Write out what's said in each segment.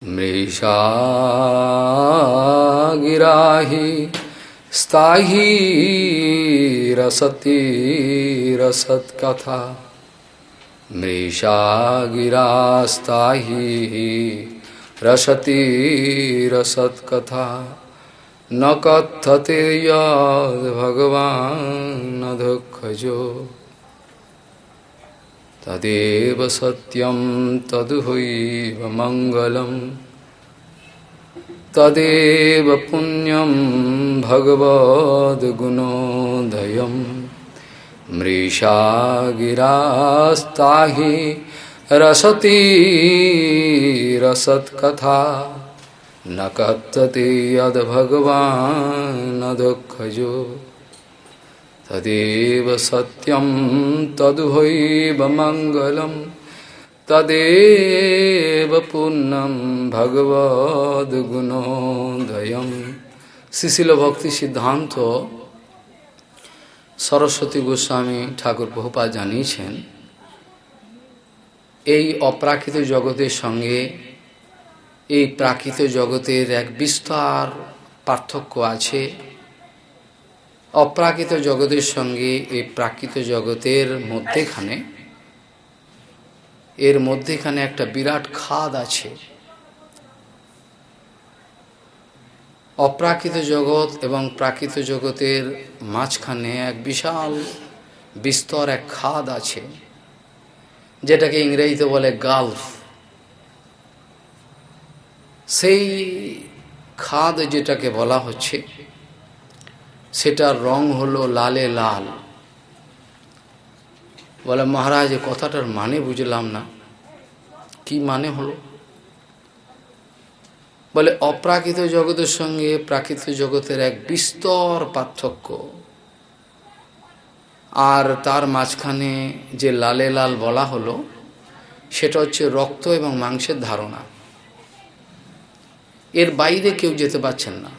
मृषागिराहि स्थाहि रसति रसत्कथा मृषागिरास्ताहि रसति रसत्कथा न कथते यद् भगवान् न दुःखजो तदेव सत्यं तद्वैव मंगलम् तदेव पुण्यं भगवद्गुणोदयं मृषागिरास्ताहि रसति रसत्कथा न कथते यद् भगवान् न दुःखजो तदेव सत्यं तद्वैव मंगलम् तदेव पुण्यं भगवद्गुणोदयं। শ্রীশিল ভক্তি সিদ্ধান্ত সরস্বতী গোস্বামী ঠাকুর প্রভুপাদ জানিয়েছেন, এই অপ্রাকৃত জগতের সঙ্গে এই প্রাকৃত জগতের এক বিস্তার পার্থক্য আছে। অপ্রাকৃত জগতের সঙ্গে এই প্রাকৃত জগতের মধ্যেখানে একটা বিরাট খাদ আছে। অপ্রাকৃত জগৎ এবং প্রাকৃত জগতের মাঝখানে এক বিশাল বিস্তর এক খাদ আছে, যেটাকে ইংরেজিতে বলে গালফ। সেই খাদ যেটাকে বলা হচ্ছে, সেটার রং হলো লালে লাল। বলে, মহারাজ এই কথাটার মানে বুঝলাম না, কি মানে হলো? বলে, অপ্রাকৃত জগতের সঙ্গে প্রাকৃত জগতের এক বিস্তর পার্থক্য, আর তার মাঝখানে যে লালে লাল বলা হলো, সেটা হচ্ছে রক্ত এবং মাংসের ধারণা। এর বাইরে কেউ যেতে পারছেন না।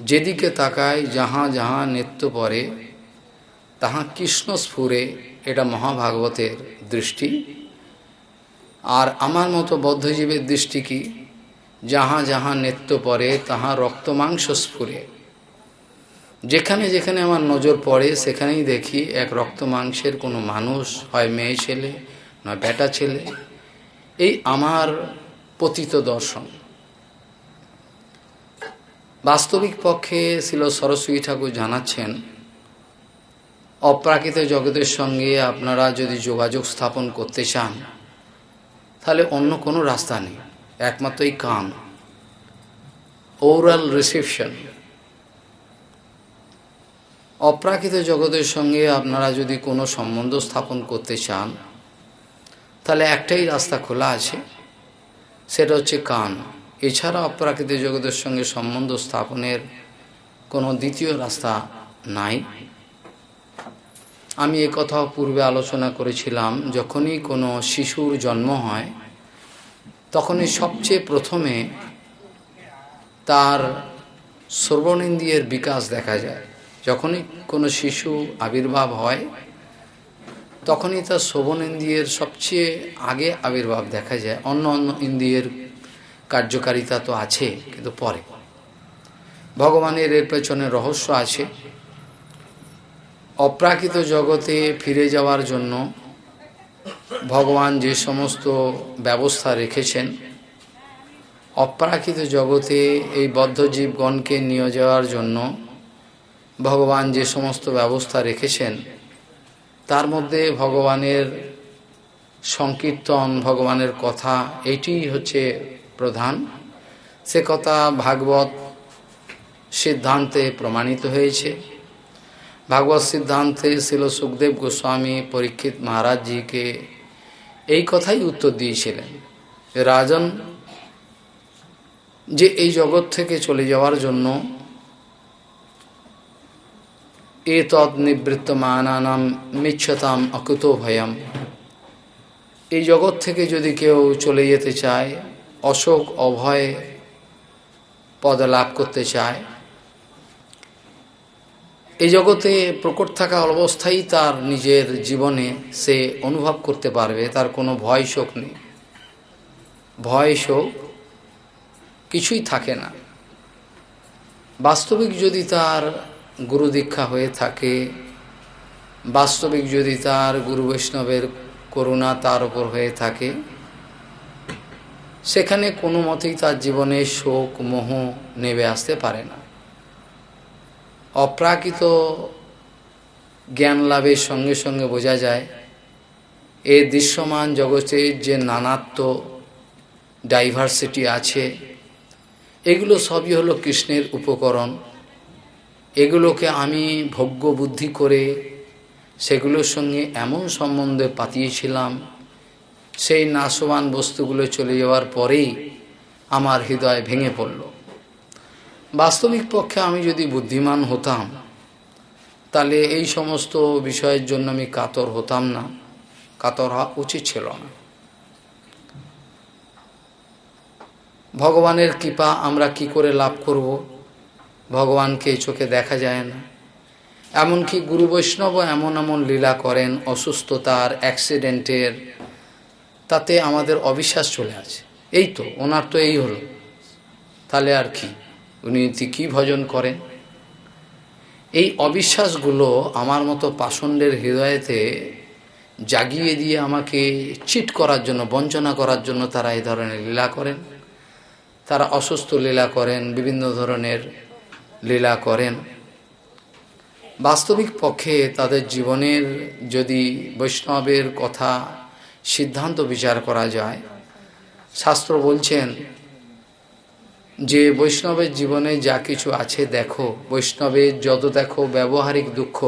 যেদিকে তাকায়, যাহা যাহা নৃত্য পরে তাহা কৃষ্ণ স্ফুরে, এটা মহাভাগবতের দৃষ্টি। আর আমার মতো বদ্ধজীবের দৃষ্টি কি? যাহা যাহা নৃত্য পরে তাহা রক্ত মাংস স্ফুরে। যেখানে যেখানে আমার নজর পড়ে সেখানেই দেখি এক রক্ত মাংসের কোনো মানুষ, হয় মেয়ে ছেলে নয় বেটা ছেলে। এই আমার পতিত দর্শন। বাস্তবিক পক্ষে শ্রীল সরস্বতী ঠাকুর জানাচ্ছেন, অপ্রাকৃত জগতের সঙ্গে আপনারা যদি যোগাযোগ স্থাপন করতে চান, তাহলে অন্য কোনো রাস্তা নেই, একমাত্র এই কান, ওরাল রিসিপশন। অপ্রাকৃত জগতের সঙ্গে আপনারা যদি কোনো সম্বন্ধ স্থাপন করতে চান, তাহলে একটাই রাস্তা খোলা আছে, সেটা হচ্ছে কান। এছাড়া অপ্রাকৃত জগতের সঙ্গে সম্বন্ধ স্থাপনের কোনো দ্বিতীয় রাস্তা নাই। আমি এ কথাও পূর্বে আলোচনা করেছিলাম, যখনই কোনো শিশুর জন্ম হয়, তখনই সবচেয়ে প্রথমে তার শ্রবণেন্দ্রিয়ের বিকাশ দেখা যায়। যখনই কোনো শিশু আবির্ভাব হয়, তখনই তার শ্রবণেন্দ্রিয়ের সবচেয়ে আগে আবির্ভাব দেখা যায়। অন্য অন্য ইন্দ্রিয়ের কার্যকারিতা তো আছে, কিন্তু পরে। ভগবানের এর পেছনে রহস্য আছে। অপ্রাকৃত জগতে ফিরে যাওয়ার জন্য ভগবান যে সমস্ত ব্যবস্থা রেখেছেন, অপ্রাকৃত জগতে এই বদ্ধজীবগণকে নিয়ে যাওয়ার জন্য ভগবান যে সমস্ত ব্যবস্থা রেখেছেন, তার মধ্যে ভগবানের সংকীর্তন, ভগবানের কথা, এটি হচ্ছে প্রধান। সে কথা ভাগবত সিদ্ধান্তে প্রমাণিত হয়েছে। ভাগবত সিদ্ধান্তে শ্রীল সুখদেব গোস্বামী পরীক্ষিত মহারাজজিকে এই কথাই উত্তর দিয়েছিলেন, রাজন, যে এই জগৎ থেকে চলে যাওয়ার জন্য এতদ নিবৃত্তমানানাম মিচ্ছতাম অকুতো ভয়ম। এই জগৎ থেকে যদি কেউ চলে যেতে চায়, অশোক অভয় পদ লাভ করতে চায়, এই জগতে প্রকট থাকা অবস্থায় তার নিজের জীবনে সে অনুভব করতে পারবে, তার কোনো ভয় শোক নেই। ভয় শোক কিছুই থাকে না। বাস্তবিক যদি তার গুরু দীক্ষা হয়ে থাকে, বাস্তবিক যদি তার গুরু বৈষ্ণবের করুণা তার উপর হয়ে থাকে, সেখানে কোনো মতেই তার জীবনে শোক মোহ নেমে আসতে পারে না। অপ্রাকৃত জ্ঞান লাভের সঙ্গে সঙ্গে বোঝা যায় এই দৃশ্যমান জগতের যে নানাত্ব ডাইভার্সিটি আছে, এগুলো সবই হলো কৃষ্ণের উপকরণ। এগুলোকে আমি ভোগ্য বুদ্ধি করে সেগুলোর সঙ্গে এমন সম্বন্ধে পাতিয়েছিলাম, সেই নাশবান বস্তুগুলো চলে যাওয়ার পরেই আমার হৃদয় ভেঙে পড়ল। বাস্তবিক পক্ষে আমি যদি বুদ্ধিমান হতাম, তাহলে এই সমস্ত বিষয়ের জন্য আমি কাতর হতাম না, কাতর হওয়া উচিত ছিল না। ভগবানের কৃপা আমরা কি করে লাভ করব? ভগবানকে চোখে দেখা যায় না। এমনকি গুরু বৈষ্ণব এমন এমন লীলা করেন, অসুস্থতার, অ্যাক্সিডেন্টের, তাতে আমাদের অবিশ্বাস চলে আসে। এই তো ওনার তো এই হলো, তাহলে আর কি, উনি কী ভজন করেন? এই অবিশ্বাসগুলো আমার মতো পাষণ্ডের হৃদয়েতে জাগিয়ে দিয়ে আমাকে চিট করার জন্য, বঞ্চনা করার জন্য তারা এই ধরনের লীলা করেন। তারা অসুস্থ লীলা করেন, বিভিন্ন ধরনের লীলা করেন। বাস্তবিক পক্ষে তাদের জীবনের যদি বৈষ্ণবের কথা সিদ্ধান্ত বিচার করা যায়, শাস্ত্র বলছেন যে বৈষ্ণবের জীবনে যা কিছু আছে দেখো, বৈষ্ণবের যত দেখো ব্যবহারিক দুঃখ,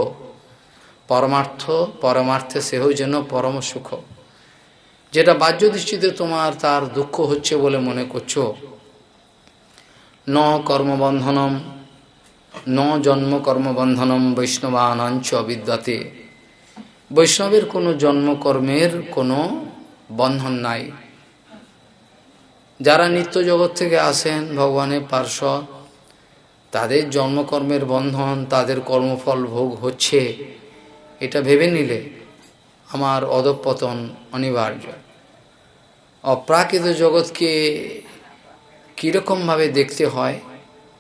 পরমার্থে সেহ যেন পরম সুখ। যেটা বাহ্য দৃষ্টিতে তোমার তার দুঃখ হচ্ছে বলে মনে করছো, ন কর্মবন্ধনম, ন জন্ম কর্মবন্ধনম বৈষ্ণবানাঞ্চ বিদ্যাতে। বৈষ্ণবের কোনো জন্মকর্মের কোনো বন্ধন নাই। যারা নিত্য জগৎ থেকে আসেন ভগবানের পার্শ্বদ, তাদের জন্মকর্মের বন্ধন, তাদের কর্মফল ভোগ হচ্ছে, এটা ভেবে নিলে আমার অধঃপতন অনিবার্য। অপ্রাকৃত জগৎকে কীরকমভাবে দেখতে হয়,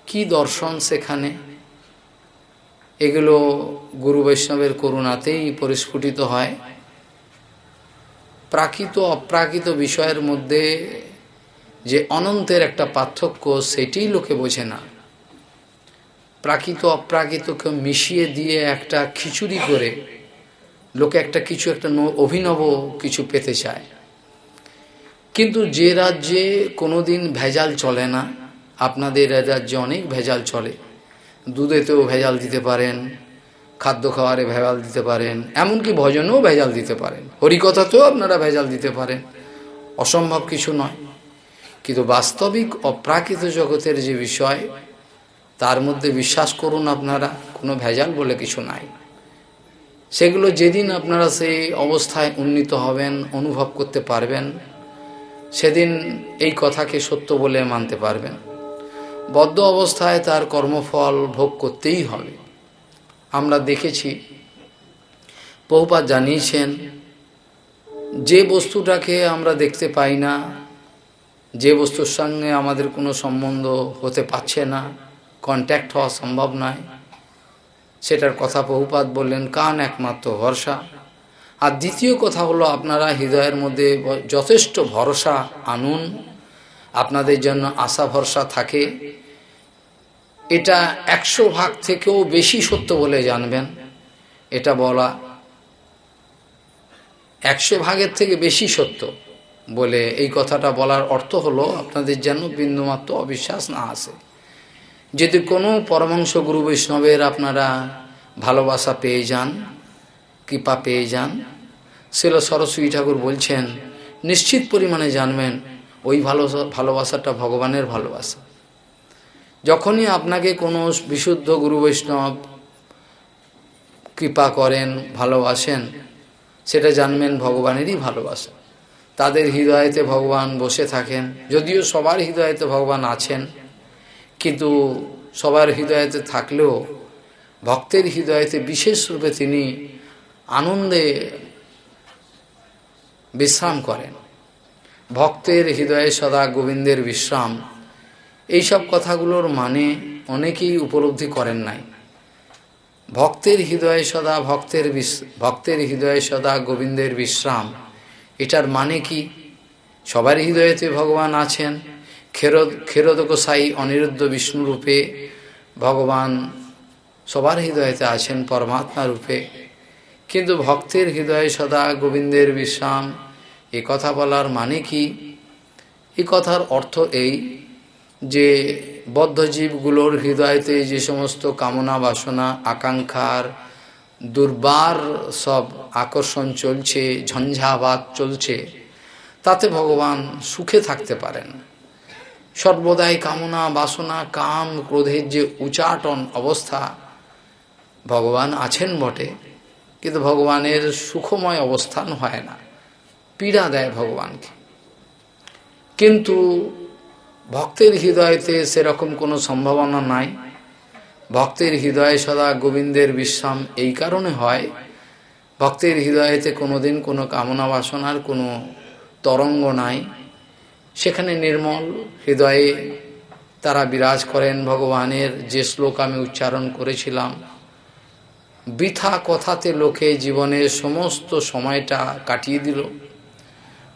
কি দর্শন সেখানে, এগুলো গুরু বৈষ্ণবের করুণাতেই পরিস্ফুটিত হয়। প্রাকৃত অপ্রাকৃত বিষয়ের মধ্যে যে অনন্তের একটা পার্থক্য, সেটিই লোকে বোঝে না। প্রাকৃত অপ্রাকৃতকে মিশিয়ে দিয়ে একটা খিচুড়ি করে লোকে একটা অভিনব কিছু পেতে চায়। কিন্তু যে রাজ্যে কোনোদিন ভেজাল চলে না, আপনাদের রাজ্যে অনেক ভেজাল চলে, দুধেতেও ভেজাল দিতে পারেন, খাদ্য খাবারে ভেজাল দিতে পারেন, এমনকি ভজনেও ভেজাল দিতে পারেন, হরিকথাতেও আপনারা ভেজাল দিতে পারেন, অসম্ভব কিছু নয়। কিন্তু বাস্তবিক অপ্রাকৃত জগতের যে বিষয়, তার মধ্যে বিশ্বাস করুন আপনারা, কোনো ভেজাল বলে কিছু নাই। সেগুলো যেদিন আপনারা সেই অবস্থায় উন্নীত হবেন, অনুভব করতে পারবেন, সেদিন এই কথাকে সত্য বলে মানতে পারবেন। বদ্ধ অবস্থায় তার কর্মফল ভোগ করতেই হবে। আমরা দেখেছি, প্রভুপাদ জানিয়েছেন, যে বস্তুটাকে আমরা দেখতে পাই না, যে বস্তুর সঙ্গে আমাদের কোনো সম্বন্ধ হতে পারছে না, কন্ট্যাক্ট হওয়া সম্ভব নয়, সেটার কথা প্রভুপাদ বললেন কান একমাত্র ভরসা। আর দ্বিতীয় কথা হলো, আপনারা হৃদয়ের মধ্যে যথেষ্ট ভরসা আনুন, আপনাদের জন্য আশা ভরসা থাকে। এটা 100 ভাগ থেকেও বেশি সত্য বলে জানবেন। এটা বলা 100 ভাগের থেকে বেশি সত্য বলে, এই কথাটা বলার অর্থ হলো আপনাদের যেন বিন্দুমাত্র অবিশ্বাস না আসে। যদি কোনো পরমাংশ গুরু বৈষ্ণবের আপনারা ভালোবাসা পেয়ে যান, কৃপা পেয়ে যান, শ্রীল সরস্বতী ঠাকুর বলছেন নিশ্চিত পরিমাণে জানবেন ওই ভালোবাসাটা ভগবানের ভালোবাসা। যখনই আপনাকে কোনো বিশুদ্ধ গুরু বৈষ্ণব কৃপা করেন, ভালোবাসেন, সেটা জানবেন ভগবানেরই ভালোবাসা। তাদের হৃদয়েতে ভগবান বসে থাকেন, যদিও সবার হৃদয়েতে ভগবান আছেন, কিন্তু সবার হৃদয়েতে থাকলেও ভক্তের হৃদয়েতে বিশেষ রূপে তিনি আনন্দে বিশ্রাম করেন। ভক্তের হৃদয়ে সদা গোবিন্দের বিশ্রাম, এইসব কথাগুলোর মানে অনেকেই উপলব্ধি করেন নাই। ভক্তের হৃদয়ে সদা ভক্তের হৃদয়ে সদা গোবিন্দের বিশ্রাম, এটার মানে কি? সবার হৃদয়েতে ভগবান আছেন। ক্ষেরদ গোসাই অনিরুদ্ধ বিষ্ণু রূপে ভগবান সবার হৃদয়েতে আছেন পরমাত্মা রূপে। কিন্তু ভক্তের হৃদয়ে সদা গোবিন্দের বিশ্রাম, এ কথা বলার মানে কি? এই কথার অর্থ এই যে বদ্ধজীবগুলোর হৃদয়তে যে সমস্ত কামনা বাসনা আকাঙ্ক্ষার দুর্বার সব আকর্ষণ চলছে, ঝঞ্ঝাবাত চলছে, তাতে ভগবান সুখে থাকতে পারেন। সর্বদাই কামনা বাসনা কাম ক্রোধের যে উচাটন অবস্থা, ভগবান আছেন বটে, কিন্তু ভগবানের সুখময় অবস্থান হয় না, পীড়া দেয় ভগবানকে। কিন্তু ভক্তের হৃদয়তে সেরকম কোনো সম্ভাবনা নাই। ভক্তের হৃদয়ে সদা গোবিন্দের বিশ্রাম এই কারণে হয়, ভক্তের হৃদয়েতে কোনোদিন কোনো কামনা বাসনার কোনো তরঙ্গ নাই, সেখানে নির্মল হৃদয়ে তারা বিরাজ করেন। ভগবানের যে শ্লোক আমি উচ্চারণ করেছিলাম, বৃথা কথাতে লোকে জীবনের সমস্ত সময়টা কাটিয়ে দিল।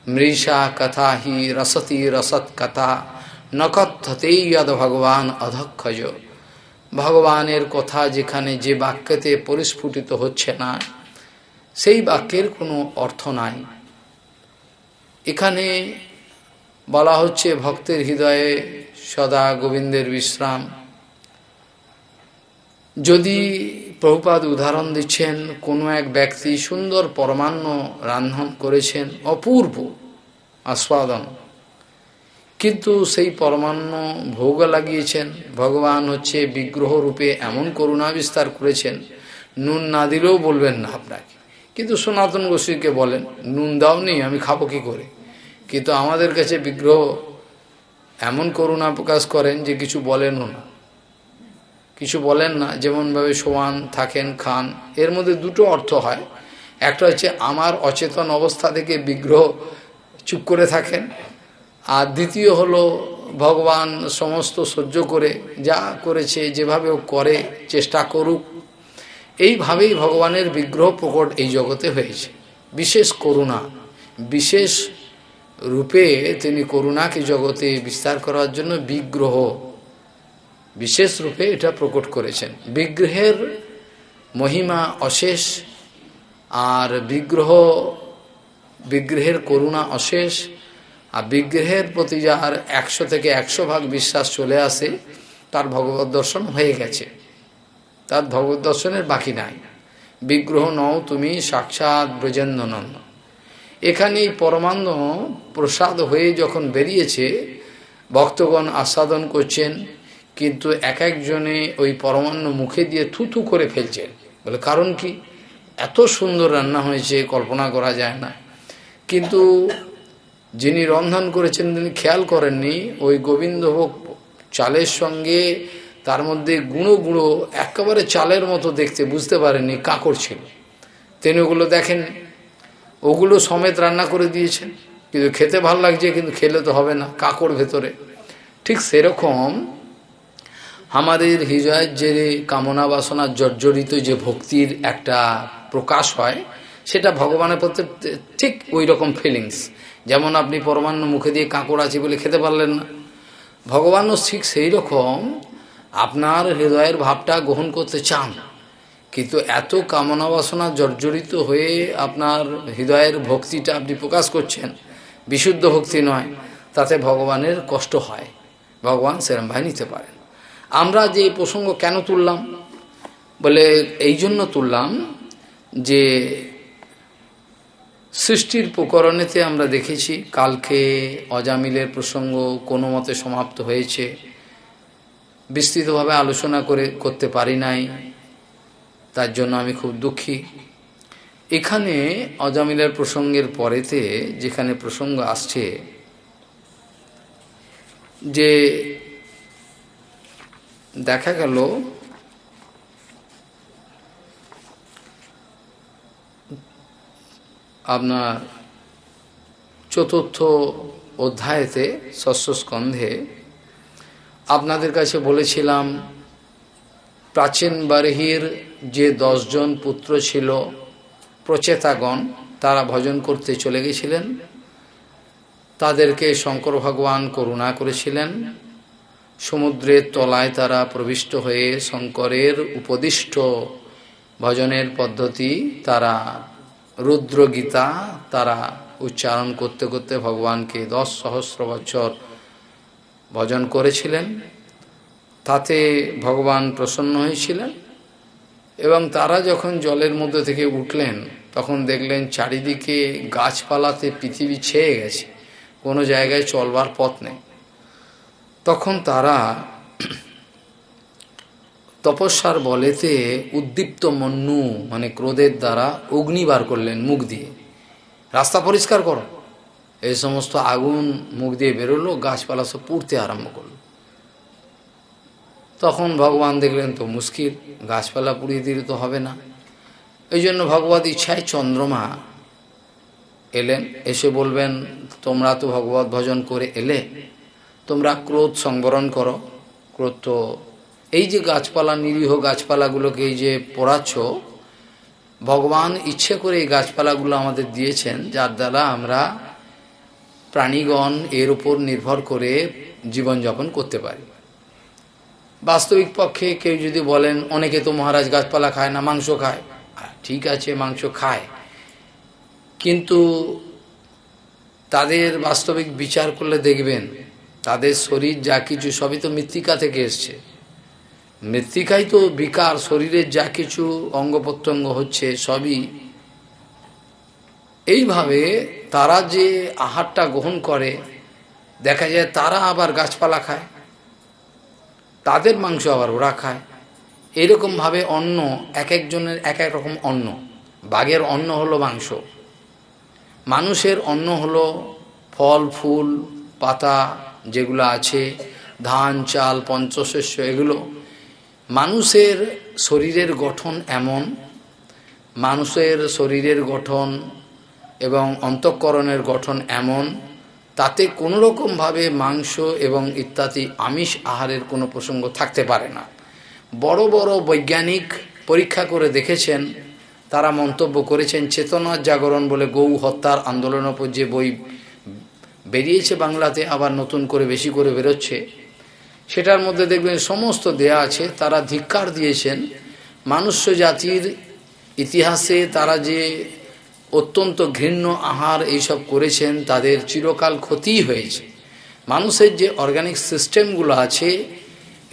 মৃষা কথা হি রসতি রসৎ কথা নকথতেই যদ ভগবান অধক্ষজ। ভগবানের কথা যেখানে যে বাক্যতে পরিস্ফুটিত হচ্ছে না, সেই বাক্যের কোনো অর্থ নাই। এখানে বলা হচ্ছে ভক্তের হৃদয়ে সদা গোবিন্দের বিশ্রাম। যদি প্রভুপাদ উদাহরণ দিচ্ছেন, কোনো এক ব্যক্তি সুন্দর পরমান্ন রান্ধন করেছেন, অপূর্ব আস্বাদন, কিন্তু সেই পরমান্ন ভোগ লাগিয়েছেন, ভগবান হচ্ছে বিগ্রহ রূপে এমন করুণা বিস্তার করেছেন, নুন না দিলেও বলবেন না আপনাকে। কিন্তু সনাতন গোস্বীকে বলেন, নুন দাও নেই, আমি খাবো কি করে? কিন্তু আমাদের কাছে বিগ্রহ এমন করুণা প্রকাশ করেন যে কিছু বলেনও না, কিছু বলেন না। যেমনভাবে সোয়ান থাকেন খান, এর মধ্যে দুটো অর্থ হয়। একটা হচ্ছে আমার অচেতন অবস্থা থেকে বিগ্রহ চুপ করে থাকেন, আর দ্বিতীয় হলো ভগবান সমস্ত সহ্য করে যা করেছে, যেভাবে করে চেষ্টা করুক, এইভাবেই ভগবানের বিগ্রহ প্রকট এই জগতে হয়েছে। বিশেষ করুণা, বিশেষ রূপে তিনি করুণাকে জগতে বিস্তার করার জন্য বিগ্রহ বিশেষ রূপে এটা প্রকট করেছেন। বিগ্রহের মহিমা অশেষ, আর বিগ্রহের করুণা অশেষ। আর বিগ্রহের প্রতি যার 100 থেকে 100 ভাগ বিশ্বাস চলে আসে, তার ভগবত দর্শন হয়ে গেছে, তার ভগবত দর্শনের বাকি নাই। বিগ্রহ নও তুমি সাক্ষাৎ ব্রজেন্দ্রনন। এখানেই পরমান্ন প্রসাদ হয়ে যখন বেরিয়েছে, ভক্তগণ আস্বাদন করছেন, কিন্তু এক একজনে ওই পরমান্ন মুখে দিয়ে থুথু করে ফেলছেন। বলে কারণ কি? এত সুন্দর রান্না হয়েছে, কল্পনা করা যায় না। কিন্তু যিনি রন্ধন করেছেন তিনি খেয়াল করেননি, ওই গোবিন্দভোগ চালের সঙ্গে তার মধ্যে গুঁড়ো গুঁড়ো একেবারে চালের মতো দেখতে, বুঝতে পারেননি কাঁকড় ছিল। তিনি ওগুলো দেখেন, ওগুলো সমেত রান্না করে দিয়েছেন, কিন্তু খেতে ভালো লাগছে, কিন্তু খেলে তো হবে না, কাঁকড় ভেতরে। ঠিক সেরকম আমাদের হৃদয়ের যে কামনা বাসনা জর্জরিত যে ভক্তির একটা প্রকাশ হয়, সেটা ভগবানের প্রতি ঠিক ওই রকম ফিলিংস। যেমন আপনি পরমান্ন মুখে দিয়ে কাঁকড় আছে বলে খেতে পারলেন না, ভগবানও ঠিক সেই রকম আপনার হৃদয়ের ভাবটা গ্রহণ করতে চান, কিন্তু এত কামনা বাসনা জর্জরিত হয়ে আপনার হৃদয়ের ভক্তিটা আপনি প্রকাশ করছেন, বিশুদ্ধ ভক্তি নয়, তাতে ভগবানের কষ্ট হয়, ভগবান সেরম ভাই নিতে পারেন। আমরা যে প্রসঙ্গ কেন তুললাম, বলে এই জন্য তুললাম যে সৃষ্টির প্রকরণেতে আমরা দেখেছি কালকে অজামিলের প্রসঙ্গ কোনো মতে সমাপ্ত হয়েছে, বিস্তৃতভাবে আলোচনা করতে পারি নাই, তার জন্য আমি খুব দুঃখী। এখানে অজামিলের প্রসঙ্গের পরেতে যেখানে প্রসঙ্গ আসছে যে দেখা গেল আপনার চতুর্থ অধ্যায়েতে ষষ্ঠ স্কন্ধে আপনাদের কাছে বলেছিলাম প্রাচীন বারহির যে 10 জন পুত্র ছিল প্রচেতাগণ, তারা ভজন করতে চলে গেছিলেন। তাদেরকে শঙ্কর ভগবান করুণা করেছিলেন। সমুদ্রের তলায় তারা প্রবিষ্ট হয়ে শঙ্করের উপদিষ্ট ভজনের পদ্ধতি, তারা রুদ্রগীতা তারা উচ্চারণ করতে করতে ভগবানকে 10 সহস্র বছর ভজন করেছিলেন। তাতে ভগবান প্রসন্ন হয়েছিলেন এবং তারা যখন জলের মধ্যে থেকে উঠলেন তখন দেখলেন চারিদিকে গাছপালাতে পৃথিবী ছেয়ে গেছে, কোনো জায়গায় চলবার পথ নেই। তখন তারা তপস্যার বলেতে উদ্দীপ্ত মন্যু মানে ক্রোধের দ্বারা অগ্নি বার করলেন মুখ দিয়ে, রাস্তা পরিষ্কার করো। এই সমস্ত আগুন মুখ দিয়ে বেরোলো, গাছপালা সব পুড়তে আরম্ভ করলো। তখন ভগবান দেখলেন তো মুশকিল, গাছপালা পুড়িয়ে দিলে তো হবে না। এই জন্য ভগবত ইচ্ছায় চন্দ্রমা এলেন, এসে বলবেন তোমরা তো ভগবত ভজন করে এলে, তোমরা ক্রোধ সংবরণ করো। ক্রোধ তো এই যে গাছপালা, নিরীহ গাছপালাগুলোকে এই যে পোড়াচ্ছ, ভগবান ইচ্ছে করে এই গাছপালাগুলো আমাদের দিয়েছেন, যার দ্বারা আমরা প্রাণীগণ এর উপর নির্ভর করে জীবনযাপন করতে পারি। বাস্তবিক পক্ষে কেউ যদি বলেন অনেকে তো মহারাজ গাছপালা খায় না, মাংস খায়, ঠিক আছে মাংস খায়, কিন্তু তাদের বাস্তবিক বিচার করলে দেখবেন তাদের শরীর যা কিছু সবই তো মৃত্তিকা থেকে এসছে। মৃত্তিকাই তো বিকার, শরীরের যা কিছু অঙ্গ প্রত্যঙ্গ হচ্ছে সবই এইভাবে। তারা যে আহারটা গ্রহণ করে দেখা যায় তারা আবার গাছপালা খায়, তাদের মাংস আবার ওরা খায়। এরকমভাবে অন্ন এক একজনের এক এক রকম অন্ন। বাঘের অন্ন হলো মাংস, মানুষের অন্ন হলো ফল ফুল পাতা যেগুলো আছে, ধান চাল পঞ্চশস্য, এগুলো। মানুষের শরীরের গঠন এমন, মানুষের শরীরের গঠন এবং অন্তঃকরণের গঠন এমন, তাতে কোনো রকমভাবে মাংস এবং ইত্যাদি আমিষ আহারের কোনো প্রসঙ্গ থাকতে পারে না। বড় বড় বৈজ্ঞানিক পরীক্ষা করে দেখেছেন, তারা মন্তব্য করেছেন। চেতনার জাগরণ বলে গৌ হত্যার আন্দোলনের উপর যে বই বেরিয়েছে বাংলাতে, আবার নতুন করে বেশি করে বেরোচ্ছে, সেটার মধ্যে দেখবেন সমস্ত দেয়া আছে। তারা ধিক্কার দিয়েছেন মনুষ্য জাতির ইতিহাসে তারা যে অত্যন্ত ঘৃণ্য আহার এইসব করেছেন, তাদের চিরকাল ক্ষতিই হয়েছে। মানুষের যে অর্গানিক সিস্টেমগুলো আছে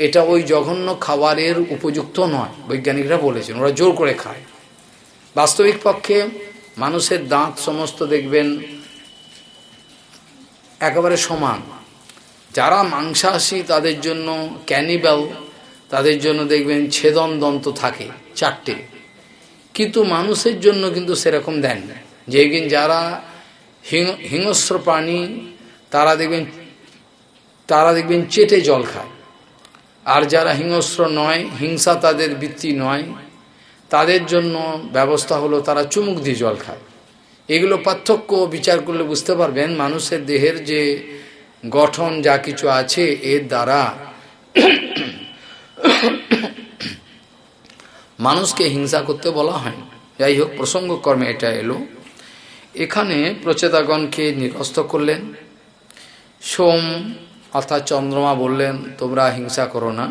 এটা ওই জঘন্য খাবারের উপযুক্ত নয়, বৈজ্ঞানিকরা বলেছেন, ওরা জোর করে খায়। বাস্তবিক পক্ষে মানুষের দাঁত সমস্ত দেখবেন একেবারে সমান। যারা মাংসাশী তাদের জন্য ক্যানিবাল, তাদের জন্য দেখবেন ছেদন দন্ত থাকে 4টে, কিন্তু মানুষের জন্য কিন্তু সেরকম দেন না। যেদিন যারা হিংস্র প্রাণী তারা দেখবেন চেটে জল খায়, আর যারা হিংস্র নয়, হিংসা তাদের বৃত্তি নয়, তাদের জন্য ব্যবস্থা হলো তারা চুমুক দিয়ে জল খায়। এগুলো পার্থক্য বিচার করলে বুঝতে পারবেন মানুষের দেহের যে গঠন যা কিছু আছে এর দ্বারা মানুষকে হিংসা করতে বলা হয়। যাই হোক, প্রসঙ্গক্রমে এটা এলো। এখানে প্রচেতাগণকে নিরস্ত করলেন। সোম অর্থাৎ চন্দ্রমা বললেন তোমরা হিংসা করো না।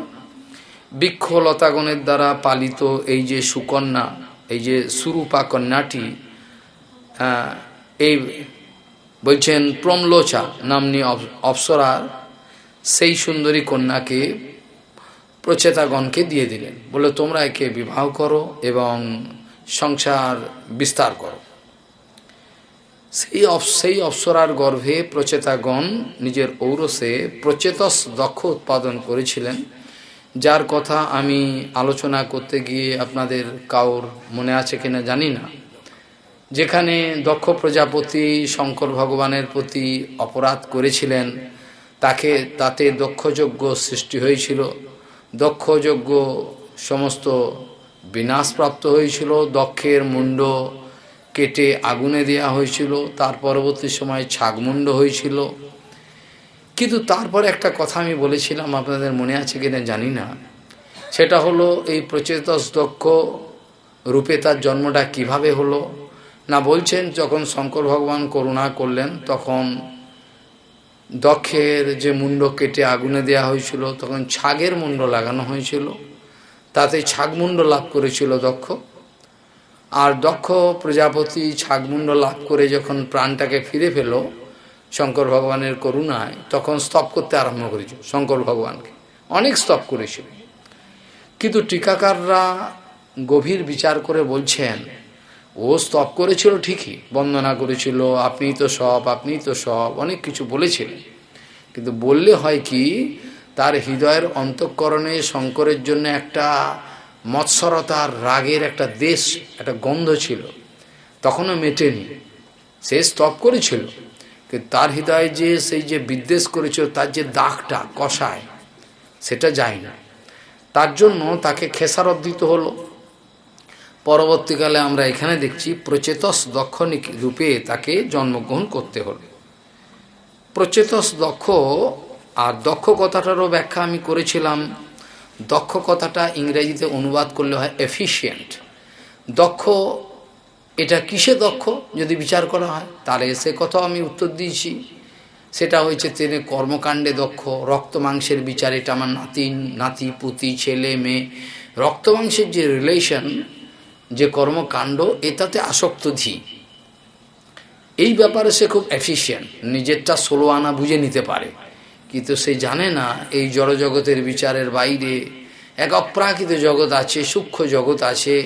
বৃক্ষলতাগণের দ্বারা পালিত এই যে সুকন্যা, এই যে সুরূপা কন্যাটি, এই বলছেন প্রমলোচা নাম্নী অপ্সরার সেই সুন্দরী কন্যাকে প্রচেতাগণকে দিয়ে দিলেন। বলে তোমরা একে বিবাহ করো এবং সংসার বিস্তার করো। সেই অপ্সরার গর্ভে প্রচেতাগণ নিজের ঔরসে প্রচেতস দক্ষ উৎপাদন করেছিলেন, যার কথা আমি আলোচনা করতে গিয়ে আপনাদের কাউর মনে আছে কিনা জানি না। যেখানে দক্ষ প্রজাপতি শঙ্কর ভগবানের প্রতি অপরাধ করেছিলেন, তাতে দক্ষযজ্ঞ সৃষ্টি হয়েছিল। দক্ষযজ্ঞ সমস্ত বিনাশপ্রাপ্ত হয়েছিল। দক্ষের মুণ্ড কেটে আগুনে দেওয়া হয়েছিল, তার পরবর্তী সময় ছাগমুণ্ড হয়েছিল। কিন্তু তারপরে একটা কথা আমি বলেছিলাম, আপনাদের মনে আছে কিনা জানি না, সেটা হলো এই প্রচেতস দক্ষ রূপে তার জন্মটা কিভাবে হলো। না বলছেন যখন শঙ্কর ভগবান করুণা করলেন তখন দক্ষের যে মুন্ড কেটে আগুনে দেওয়া হয়েছিল, তখন ছাগের মুন্ড লাগানো হয়েছিল, তাতে ছাগমুণ্ড লাভ করেছিল দক্ষ। আর দক্ষ প্রজাপতি ছাগমুণ্ড লাভ করে যখন প্রাণটাকে ফিরে পেল শঙ্কর ভগবানের করুণায়, তখন স্তব করতে আরম্ভ করেছিল শঙ্কর ভগবানকে, অনেক স্তব করেছিল। কিন্তু টিকাকাররা গভীর বিচার করে বলছেন, ও স্তব করেছিল ঠিকই, বন্দনা করেছিল, আপনিই তো সব, আপনিই তো সব, অনেক কিছু বলেছিলেন। কিন্তু বললে হয় কি, তার হৃদয়ের অন্তঃকরণে শঙ্করের জন্য একটা মৎসরতার রাগের একটা দেশ, একটা গন্ধ ছিল, তখনও মেটেনি। সে স্তব করেছিল, কিন্তু তার হৃদয়ে যে সেই যে বিদ্বেষ করেছিল, তার যে দাগটা কষায়, সেটা যায় না। তার জন্য তাকে খেসারত দিতে হলো। পরবর্তীকালে আমরা এখানে দেখছি প্রচেতস দক্ষ রূপে তাকে জন্মগ্রহণ করতে হলো। প্রচেতস দক্ষ, আর দক্ষ কথাটারও ব্যাখ্যা আমি করেছিলাম। দক্ষ কথাটা ইংরেজিতে অনুবাদ করলে হয় এফিশিয়েন্ট। দক্ষ, এটা কিসে দক্ষ যদি বিচার করা হয়, তাহলে সে কথাও আমি উত্তর দিয়েছি। সেটা হয়েছে তিনি কর্মকাণ্ডে দক্ষ, রক্ত মাংসের বিচার, এটা আমার নাতি পুতি ছেলে মেয়ে, রক্ত মাংসের যে রিলেশন, যে কর্মকাণ্ড, এটাতে আসক্ত ধী, এই ব্যাপারে সে খুব এফিশিয়েন্ট, নিজেরটা 16 আনা বুঝে নিতে পারে। কিন্তু সে জানে না এই জড়জগতের বিচারের বাইরে এক অপ্রাকৃত জগৎ আছে, সূক্ষ্ম জগৎ আছে,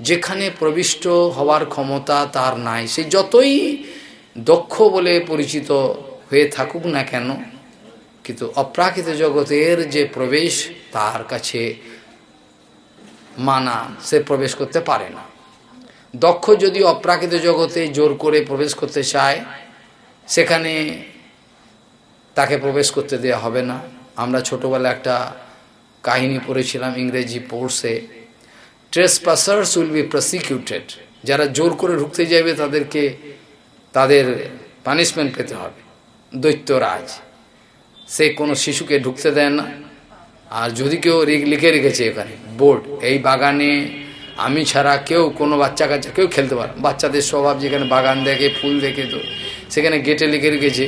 যেখানে প্রবিষ্ট হওয়ার ক্ষমতা তার নাই। সে যতই দক্ষ বলে পরিচিত হয়ে থাকুক না কেন, কিন্তু অপ্রাকৃত জগতের যে প্রবেশ তার কাছে মানা, সে প্রবেশ করতে পারে না। দক্ষ যদি অপ্রাকৃত জগতে জোর করে প্রবেশ করতে চায়, সেখানে তাকে প্রবেশ করতে দেওয়া হবে না। আমরা ছোটোবেলা একটা কাহিনী পড়েছিলাম ইংরেজি কোর্সে, ট্রেসপাসার্স উইল বি প্রসিকিউটেড, যারা জোর করে ঢুকতে যাবে তাদেরকে তাদের পানিশমেন্ট পেতে হবে। দৈত্যরাজ সে কোনো শিশুকে ঢুকতে দেয় না। আর যদি কেউ লিখে রেখেছে এখানে বোর্ড, এই বাগানে আমি ছাড়া কেউ, কোনো বাচ্চা কাচ্চা কেউ খেলতে পারে, বাচ্চাদের স্বভাব যেখানে বাগান দেখে ফুল দেখে, তো সেখানে গেটে লিখে রেখেছে,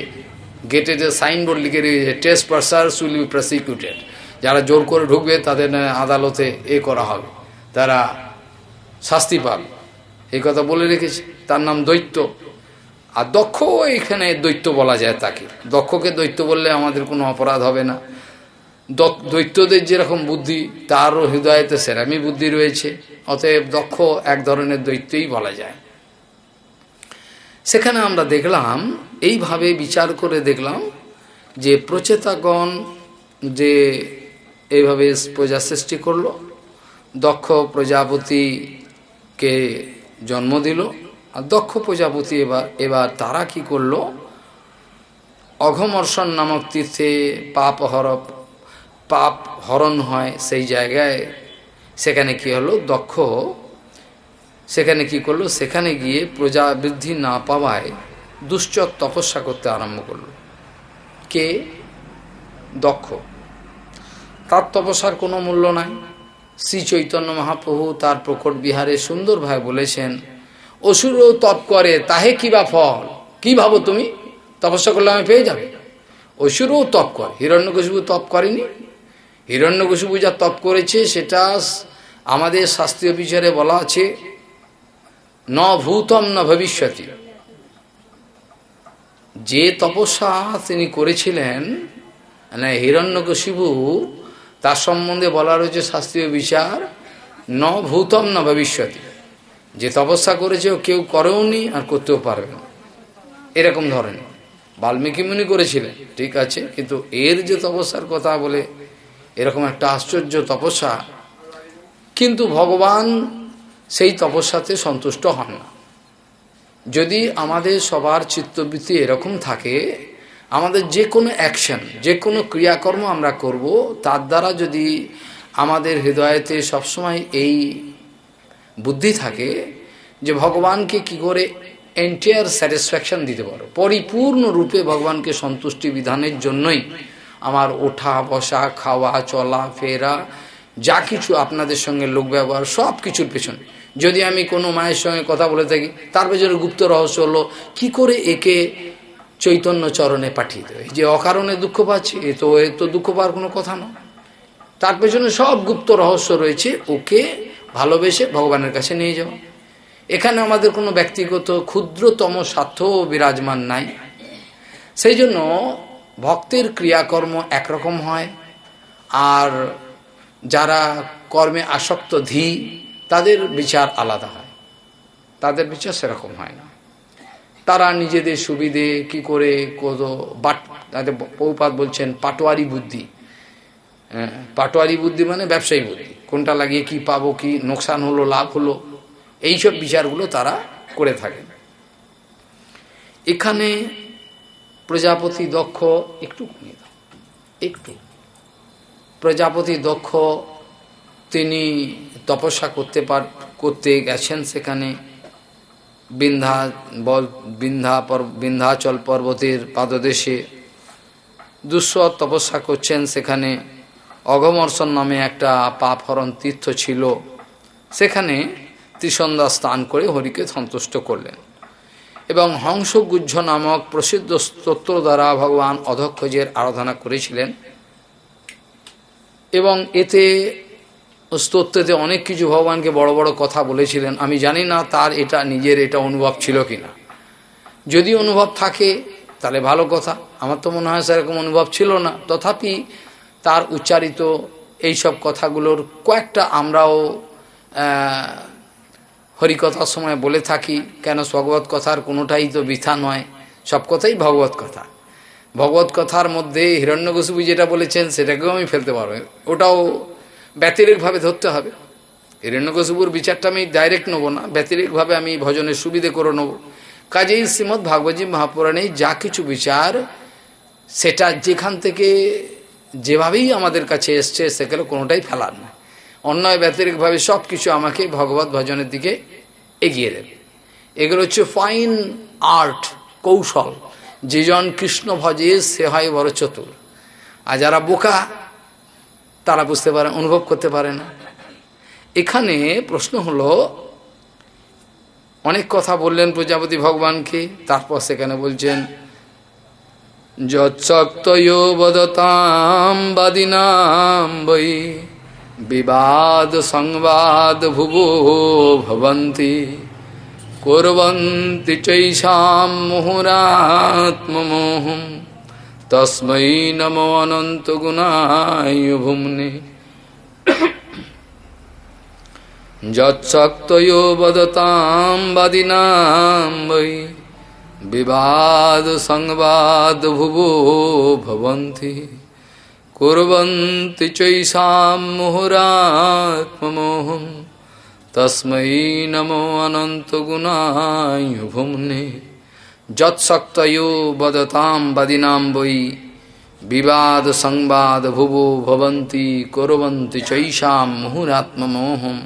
গেটে যে সাইনবোর্ড লিখে রেখেছে ট্রেসপাসার্স উইল বি প্রসিকিউটেড, যারা জোর করে ঢুকবে তাদের আদালতে করা হবে, তারা শাস্তি পাবে, এই কথা বলে রেখেছে। তার নাম দৈত্য। আর দক্ষ এখানে দৈত্য বলা যায় তাকে, দক্ষকে দৈত্য বললে আমাদের কোনো অপরাধ হবে না। দৈত্যদের যেরকম বুদ্ধি, তারও হৃদয়েতে সেরামি বুদ্ধি রয়েছে, অতএব দক্ষ এক ধরনের দৈত্যই বলা যায়। সেখানে আমরা দেখলাম, এইভাবে বিচার করে দেখলাম যে প্রচেতাগণ যে এইভাবে প্রজা সৃষ্টি করলো, দক্ষ প্রজাপতিকে জন্ম দিল। আর দক্ষ প্রজাপতি এবার তারা কি করলো, অঘমর্ষণ নামক তীর্থে পাপ হরণ হয় সেই জায়গায়, সেখানে কি হলো, দক্ষ সেখানে কি করলো, সেখানে গিয়ে প্রজা বৃদ্ধি না পাওয়ায় দুশ্চর তপস্যা করতে আরম্ভ করলো। কে? দক্ষ। তার তপস্যার কোনো মূল্য নাই। শ্রী চৈতন্য মহাপ্রভু তার প্রকট বিহারে সুন্দরভাবে বলেছেন, অসুরও তপ করে তাহে কিবা ফল, কি ভাবো তুমি তপস্যা করলে আমি পেয়ে যাবে? অসুরও তপ করে, হিরণ্যকশিপু তপ করেনি। হিরণ্যকশিপু যা তপ করেছে সেটা আমাদের শাস্ত্রীয় বিচারে বলা আছে, ন ভূতম ন ভবিষ্যতি। যে তপস্যা তিনি করেছিলেন মানে হিরণ্যকশিপু, তার সম্বন্ধে বলা রয়েছে শাস্ত্রীয় বিচার, ন ভূতম ন ভবিষ্যতি। যে তপস্যা করেছে ও কেউ করেওনি আর করতেও পারবে না, এরকম ধরনের। বাল্মীকি মুনি করেছিলেন ঠিক আছে, কিন্তু এর যে তপস্যার কথা বলে, এরকম একটা আশ্চর্য তপস্যা, কিন্তু ভগবান সেই তপস্যাতে সন্তুষ্ট হন না। যদি আমাদের সবার চিত্তবৃত্তি এরকম থাকে, আমাদের যে কোনো অ্যাকশন, যে কোনো ক্রিয়াকর্ম আমরা করব, তার দ্বারা যদি আমাদের হৃদয়েতে সবসময় এই বুদ্ধি থাকে যে ভগবানকে কি করে এন্টায়ার স্যাটিসফ্যাকশন দিতে পারো, পরিপূর্ণ রূপে ভগবানকে সন্তুষ্টি বিধানের জন্যই আমার ওঠা বসা খাওয়া চলা ফেরা যা কিছু আপনাদের সঙ্গে লোক ব্যবহার সব কিছুর পেছনে। যদি আমি কোনো মায়ের সঙ্গে কথা বলে থাকি, তার পেছনে গুপ্ত রহস্য হলো কি করে একে চৈতন্য চরণে পাঠিয়ে দেবে। যে অকারণে দুঃখ পাচ্ছে, এ তো দুঃখ পাওয়ার কোনো কথা না, তার পেছনে সব গুপ্ত রহস্য রয়েছে, ওকে ভালোবেসে ভগবানের কাছে নিয়ে যাওয়া। এখানে আমাদের কোনো ব্যক্তিগত ক্ষুদ্রতম স্বার্থ বিরাজমান নাই। সেই জন্য ভক্তের ক্রিয়াকর্ম একরকম হয়, আর যারা কর্মে আসক্ত ধী তাদের বিচার আলাদা হয়, তাদের বিচার সেরকম হয় না। তারা নিজেদের সুবিধে কি করে তাদের প্রভুপাদ বলছেন পাটোয়ারি বুদ্ধি। পাটোয়ারি বুদ্ধি মানে ব্যবসায়ী বুদ্ধি, কোনটা লাগিয়ে কি পাবো, কি নোকসান হলো লাভ হলো, এইসব বিচারগুলো তারা করে থাকেন। এখানে প্রজাপতি দক্ষ প্রজাপতি দক্ষ তিনি তপস্যা করতে গেছেন সেখানে বিন্ধ্যাচল পর্বতের পাদদেশে দুঃসহ তপস্যা করছেন। সেখানে অঘমর্ষণ নামে একটা পাপহরণ তীর্থ ছিল, সেখানে ত্রিসন্ধ্যা স্নান করে হরিকে সন্তুষ্ট করলেন এবং হংসগুজ্জ নামক প্রসিদ্ধ স্তোত্র দ্বারা ভগবান অধক্ষজের আরাধনা করেছিলেন। এবং এতে স্তোত্রতে অনেক কিছু ভগবানকে বড় বড় কথা বলেছিলেন। আমি জানি না তার নিজের এটা অনুভব ছিল কিনা। যদি অনুভব থাকে তাহলে ভালো কথা, আমার তো মনে হয় সেরকম অনুভব ছিল না। তথাপি তার উচ্চারিত এইসব কথাগুলোর কয়েকটা আমরাও হরিকথার সময় বলে থাকি, কেন ভগবত কথার কোনোটাই তো বৃথা নয়, সব কথাই ভগবত কথা। ভগবত কথার মধ্যে হিরণ্যকশিপু যেটা বলেছেন সেটাকেও আমি ফেলতে পারবো, ওটাও ব্যতিরেকভাবে ধরতে হবে। হিরণ্যকশিপুর বিচারটা আমি ডাইরেক্ট নেব না, ব্যতিরেকভাবে আমি ভজনের সুবিধে করে নেব। কাজেই শ্রীমদ্ ভাগবতী মহাপুরাণে যা কিছু বিচার সেটা যেখান থেকে যেভাবেই আমাদের কাছে এসছে সেগুলো কোনোটাই ফেলার না, অন্যায় ব্যতিরেকভাবে সব কিছু আমাকে ভগবত ভজনের দিকে এগিয়ে দেবে। এগুলো হচ্ছে ফাইন আর্ট, কৌশল। যেজন কৃষ্ণ ভজে সে হয় বড় চতুর, আর যারা বোকা তারা বুঝতে পারে, অনুভব করতে পারে না। এখানে প্রশ্ন হলো, অনেক কথা বললেন প্রজাপতি ভগবানকে, তারপর সেখানে বলছেন যৎসক্তয়ো বদতাম বাদিনাম বৈ বিবাদ সংবাদ ভুবো ভবন্তি কুর্বন্তি চৈষাম মুহুরাত্মমোহম তস্मै নমো অনন্ত গুণায় ভুম্নে। যৎসক্তয়ো বদতাম বাদিনাম বৈ বিবাদ সংবাদ ভুবো ভবন্তি কুর্বন্তি চৈষাম মুহুরাত্মমোহম তস্मै নমো অনন্ত গুণায় ভুম্নে। যৎসক্তয়ো বদতাম বাদিনাম বৈ বিবাদ সংবাদ ভুবো ভবন্তি কুর্বন্তি চৈষাম মুহুরাত্মমোহম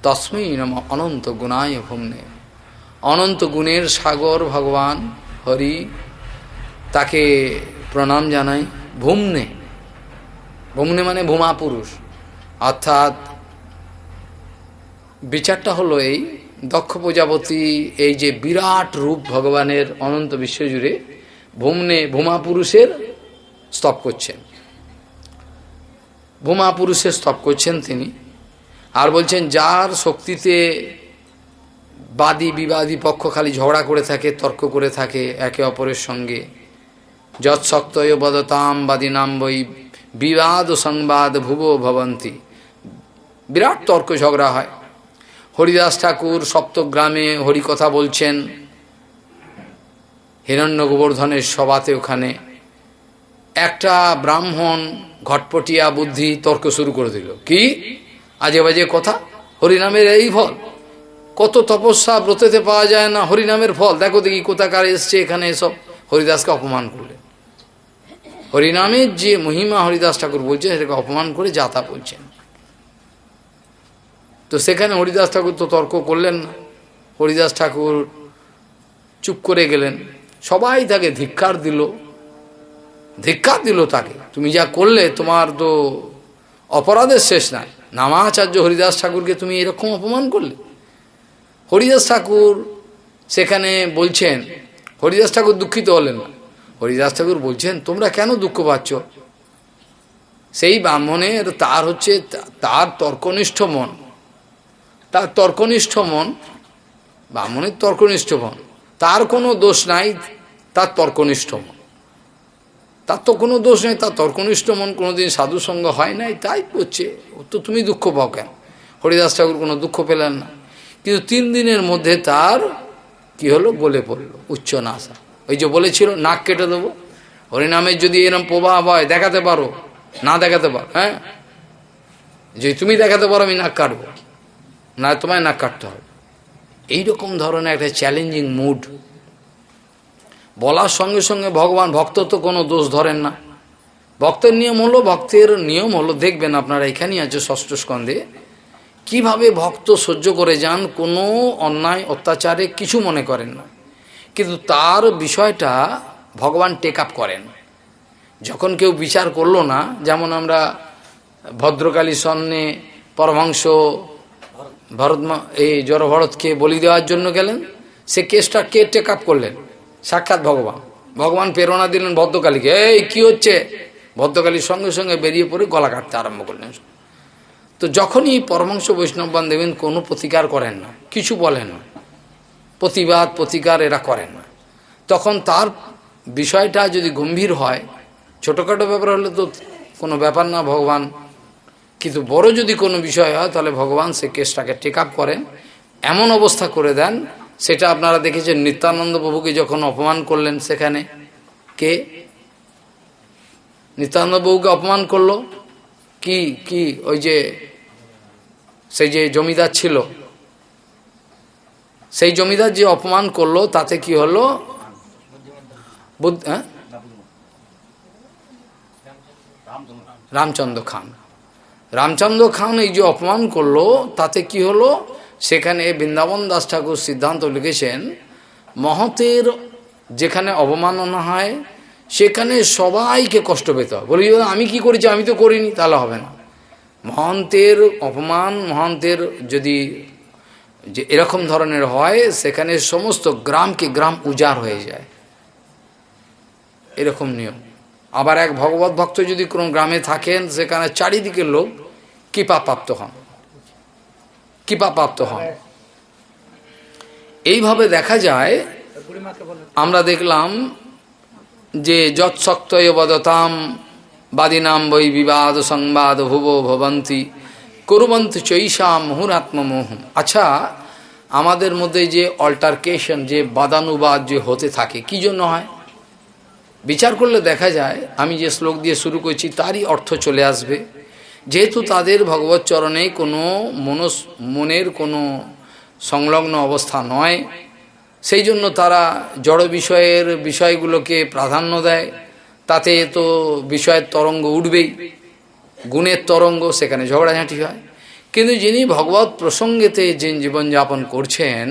তস্मै নমো অনন্ত গুণায় ভুম্নে। অনন্ত গুণের সাগর ভগবান হরি, তাকে প্রণাম জানাই। ভুম্নে, ভুম্নে মানে ভূমা পুরুষ, অর্থাৎ বিচারটা হলো এই, দক্ষ প্রজাপতি এই যে বিরাট রূপ ভগবানের অনন্ত বিশ্বজুড়ে, ভুম্নে ভূমা পুরুষের স্তব করছেন, ভূমা পুরুষের স্তব করছেন তিনি। আর বলছেন যার শক্তিতে বাদী বিবাদী পক্ষ খালি ঝগড়া করে থাকে, তর্ক করে থাকে একে অপরের সঙ্গে। যৎসক্তয় বদতাম বাদিনাম বৈ বিবাদ সংবাদ ভুবো ভবন্তি, বিরাট তর্ক ঝগড়া হয়। হরিদাস ঠাকুর সপ্তগ্রামে হরিকথা বলছেন, হিরণ্য গোবর্ধনের সভাতে ওখানে একটা ব্রাহ্মণ ঘটপটিয়া বুদ্ধি তর্ক শুরু করে দিল, কি আজে বাজে কথা, হরিনামের এই ফল, কত তপস্যা ব্রতেতে পাওয়া যায় না, হরিনামের ফল দেখো দেখি কোথাকার এসছে এখানে এসব। হরিদাসকে অপমান করলেন, হরিনামের যে মহিমা হরিদাস ঠাকুর বলছেন সেটাকে অপমান করে যাতা বলছেন। তো সেখানে হরিদাস ঠাকুর তো তর্ক করলেন না। হরিদাস ঠাকুর চুপ করে গেলেন। সবাই তাকে ধিক্কার দিল তাকে, তুমি যা করলে তোমার তো অপরাধের শেষ নাই। নামাচার্য হরিদাস ঠাকুরকে তুমি এরকম অপমান করলে। হরিদাস ঠাকুর সেখানে বলছেন, হরিদাস ঠাকুর দুঃখিত হলেন না। হরিদাস ঠাকুর বলছেন, তোমরা কেন দুঃখ পাচ্ছ? সেই ব্রাহ্মণের তার তর্কনিষ্ঠ মন, ব্রাহ্মণের তর্কনিষ্ঠ মন, তার কোনো দোষ নাই, তার তর্কনিষ্ঠ মন, তার তো কোনো দোষ নেই, তার তর্কনিষ্ঠ মন কোনোদিন সাধুসঙ্গ হয় নাই, তাই করছে। তো তুমি দুঃখ পাও কেন? হরিদাস ঠাকুর কোনো দুঃখ পেলেন না। কিন্তু 3 দিনের মধ্যে তার কি হলো, গলে পড়ল উচ্চ নাসা। ওই যে বলেছিল নাক কেটে দেবো, হরিনামের যদি এরম প্রভাব হয়, দেখাতে পারো, না দেখাতে পারো, হ্যাঁ, যে তুমি দেখাতে পারো আমি নাক কাটবো, না তোমায় নাক কাটতে হবে। এইরকম ধরনের একটা চ্যালেঞ্জিং মুড বলার সঙ্গে সঙ্গে ভগবান, ভক্ত তো কোনো দোষ ধরেন না। ভক্তের নিয়ম হলো দেখবেন আপনারা, এখানেই আছে ষষ্ঠ স্কন্ধে, কিভাবে ভক্ত সহ্য করে যান, কোনো অন্যায় অত্যাচারে কিছু মনে করেন না, কিন্তু তার বিষয়টা ভগবান টেক আপ করেন। যখন কেউ বিচার করলো না, যেমন আমরা ভদ্রকালী সন্নে পরমাংশ এই জড়ভরতকে বলি দেওয়ার জন্য গেলেন, সে কেসটা কে টেক আপ করলেন? সাক্ষাৎ ভগবান প্রেরণা দিলেন ভদ্রকালীকে, এই কি হচ্ছে? ভদ্রকালীর সঙ্গে সঙ্গে বেরিয়ে পড়ে গলা কাটতে আরম্ভ করলেন। তো যখনই পরমাংশ বৈষ্ণববান দেবেন কোনো প্রতিকার করেন না, কিছু বলেন না, প্রতিকার এরা করেন না, তখন তার বিষয়টা যদি গম্ভীর হয়, ছোটোখাটো ব্যাপার হলে তো কোনো ব্যাপার না ভগবান, কিন্তু বড় যদি কোনো বিষয় হয় তাহলে ভগবান সে কেসটাকে টেক আপ করেন, এমন অবস্থা করে দেন। সেটা আপনারা দেখেছেন নিত্যানন্দ প্রভুকে যখন অপমান করলেন, সেখানে কে নিত্যানন্দ প্রভুকে অপমান করলো? কি ওই যে সেই যে জমিদার ছিল, সেই জমিদার যে অপমান করলো, তাতে কি হলো? রামচন্দ্র খান এই যে অপমান করলো, তাতে কি হলো? সেখানে বৃন্দাবন দাস ঠাকুর সিদ্ধান্ত লিখেছেন, মহতের যেখানে অবমাননা হয় সেখানে সবাইকে কষ্ট পেতে হয়। বলি আমি কি করেছি, আমি তো করিনি, তাহলে হবে না। মহন্তের অপমান, মহন্তের যদি যে এরকম ধরনের হয়, সেখানে সমস্ত গ্রাম উজাড় হয়ে যায়, এরকম নিয়ম। আবার এক ভগবত ভক্ত যদি কোনো গ্রামে থাকেন, সেখানে চারিদিকে লোক কৃপাপ্রাপ্ত হন। এইভাবে দেখা যায়। আমরা দেখলাম যে যৎসক্তয় বদতাম বাদিনাম বৈ বিবাদ সংবাদ ভবন্তি কুর্বন্তু চৈষা মুহুরাত্মমোহম। আচ্ছা, আমাদের মধ্যে যে অল্টারকেশন, যে বাদানুবাদ যে হতে থাকে, কি জন্য হয়? বিচার করলে দেখা যায়, আমি যে শ্লোক দিয়ে শুরু করছি তারই অর্থ চলে আসবে। যেহেতু তাদের ভগবত চরণে কোনো মনের কোনো সংলগ্ন অবস্থা নয়, সেই জন্য তারা জড় বিষয়গুলোকে প্রাধান্য দেয়। তাতে তো বিষয়ের তরঙ্গ উঠবেই, গুণের তরঙ্গ, সেখানে ঝগড়াঝাঁটি হয়। কিন্তু যিনি ভগবত প্রসঙ্গেতে যে জীবনযাপন করছেন,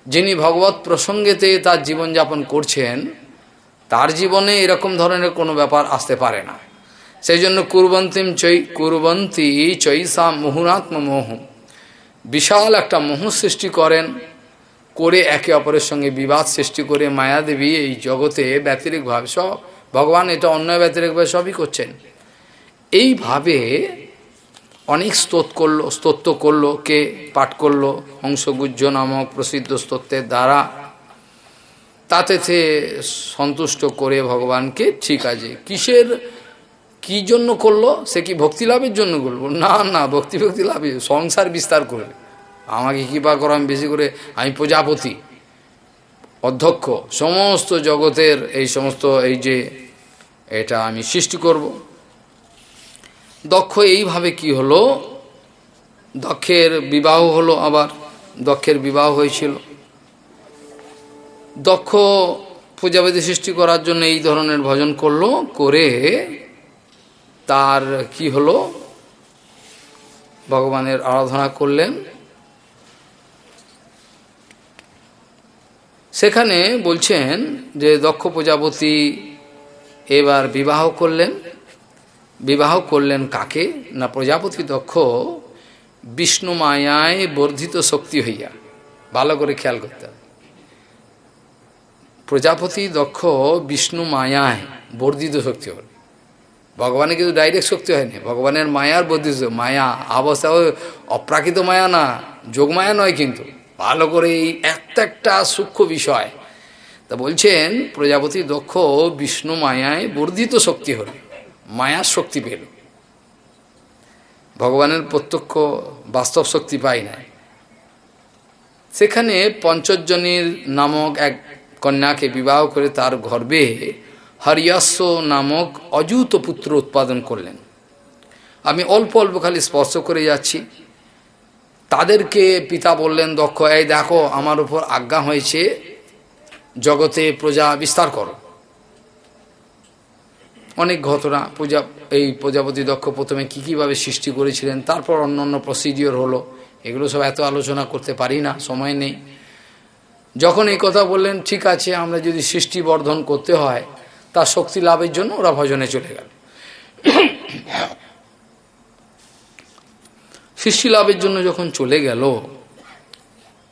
যিনি ভগবত প্রসঙ্গেতে তার জীবনযাপন করছেন, তার জীবনে এরকম ধরনের কোনো ব্যাপার আসতে পারে না। সেই জন্য কুর্বন্তী চৈষা মুহুরাত্মমোহ, বিশাল একটা মোহ সৃষ্টি করে একে অপরের সঙ্গে বিবাদ সৃষ্টি করে মায়াদেবী এই জগতে ব্যতিরেকভাবে সব, ভগবান এটা অন্যায় ব্যতিরেকভাবে সবই করছেন। এইভাবে অনেক স্তোত্র করলো, কে পাঠ করলো? হংসগুজ্জ নামক প্রসিদ্ধ স্তোত্রের দ্বারা। তাতে সে সন্তুষ্ট করে ভগবানকে, ঠিক আছে, কি জন্য করলো? সে কি ভক্তি লাভের জন্য করবো? না, ভক্তি লাভে সংসার বিস্তার করবে, আমাকে কৃপা করো, আমি বেশি করে, আমি প্রজাপতি অধ্যক্ষ, সমস্ত জগতের এই সমস্ত এই যে এটা আমি সৃষ্টি করব। দক্ষ এইভাবে কি হলো, দক্ষের বিবাহ হলো। আবার দক্ষের বিবাহ হয়েছিল। দক্ষ প্রজাপতি সৃষ্টি করার জন্য এই ধরনের ভজন করলো, করে তার কি হলো, ভগবানের আরাধনা করলেন। সেখানে বলছেন যে দক্ষ প্রজাপতি এবার বিবাহ করলেন কাকে না প্রজাপতি দক্ষ বিষ্ণু মায়ায় বর্ধিত শক্তি হইয়া। ভালো করে খেয়াল করতে হবে, প্রজাপতি দক্ষ বিষ্ণু মায়ায় বর্ধিত শক্তি হল। ভগবানের কিন্তু ডাইরেক্ট শক্তি হয়নি, ভগবানের মায়ার বর্ধিত মায়া অবস্থা, অপ্রাকৃত মায়া না, যোগমায়া নয়, কিন্তু ভালো করে এই একটা সূক্ষ্ম বিষয়। তা বলছেন প্রজাপতি দক্ষ বিষ্ণু মায়ায় বর্ধিত শক্তি হল, মায়ার শক্তি পেল, ভগবানের প্রত্যক্ষ বাস্তব শক্তি পাই নাই। সেখানে পঞ্চজনীর নামক এক কন্যাকে বিবাহ করে তার গর্ভে হরিয়াস্য নামক অযুত পুত্র উৎপাদন করলেন। আমি অল্প অল্প খালি স্পর্শ করে যাচ্ছি। তাদেরকে পিতা বললেন দক্ষ, এই দেখো আমার উপর আজ্ঞা হয়েছে জগতে প্রজা বিস্তার করো। অনেক ঘটনা এই প্রজাপতি দক্ষ প্রথমে কীভাবে সৃষ্টি করেছিলেন, তারপর অন্য প্রসিডিওর হলো, এগুলো সব এত আলোচনা করতে পারি না, সময় নেই। যখন এই কথা বললেন, ঠিক আছে আমরা যদি সৃষ্টি বর্ধন করতে হয় তার শক্তি লাভের জন্য ওরা ভজনে চলে গেল। সৃষ্টি লাভের জন্য যখন চলে গেল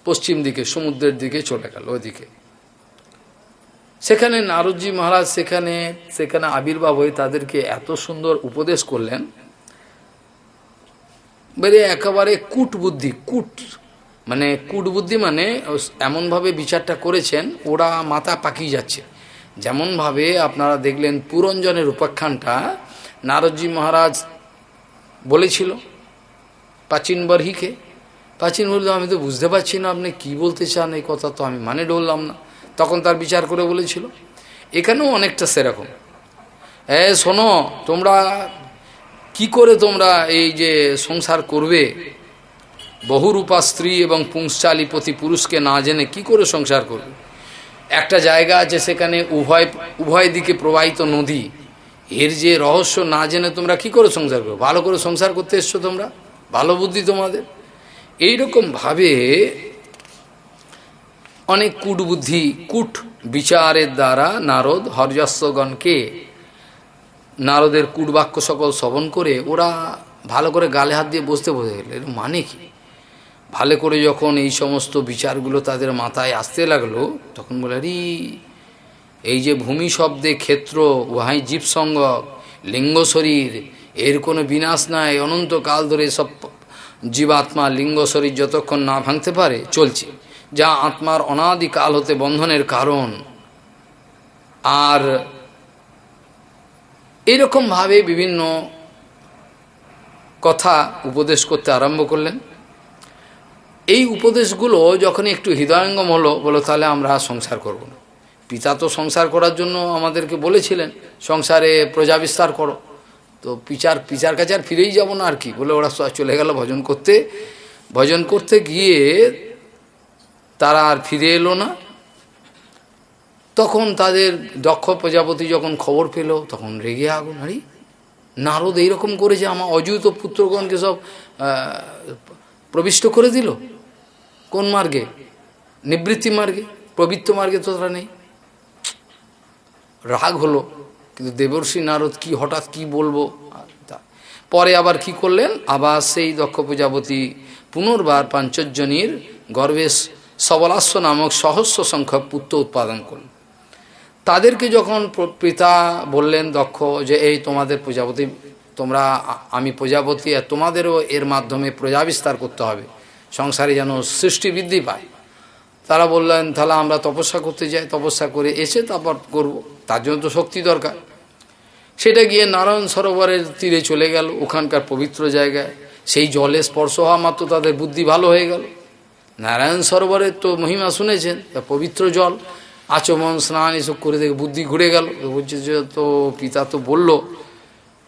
পশ্চিম দিকে, সমুদ্রের দিকে চলে গেল ওদিকে, সেখানে নারদজি মহারাজ সেখানে আবির্ভাব হয়ে তাদেরকে এত সুন্দর উপদেশ করলেন, বেরে একেবারে কূট বুদ্ধি মানে এমনভাবে বিচারটা করেছেন ওরা মাথা পাকিয়ে যাচ্ছে। যেমনভাবে আপনারা দেখলেন পুরঞ্জনের উপাখ্যানটা নারদজি মহারাজ বলেছিল প্রাচীন বর্হিকে। প্রাচীন বলল, আমি তো বুঝতে পারছি না আপনি কি বলতে চান, এই কথা তো আমি মানে ডরলাম না। তখন তার বিচার করে বলেছিল। এখানেও অনেকটা সেরকম, শোনো তোমরা কি করে তোমরা এই যে সংসার করবে, বহুরূপা স্ত্রী এবং পুংশ্চালীপতি পুরুষকে না জেনে কি করে সংসার করবে। একটা জায়গা আছে সেখানে উভয় দিকে প্রবাহিত নদী, এর যে রহস্য না জেনে তোমরা কি করে সংসার করবে। ভালো করে সংসার করতে এসছো তোমরা, ভালো বুদ্ধি তোমাদের। এইরকমভাবে অনেক কূটবুদ্ধি কূট বিচারের দ্বারা নারদ হর্যস্বগণকে নারদের কূটবাক্য সকল শ্রবণ করে ওরা ভালো করে গালে হাত দিয়ে বসতে গেল। এর মানে কি, ভালো করে যখন এই সমস্ত বিচারগুলো তাদের মাথায় আসতে লাগলো তখন বলে, আরে এই যে ভূমি শব্দে ক্ষেত্র, উহাই জীবসঙ্গ, লিঙ্গ শরীর, এর কোনো বিনাশ নাই, অনন্তকাল ধরে সব জীবাত্মা লিঙ্গ শরীর যতক্ষণ না ভাঙতে পারে চলছে, যা আত্মার অনাদিকাল হতে বন্ধনের কারণ। আর এইরকমভাবে বিভিন্ন কথা উপদেশ করতে আরম্ভ করলেন। এই উপদেশগুলো যখন একটু হৃদয়ঙ্গম হলো, বলো তাহলে আমরা সংসার করব না। পিতা তো সংসার করার জন্য আমাদেরকে বলেছিলেন সংসারে প্রজা বিস্তার করো, তো পিতার কাছে আর ফিরেই যাব না আর কি বলে ওরা চলে গেল ভজন করতে গিয়ে তারা আর ফিরে এলো না। তখন তাদের দক্ষ প্রজাপতি যখন খবর পেল তখন রেগে আগুন, আরে নারদ এইরকম করেছে, আমার অযুত পুত্রগণকে সব প্রবিষ্ট করে দিল। কোন মার্গে? নিবৃত্তি মার্গে, প্রবৃত্ত মার্গে তো তারা নেই। রাগ হলো, কিন্তু দেবর্ষি নারদ কি হঠাৎ কি বলবো। পরে আবার কি করলেন, আবার সেই দক্ষ প্রজাপতি পুনর্বার পাঞ্চজনীর গর্ভে সবলাস্য নামক সহস্র সংখ্যক পুত্র উৎপাদন করলেন। তাদেরকে যখন পিতা বললেন দক্ষ যে এই তোমাদের প্রজাপতি, আমি প্রজাপতি, আর তোমাদেরও এর মাধ্যমে প্রজা বিস্তার করতে হবে, সংসারে যেন সৃষ্টি বৃদ্ধি পায়। তারা বললেন তাহলে আমরা তপস্যা করতে যাই, তপস্যা করে এসে তারপর করব, তার জন্য তো শক্তি দরকার। সেটা গিয়ে নারায়ণ সরোবরের তীরে চলে গেল, ওখানকার পবিত্র জায়গায়। সেই জলে স্পর্শ হওয়া মাত্র তাদের বুদ্ধি ভালো হয়ে গেল। নারায়ণ সরোবরের তো মহিমা শুনেছেন, পবিত্র জল, আচমন স্নান এসব করে দেখে বুদ্ধি ঘুরে গেল। বলছে যে তো পিতা তো বলল,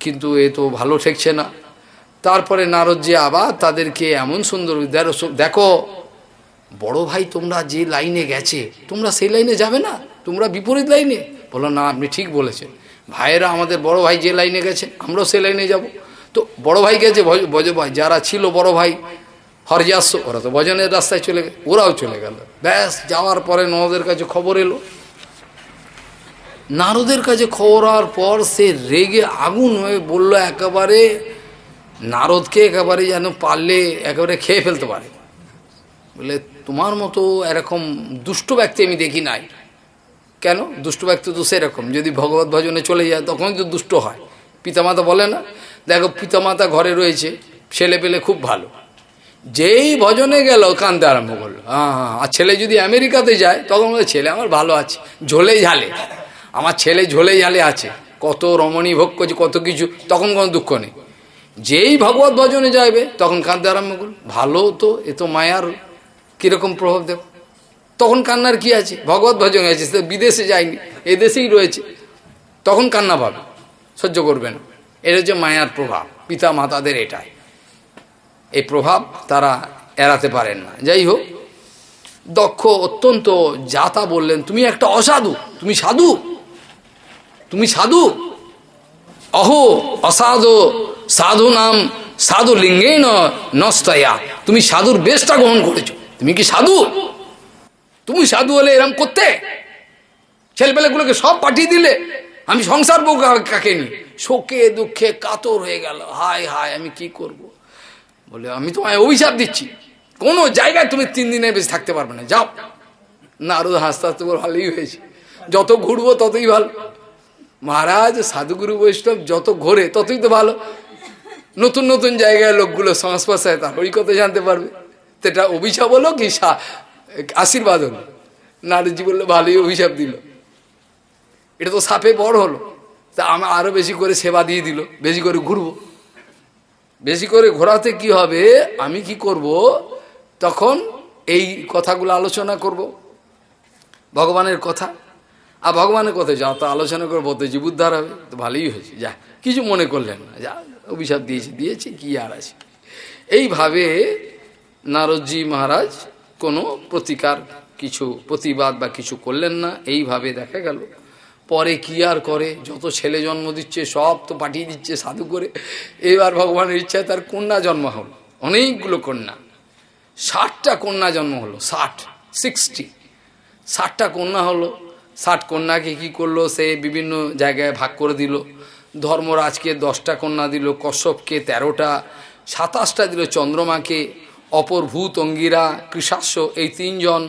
কিন্তু এ তো ভালো ঠেকছে না। তারপরে নারদ যে আবার তাদেরকে এমন সুন্দর দেখো বড় ভাই তোমরা যে লাইনে গেছে তোমরা সেই লাইনে যাবে না, তোমরা বিপরীত লাইনে। বলো না, আপনি ঠিক বলেছেন, ভাইয়েরা আমাদের বড় ভাই যে লাইনে গেছে আমরাও সেই লাইনে যাব। তো বড় ভাই গেছে, বড় ভাই যারা ছিল বড় ভাই হরিয়াস্য, ওরা তো ভজনের রাস্তায় চলে গেল, ওরাও চলে গেল। ব্যাস, যাওয়ার পরে নারদের কাছে খবর এলো। নারদের কাছে খবর হওয়ার পর সে রেগে আগুন হয়ে বলল একেবারে, নারদকে একেবারে যেন পারলে একেবারে খেয়ে ফেলতে পারে। বলে তোমার মতো এরকম দুষ্ট ব্যক্তি আমি দেখি নাই। কেন? দুষ্ট ব্যক্তি তো সেরকম, যদি ভগবত ভজনে চলে যায় তখনই তো দুষ্ট হয়। পিতামাতা বলে না, দেখো পিতামাতা ঘরে রয়েছে, ছেলে পেলে খুব ভালো, যেই ভজনে গেল কাঁদতে আরম্ভ করলো। হ্যাঁ হ্যাঁ, আর ছেলে যদি আমেরিকাতে যায় তখন বলে ছেলে আমার ভালো আছে, ঝোলে ঝালে, আমার ছেলে ঝোলে ঝালে আছে, কত রমণী ভোগ করছে, কত কিছু, তখন কোনো দুঃখ নেই। যেই ভগবত ভজনে যাবে তখন কাঁদতে আরম্ভ করল। ভালো তো, এ তো মায়ার কীরকম প্রভাব দেব, তখন কান্নার কি আছে? ভগবত ভজন আছে, সে বিদেশে যায়নি, এদেশেই রয়েছে, তখন কান্না পাবে, সহ্য করবেন। এটা হচ্ছে মায়ার প্রভাব, পিতা মাতাদের এটাই, এই প্রভাব তারা এড়াতে পারেন না। যাই হোক, দক্ষ অত্যন্ত যাতা বললেন, তুমি একটা অসাধু, তুমি সাধু, তুমি সাধু, অহো অসাধু সাধু নাম সাধু লিঙ্গে নস্তয়া, তুমি সাধুর বেশটা গ্রহণ করেছো, তুমি কি সাধু? তুমি সাধু হলে এরম করতে, ছেলেপেলেগুলোকে সব পাঠিয়ে দিলে, আমি সংসার বউ কাকে নি? শোকে দুঃখে কাতর হয়ে গেল, হায় হায় আমি কি করব। বলে আমি তোমায় অভিশাপ দিচ্ছি, কোনো জায়গায় তুমি 3 দিনের বেশি থাকতে পারবে না, যাও। নারদ হাসতে হাসতে ভালোই হয়েছে, যত ঘুরবো ততই ভালো। মহারাজ সাধুগুরু বৈষ্ণব যত ঘোরে ততই তো ভালো, নতুন নতুন জায়গায় লোকগুলো সংস্পর্শে তার হরিকথা জানতে পারবে। তো এটা অভিশাপ হলো কি আশীর্বাদ হলো? নারদজি বললো ভালোই অভিশাপ দিল, এটা তো সাপে বড় হলো, তা আমার আরো বেশি করে সেবা দিয়ে দিল, বেশি করে ঘুরবো। বেশি করে ঘোরাতে কি হবে, আমি কি করব, তখন এই কথাগুলো আলোচনা করব, ভগবানের কথা। আর ভগবানের কথা যা তো আলোচনা করবো তো জীব উদ্ধার হবে, তো ভালোই হয়েছে, যা কিছু মনে করলেন না, যা অভিশাপ দিয়েছে কি আর আছে। এইভাবে নারদজি মহারাজ কোনো প্রতিকার, কিছু প্রতিবাদ বা কিছু করলেন না। এইভাবে দেখা গেল পরে কি আর করে, যত ছেলে জন্ম দিচ্ছে সব তো পাঠিয়ে দিচ্ছে সাধু করে। এবার ভগবানের ইচ্ছায় তার কন্যা জন্ম হলো, অনেকগুলো কন্যা, 60টা কন্যা জন্ম হলো, 60টা কন্যা হলো। 60 কন্যাকে কি করলো, সে বিভিন্ন জায়গায় ভাগ করে দিল। ধর্মরাজকে 10টা কন্যা দিল, কশ্যপকে 13টা, 27টা দিল চন্দ্রমাকে, অপর ভূত অঙ্গিরা কৃষাস্য এই 3 জন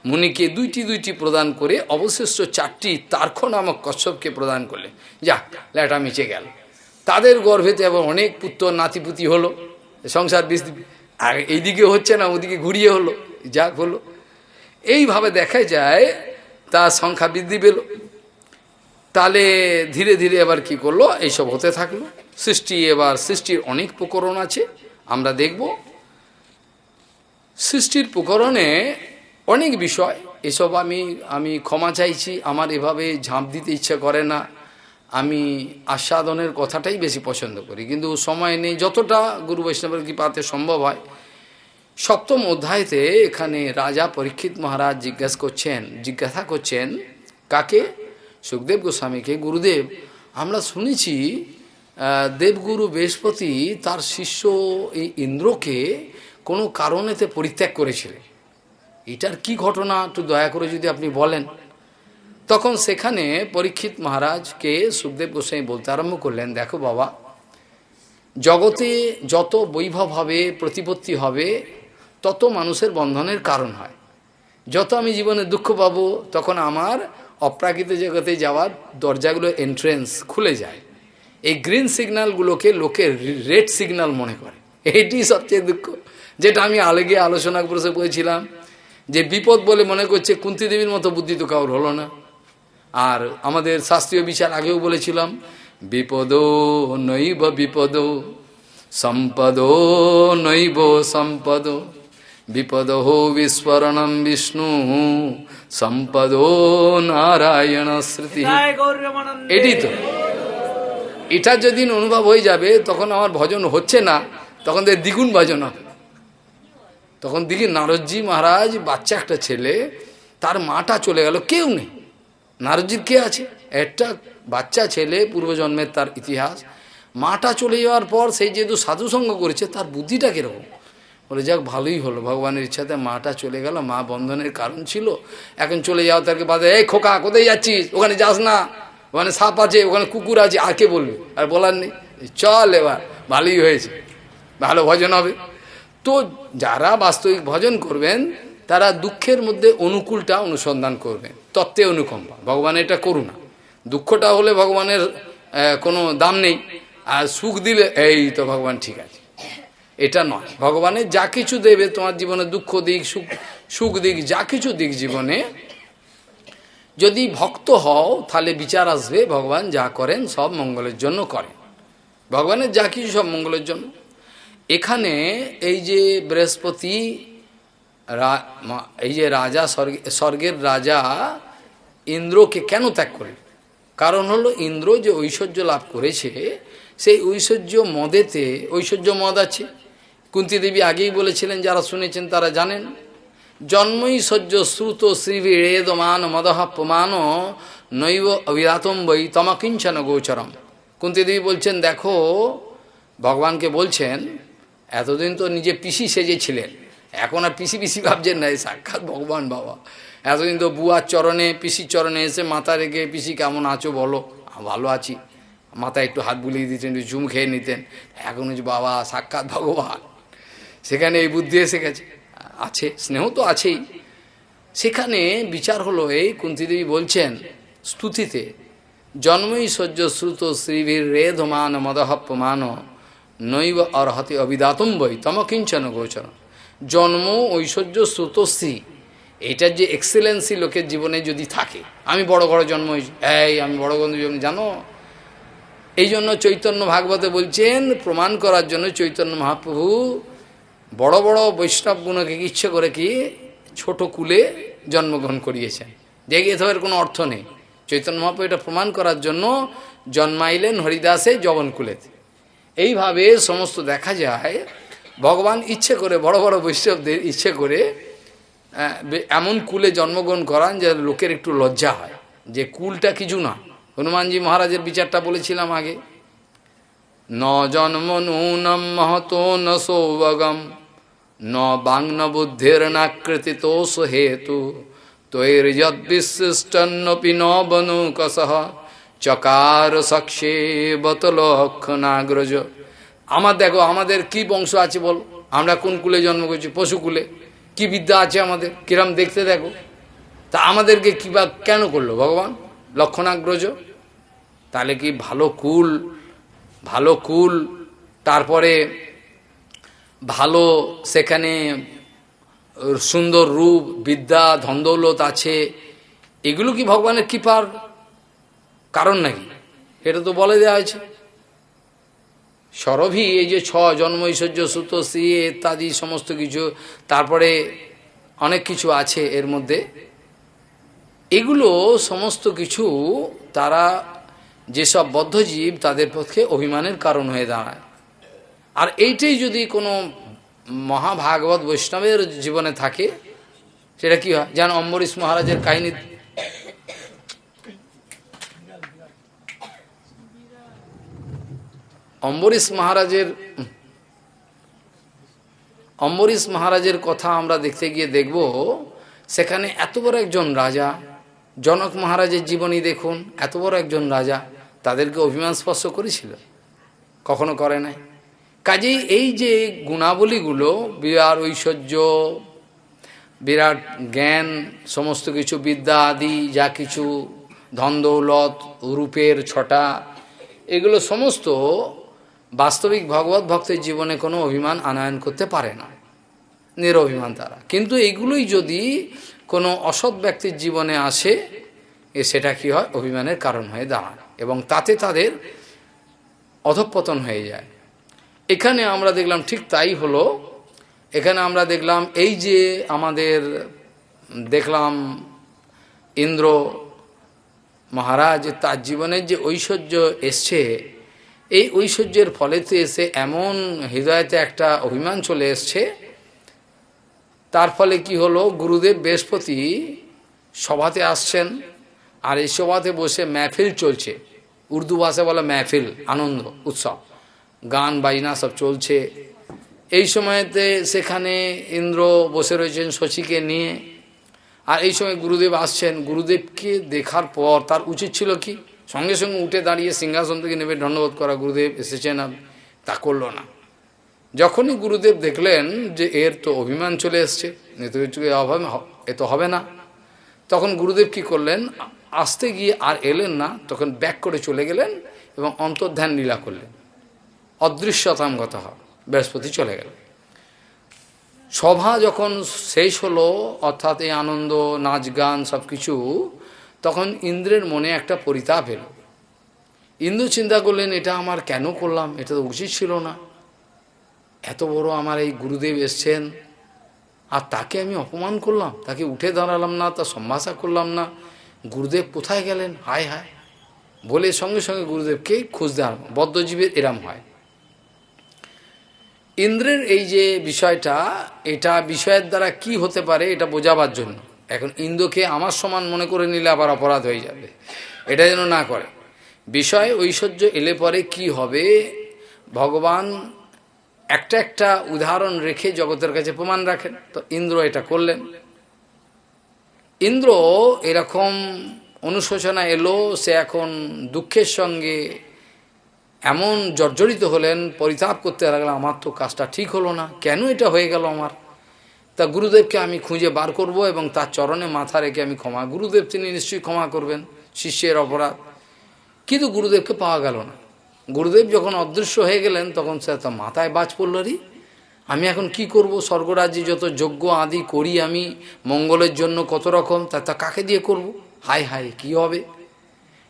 মুনিকে 2টি প্রদান করে অবশিষ্ট 4টি তার্ক্ষ নামক কশ্যপকে প্রদান করলে। যাক, লেটা মিচে গেল। তাদের গর্ভেতে আবার অনেক পুত্র নাতিপুতি হলো, সংসার আর এইদিকে হচ্ছে না, ওদিকে ঘুরিয়ে হলো, যাক হলো। এইভাবে দেখা যায় তার সংখ্যা বৃদ্ধি পেল। তাহলে ধীরে ধীরে এবার কি করলো, এইসব হতে থাকলো। সৃষ্টির অনেক প্রকরণ আছে, আমরা দেখব। সৃষ্টির প্রকরণে অনেক বিষয়, এসব আমি ক্ষমা চাইছি, আমার এভাবে ঝাঁপ দিতে ইচ্ছা করে না। আমি আস্বাদনের কথাটাই বেশি পছন্দ করি, কিন্তু সময় নেই, যতটা গুরু বৈষ্ণবের কৃপাতে সম্ভব হয়। 7ম অধ্যায়তে এখানে রাজা পরীক্ষিত মহারাজ জিজ্ঞাসা করছেন কাকে? সুখদেব গোস্বামীকে। গুরুদেব, আমরা শুনেছি দেবগুরু বৃহস্পতি তার শিষ্য এই ইন্দ্রকে কোনো কারণেতে পরিত্যাগ করেছিলেন, এটার কি ঘটনা একটু দয়া করে যদি আপনি বলেন। তখন সেখানে পরীক্ষিত মহারাজকে সুখদেব গোস্বামী বলতে আরম্ভ করলেন, দেখো বাবা, জগতে যত বৈভব হবে, প্রতিপত্তি হবে, তত মানুষের বন্ধনের কারণ হয়। যত আমি জীবনে দুঃখ পাবো, তখন আমার অপ্রাকৃত জগতে যাওয়ার দরজাগুলো এন্ট্রেন্স খুলে যায়। এই গ্রিন সিগন্যালগুলোকে লোকে রেড সিগন্যাল মনে করে, এইটি সবচেয়ে দুঃখ। যেটা আমি আগে আলোচনা করে বলেছিলাম, যে বিপদ বলে মনে করছে কুন্তী দেবীর মতো বুদ্ধি তো কারোর হলো না। আর আমাদের শাস্ত্রীয় বিচার আগেও বলেছিলাম, বিপদো নৈব বিপদ, সম্পদো নৈব সম্পদ, বিপদ বিস্ফোরণম বিষ্ণু, সম্পদো নারায়ণ স্মৃতি। এটি তো, এটা যেদিন অনুভব হয়ে যাবে, তখন আমার ভজন হচ্ছে না, তখন দ্বিগুণ ভজন হবে। তখন দেখি নারদজি মহারাজ, বাচ্চা একটা ছেলে, তার মাটা চলে গেল, কেউ নেই। নারদজির কে আছে? একটা বাচ্চা ছেলে, পূর্বজন্মের তার ইতিহাস। মাটা চলে যাওয়ার পর সেই যেহেতু সাধুসঙ্গ করেছে, তার বুদ্ধিটা কীরকম, বলে যাক ভালোই হলো, ভগবানের ইচ্ছাতে মাটা চলে গেল, মা বন্ধনের কারণ ছিল, এখন চলে যাও তাকে বাদে, এই খোকা কোথায় যাচ্ছিস, ওখানে যাস না, ওখানে সাপ আছে, ওখানে কুকুর আছে, আর কে বলবে, আর বলার নেই, চল এবার, ভালোই হয়েছে, ভালো ভজন হবে। তো যারা বাস্তবিক ভজন করবেন তারা দুঃখের মধ্যে অনুকূলটা অনুসন্ধান করবেন, তত্ত্বে অনুকম্পা, ভগবান এটা করুণা। দুঃখটা হলে ভগবানের কোনো দাম নেই, আর সুখ দিলে এই তো ভগবান ঠিক আছে, এটা নয়। ভগবানের যা কিছু দেবে তোমার জীবনে, দুঃখ দিক সুখ দিক, যা কিছু দিক জীবনে, যদি ভক্ত হও তাহলে বিচার আসবে, ভগবান যা করেন সব মঙ্গলের জন্য করেন, ভগবানের যা কিছু সব মঙ্গলের জন্য। এখানে এই যে বৃহস্পতি, এই যে রাজা, স্বর্গের রাজা ইন্দ্রকে কেন ত্যাগ করে, কারণ হলো ইন্দ্র যে ঐশ্বর্য লাভ করেছে, সেই ঐশ্বর্য মদেতে, ঐশ্বর্য মদ আছে। কুন্তী দেবী আগেই বলেছিলেন, যারা শুনেছেন তারা জানেন, জন্মই সহ্য শ্রুত শ্রীবেদমান মদহ প্রমাণ নৈব অবিরাতম বৈ তমকিঞ্চন গোচরম। কুন্তী দেবী বলছেন, দেখো, ভগবানকে বলছেন, এতদিন তো নিজে পিসি সেজেছিলেন, এখন আর পিসি পিসি ভাবছেন না, সাক্ষাৎ ভগবান বাবা। এতদিন তো বুয়ার চরণে, পিসির চরণে এসে মাথা রেখে, পিসি কেমন আছো বলো, ভালো আছি, মাথায় একটু হাত বুলিয়ে দিতেন, একটু চুম খেয়ে নিতেন। এখন হচ্ছে বাবা সাক্ষাৎ ভগবান, সেখানে এই বুদ্ধি এসে গেছে, আছে স্নেহ তো আছেই। সেখানে বিচার হলো এই, কুন্তীদেবী বলছেন স্তুতিতে, জন্মই সহ্য শ্রুত শ্রীবীর রেধমান মদহপ্যমান নৈব অর্হতি অবিদাতম বৈ তমকিঞ্চন গোচর। জন্ম, ঐশ্বর্য, শ্রুতশ্রী, এইটার যে এক্সেলেন্সি লোকের জীবনে যদি থাকে, আমি বড় ঘরে জন্ম হয়েছি, এই আমি বড় গন্ধ জানো, এই জন্য চৈতন্য ভাগবতে বলছেন, প্রমাণ করার জন্য চৈতন্য মহাপ্রভু বড় বড় বৈষ্ণব গুণকে ইচ্ছে করে কি ছোট কুলে জন্মগ্রহণ করিয়েছেন, দেখে এর কোনো অর্থ নেই। চৈতন্য মহাপ্রভু এটা প্রমাণ করার জন্য জন্মাইলেন হরিদাসে জবনকুলেতে। এইভাবে সমস্ত দেখা যায়, ভগবান ইচ্ছে করে বড় বড় বৈষ্ণবদের ইচ্ছে করে এমন কুলে জন্মগ্রহণ করান যে লোকের একটু লজ্জা হয়, যে কুলটা কিছু না। হনুমানজি মহারাজের বিচারটা বলেছিলাম আগে, ন জন্ম নূনম মহতো ন সৌভগম ন বাং ন বুদ্ধির নাকৃতি তোষ হেতু তৈর্যদ্বিশিষ্টন্নপি ন বনুকসহ চকার সক্ষে বতলক্ষণাগ্রজ। আমার দেখো, আমাদের কি বংশ আছে বল, আমরা কোন কুলে জন্ম করেছি, পশুকুলে, কি বিদ্যা আছে আমাদের, কিরম দেখতে দেখো, তা আমাদেরকে কিবা কেন করলো ভগবান লক্ষণাগ্রজ? তাহলে কি ভালো কুল, তারপরে ভালো সেখানে সুন্দর রূপ, বিদ্যা, ধনদৌলত আছে, এগুলো কি ভগবানের কৃপার কারণ নাকি? এটা তো বলে দেওয়া হয়েছে। সরভি, এই যে জন্ম, ঐশ্বর্য, শ্রুত, শ্রী ইত্যাদি সমস্ত কিছু, তারপরে অনেক কিছু আছে এর মধ্যে, এগুলো সমস্ত কিছু তারা যেসব বদ্ধজীব তাদের পক্ষে অভিমানের কারণ হয়ে দাঁড়ায়। আর এইটাই যদি কোনো মহাভাগবত বৈষ্ণবের জীবনে থাকে, সেটা কি হয়? যেন অম্বরীশ মহারাজের কাহিনী, অম্বরীশ মহারাজের কথা আমরা দেখতে গিয়ে দেখব, সেখানে এত বড় একজন রাজা, জনক মহারাজের জীবনী দেখুন, এত বড় একজন রাজা, তাদেরকে অভিমান স্পর্শ করেছিল? কখনো করে নাই। কাজেই এই যে গুণাবলীগুলো, বিরাট ঐশ্বর্য, বিরাট জ্ঞান, সমস্ত কিছু বিদ্যা আদি, যা কিছু ধন দৌলত, রূপের ছটা, এগুলো সমস্ত বাস্তবিক ভগবত ভক্তের জীবনে কোনো অভিমান আনয়ন করতে পারে না, নিরভিমান তারা। কিন্তু এগুলোই যদি কোনো অসৎ ব্যক্তির জীবনে আসে, সেটা কি হয়? অভিমানের কারণ হয়ে দাঁড়ায়, এবং তাতে তাদের অধঃপতন হয়ে যায়। এখানে আমরা দেখলাম ঠিক তাই হলো। এখানে আমরা দেখলাম এই যে আমাদের দেখলাম ইন্দ্র মহারাজ, তার জীবনের যে ঐশ্বর্য এসছে, এই ঐশ্বর্যের ফলেতে এসে এমন হৃদয়তে একটা অভিমান চলে এসছে, তার ফলে কি হলো? গুরুদেব বৃহস্পতি সভাতে আসছেন, আর এই সভাতে বসে মেহফিল চলছে, উর্দু ভাষায় বলে মেহফিল, আনন্দ উৎসব, গান বাজনা সব চলছে। এই সময়তে সেখানে ইন্দ্র বসে রয়েছেন শচীকে নিয়ে, আর এই সময় গুরুদেব আসছেন। গুরুদেবকে দেখার পর তার উচিত ছিল কি সঙ্গে সঙ্গে উঠে দাঁড়িয়ে সিংহাসন থেকে নেমে দণ্ডবোধ করা, গুরুদেব এসেছেন, তা করল না। যখনই গুরুদেব দেখলেন যে এর তো অভিমান চলে এসছে, এ তো হবে না, তখন গুরুদেব কি করলেন, আসতে গিয়ে আর এলেন না, তখন ব্যাক করে চলে গেলেন এবং অন্তর্ধান লীলা করলেন। অদৃশ্যতাম গত বৃহস্পতি চলে গেল। সভা যখন শেষ হলো, অর্থাৎ এই আনন্দ নাচ গান সব কিছু, তখন ইন্দ্রের মনে একটা পরিতাপ এলো। ইন্দ্র চিন্তা করলেন, এটা আমার কেন করলাম, এটা তো উচিত ছিল না। এত বড় আমার এই গুরুদেব এসছেন, আর তাকে আমি অপমান করলাম, তাকে উঠে দাঁড়ালাম না, তার সম্ভাষা করলাম না। গুরুদেব কোথায় গেলেন, হায় হায় বলে সঙ্গে সঙ্গে গুরুদেবকে খুঁজতে আরম্ভ। বদ্ধজীবের এরম হয়। ইন্দ্রের এই যে বিষয়টা, এটা বিষয়ের দ্বারা কি হতে পারে এটা বোঝাবার জন্য। এখন ইন্দ্রকে আমার সমান মনে করে নিলে আবার অপরাধ হয়ে যাবে, এটা যেন না করে। বিষয় ঐশ্বর্য এলে পরে কি হবে, ভগবান একটা একটা উদাহরণ রেখে জগতের কাছে প্রমাণ রাখেন। তো ইন্দ্র এটা করলেন। ইন্দ্র এরকম অনুশোচনা এলো, সে এখন দুঃখের সঙ্গে এমন জর্জরিত হলেন, পরিতাপ করতে লাগলেন, আমার তো কাজটা ঠিক হলো না, কেন এটা হয়ে গেল আমার। তা গুরুদেবকে আমি খুঁজে বার করব এবং তার চরণে মাথা রেখে আমি ক্ষমা, গুরুদেব তিনি নিশ্চয়ই ক্ষমা করবেন শিষ্যের অপরাধ। কিন্তু গুরুদেবকে পাওয়া গেল না। গুরুদেব যখন অদৃশ্য হয়ে গেলেন, তখন সে তার মাথায় বাজ পড়ল, রে আমি এখন কি করব, স্বর্গরাজ্যে যত যজ্ঞ আদি করি আমি মঙ্গলের জন্য কত রকম, তা কাকে দিয়ে করব, হায় হায় কি হবে।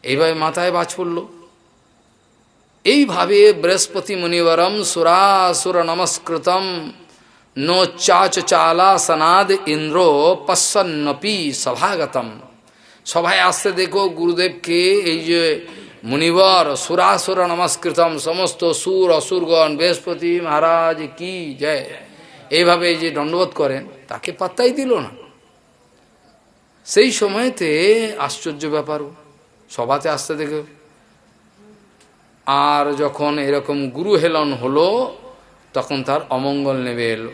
এইভাবে মাথায় বাজ পড়ল। এইভাবে বৃহস্পতি মুনিবরম সুরাসুর নমস্কৃতম নো চাচ চালা সনাদ ইন্দ্র পশ্বন্নপি সভাগতম। সভায় আসতে দেখো গুরুদেবকে এই যে মুনিবর সুরাসুর নমস্কৃতম, সমস্ত সুর অসুরগণ বৃহস্পতি মহারাজ কি জয় এইভাবে যে দণ্ডবোধ করেন, তাকে পাত্তাই দিল না। সেই সময়তে আশ্চর্য ব্যাপার, সভাতে আসতে দেখো। আর যখন এরকম গুরু হেলন হলো, তখন তার অমঙ্গল নেমে এলো।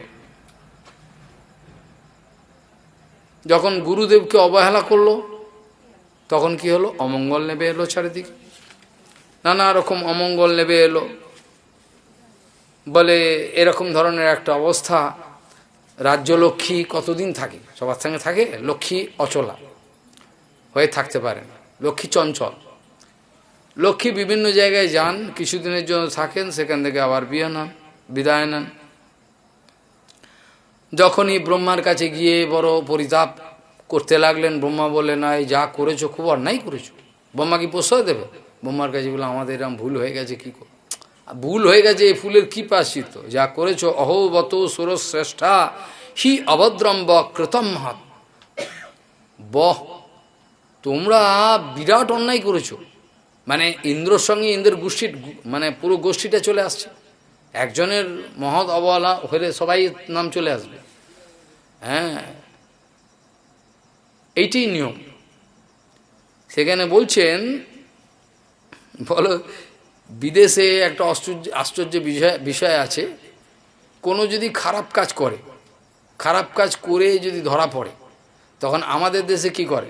যখন গুরুদেবকে অবহেলা করলো, তখন কি হলো, অমঙ্গল নেমে এলো চারিদিকে, নানা রকম অমঙ্গল নেমে এলো। বলে এরকম ধরনের একটা অবস্থা, রাজ্যলক্ষ্মী কতদিন থাকে, সবার সঙ্গে থাকে, লক্ষ্মী অচলা হয়ে থাকতে পারে না, লক্ষ্মী চঞ্চল। লক্ষ্মী বিভিন্ন জায়গায় যান, কিছুদিনের জন্য থাকেন, সেখান থেকে আবার বিদায় নেন। যখনই ব্রহ্মার কাছে গিয়ে বড় পরিতাপ করতে লাগলেন, ব্রহ্মা বললেন, না যা করেছো খুব অন্যায় করেছো। ব্রহ্মা কি প্রশ্রয় দেবে? ব্রহ্মার কাছে বলে, আমাদের এরকম ভুল হয়ে গেছে, কি ভুল হয়ে গেছে, এই ফুলের কি প্রায়শ্চিত্ত, যা করেছো অহোবত সুরশ্রেষ্ঠা হি অভদ্রম ব কৃতম মহৎ। বহ, তোমরা বিরাট অন্যায় করেছো। মানে ইন্দ্রর সঙ্গে ইন্দ্রের গোষ্ঠীর, মানে পুরো গোষ্ঠীটা চলে আসছে। একজনের মহৎ অবহেলা হলে সবাই নাম চলে আসবে। হ্যাঁ, এইটি নিয়ম। সেখানে বলছেন, বলো বিদেশে একটা আশ্চর্য বিষয় আছে, কোনো যদি খারাপ কাজ করে যদি ধরা পড়ে, তখন আমাদের দেশে কি করে,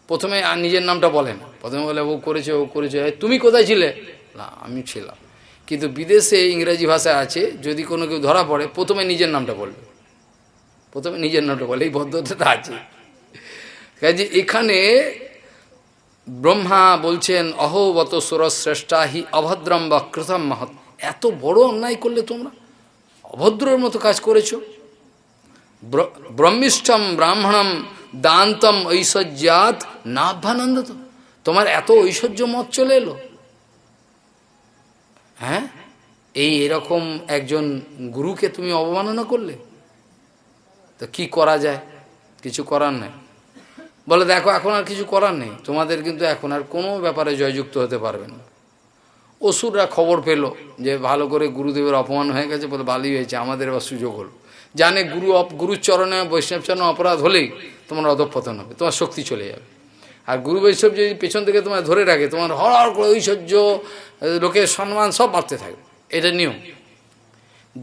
প্রথমে নিজের নামটা বলে না, প্রথমে বলে ও করেছে, তুমি কোথায় ছিলে, না আমি ছিলাম। কিন্তু বিদেশে ইংরেজি ভাষায় আছে, যদি কোনো কেউ ধরা পড়ে প্রথমে নিজের নামটা বলবে, এই ভদ্রতাটা আছে। কাজে এখানে ব্রহ্মা বলছেন, অহোবত সুরশ্রেষ্ঠা হি অভদ্রম বা কৃতম মহৎ। এত বড় অন্যায় করলে তোমরা, অভদ্রের মতো কাজ করেছো। ব্রহ্মিষ্ঠম ব্রাহ্মণম দান্তম ঐশ্বর্যাত নাভ্যানন্দ, তোমার এত ঐশ্বর্য মত চলে এলো। হ্যাঁ, এরকম একজন গুরুকে তুমি অবমাননা করলে, তো কি করা যায়, কিছু করার নেই। বলে দেখো এখন আর কিছু করার নেই, তোমাদের কিন্তু এখন আর কোনো ব্যাপারে জয়যুক্ত হতে পারবেন না। অসুররা খবর পেল যে ভালো করে গুরুদেবের অপমান হয়ে গেছে, বলে ভালোই হয়েছে, আমাদের এবার সুযোগ হলো। জানে গুরুর চরণে বৈষ্ণব চরণে অপরাধ হলেই তোমার অধঃপতন হবে, তোমার শক্তি চলে যাবে। আর গুরু বৈষ্ণব যদি পেছন থেকে তোমার ধরে রাখে, তোমার হর করে ঐশ্বর্য, লোকের সম্মান সব বাড়তে থাকবে, এটা নিয়ম।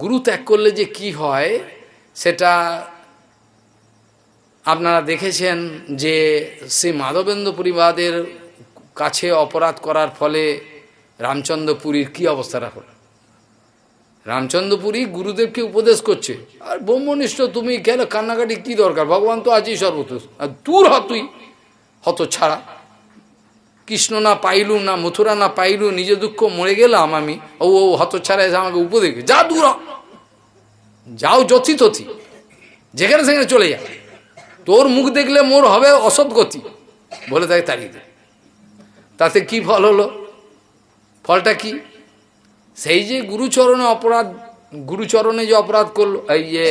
গুরু ত্যাগ করলে যে কি হয় সেটা আপনারা দেখেছেন যে শ্রী মাধবেন্দ্র পরিবাদের কাছে অপরাধ করার ফলে রামচন্দ্রপুরীর কি অবস্থাটা হল। রামচন্দ্রপুরী গুরুদেবকে উপদেশ করছে, আর ব্রহ্মনিষ্ঠ তুমি কেন কান্নাকাটি কি দরকার, ভগবান তো আছেই সর্বত্র, আর দূর হ তুই হত ছাড়া, কৃষ্ণ না পাইলু না মথুরা না পাইলু, নিজে দুঃখ মরে গেলাম আমি, ও হত ছাড়া এসে আমাকে উপদেশ, যা দূর হ, যাও যথি তথি, যেখানে সেখানে চলে যা, তোর মুখ দেখলে মোর হবে অসৎগতি, বলে তাকে তাড়িয়ে দে। তাতে কি ফল হলো? ফলটা কি? সেই যে গুরুচরণে অপরাধ, গুরুচরণে যে অপরাধ করলো, এই যে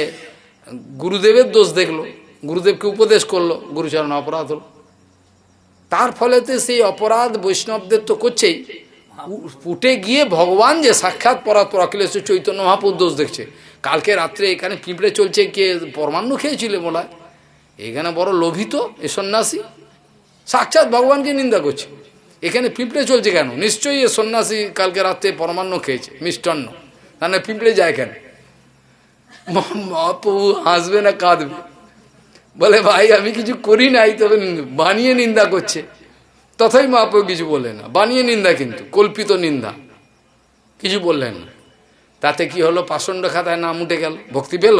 গুরুদেবের দোষ দেখলো, গুরুদেবকে উপদেশ করলো, গুরুচরণে অপরাধ হলো। তার ফলেতে সেই অপরাধ বৈষ্ণবদের তো করছেই, উঠে গিয়ে ভগবান যে সাক্ষাৎ পরাৎপর অখিলেশ্বর চৈতন্য মহাপ্রভুর দোষ দেখছে। কালকে রাত্রে এখানে পিঁপড়ে চলছে, কে পরমান্ন খেয়েছিল বলা, এখানে বড় লোভিত এ সন্ন্যাসী, সাক্ষাৎ ভগবানকে নিন্দা করছে। এখানে পিঁপড়ে চলছে কেন? নিশ্চয়ই এ সন্ন্যাসী কালকে রাত্রে পরমান্ন খেয়েছে, মিষ্টান্ন, তাহলে পিঁপড়ে যায় কেন? মহাপ্রভু হাসবে না কাঁদবে? বলে ভাই আমি কিছু করি নাই, তবে বানিয়ে নিন্দা করছে। তথাই মহাপ্রভু কিছু বললেন না, বানিয়ে নিন্দা, কিন্তু কল্পিত নিন্দা, কিছু বললেন না। তাতে কি হলো? পাষণ্ড খাতায় নাম উঠে গেল। ভক্তি পেল?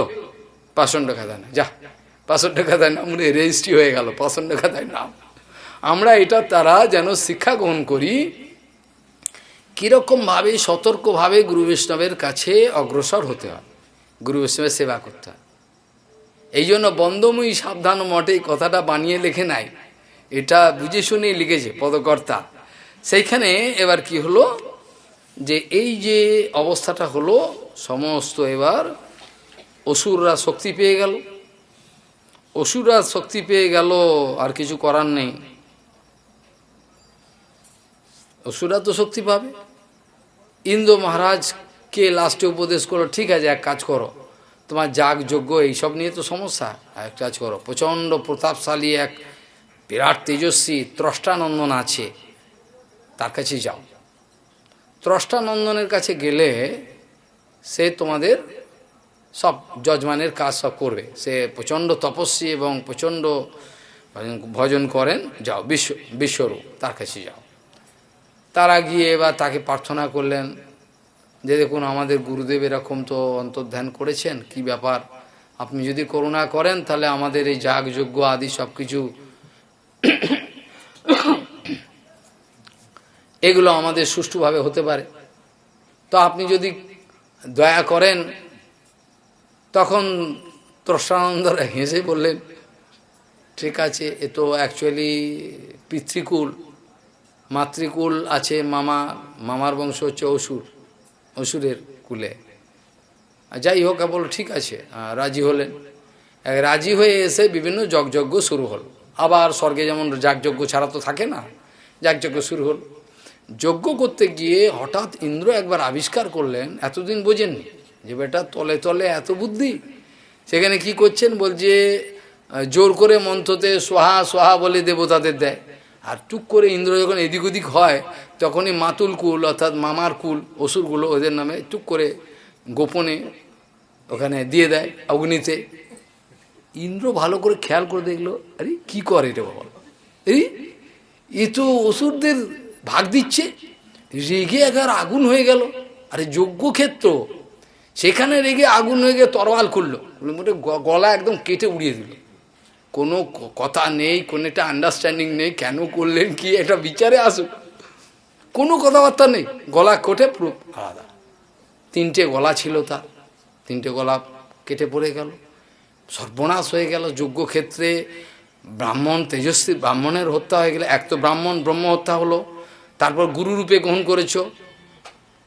পাষণ্ড খাতায় না, যা পাষণ্ড খাতায় নাম উঠে রেজিস্ট্রি হয়ে গেল, পাষণ্ড খাতায় নাম। আমরা এটা তারা যেন শিক্ষা গ্রহণ করি, কীরকমভাবে সতর্কভাবে গুরু বৈষ্ণবের কাছে অগ্রসর হতে হয়, গুরু বৈষ্ণবের সেবা করতে হয়। এই জন্য বন্দময়ী সাবধান মঠে এই কথাটা বানিয়ে লেখে নাই, এটা বুঝে শুনেই লিখেছে পদকর্তা। সেইখানে এবার কি হলো, যে এই যে অবস্থাটা হলো, সমস্ত এবার অসুররা শক্তি পেয়ে গেল। অসুররা শক্তি পেয়ে গেল, আর কিছু করার নেই, অসুররা তো শক্তি পাবে। ইন্দ্র মহারাজকে লাস্টে উপদেশ করলো, ঠিক আছে এক কাজ করো, তোমার যাগ যজ্ঞ এইসব নিয়ে তো সমস্যা, এক কাজ করো, প্রচণ্ড প্রতাপশালী এক বিরাট তেজস্বী ত্রষ্টানন্দন আছে, তার কাছে যাও। ত্রষ্টানন্দনের কাছে গেলে সে তোমাদের সব যজমানের কাজ সব করবে। সে প্রচণ্ড তপস্বী এবং প্রচণ্ড ভজন করেন, যাও বিশ্বরূপ, তার কাছে যাও। তারা গিয়ে এবার তাকে প্রার্থনা করলেন যে দেখুন আমাদের গুরুদেব এরকম তো অন্তর্ধান করেছেন, কি ব্যাপার, আপনি যদি করুণা করেন তাহলে আমাদের এই যাগযজ্ঞ আদি সব কিছু এগুলো আমাদের সুষ্ঠুভাবে হতে পারে, তো আপনি যদি দয়া করেন। তখন ত্রষ্টানন্দরা হেসে বললেন, ঠিক আছে, এ তো অ্যাকচুয়ালি পিতৃকুল, মাতৃকুল আছে, মামার বংশ হচ্ছে অসুরের কুলে, যাই হোক, বলো ঠিক আছে, রাজি হলেন। রাজি হয়ে এসে বিভিন্ন যজ্ঞ শুরু হল। আবার স্বর্গে যেমন যাগযজ্ঞ ছাড়া তো থাকে না, যাগযজ্ঞ শুরু হল। যজ্ঞ করতে গিয়ে হঠাৎ ইন্দ্র একবার আবিষ্কার করলেন, এতদিন বোঝেননি যে বেটা তলে তলে এত বুদ্ধি। সেখানে কি করছেন বলছে, জোর করে মন্ত্রতে সোহা সোহা বলে দেবতাদের দেয়, আর টুক করে ইন্দ্র যখন এদিক ওদিক হয় তখনই মাতুল কুল অর্থাৎ মামার কুল অসুরগুলো ওদের নামে টুক করে গোপনে ওখানে দিয়ে দেয় অগ্নিতে। ইন্দ্র ভালো করে খেয়াল করে দেখলো, আরে কি করে এটা বাবা, এ তো অসুরদের ভাগ দিচ্ছে। রেগে একবার আগুন হয়ে গেল, আরে যজ্ঞক্ষেত্র, সেখানে রেগে আগুন হয়ে গিয়ে তরোয়াল খুললো, মোটে গলা একদম কেটে উড়িয়ে দিল। কোনো কথা নেই, কোনো একটা আন্ডারস্ট্যান্ডিং নেই, কেন করলেন কি একটা বিচারে আসুক, কোনো কথাবার্তা নেই, গলা কেটে পুরো আলাদা। 3টে গলা ছিল তার, 3টে গলা কেটে পড়ে গেল, সর্বনাশ হয়ে গেল। যজ্ঞক্ষেত্রে ব্রাহ্মণ, তেজস্বী ব্রাহ্মণের হত্যা হয়ে গেলে, এক তো ব্রাহ্মণ ব্রহ্ম হত্যা হলো, তারপর গুরু রূপে গ্রহণ করেছ,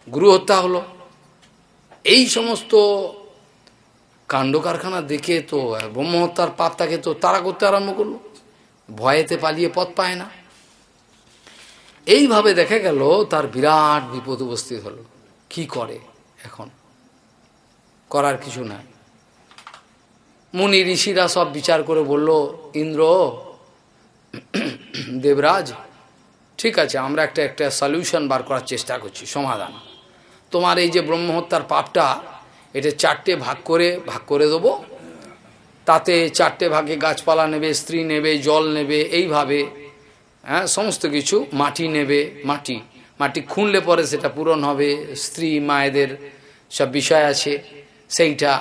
গুরু হত্যা হলো। এই সমস্ত কাণ্ড কারখানা দেখে তো ব্রহ্মহত্যার পাপটাকে তো তারা করতে আরম্ভ করলো, ভয়েতে পালিয়ে পথ পায় না। এইভাবে দেখা গেল তার বিরাট বিপদ উপস্থিত হলো। কি করে এখন? করার কিছু নাই। মুনি ঋষিরা সব বিচার করে বলল, ইন্দ্র দেবরাজ, ঠিক আছে, আমরা একটা সলিউশন বার করার চেষ্টা করছি, সমাধান। তোমার এই যে ব্রহ্মহত্যার পাপটা, এটা চারটে ভাগ করে দেবো, তাতে চারটে ভাগে গাছপালা নেবে, স্ত্রী নেবে, জল নেবে, এইভাবে হ্যাঁ সমস্ত কিছু, মাটি নেবে, মাটি খুঁড়লে পরে সেটা পূরণ হবে, স্ত্রী মায়েদের সব বিষয় আছে সেইটা।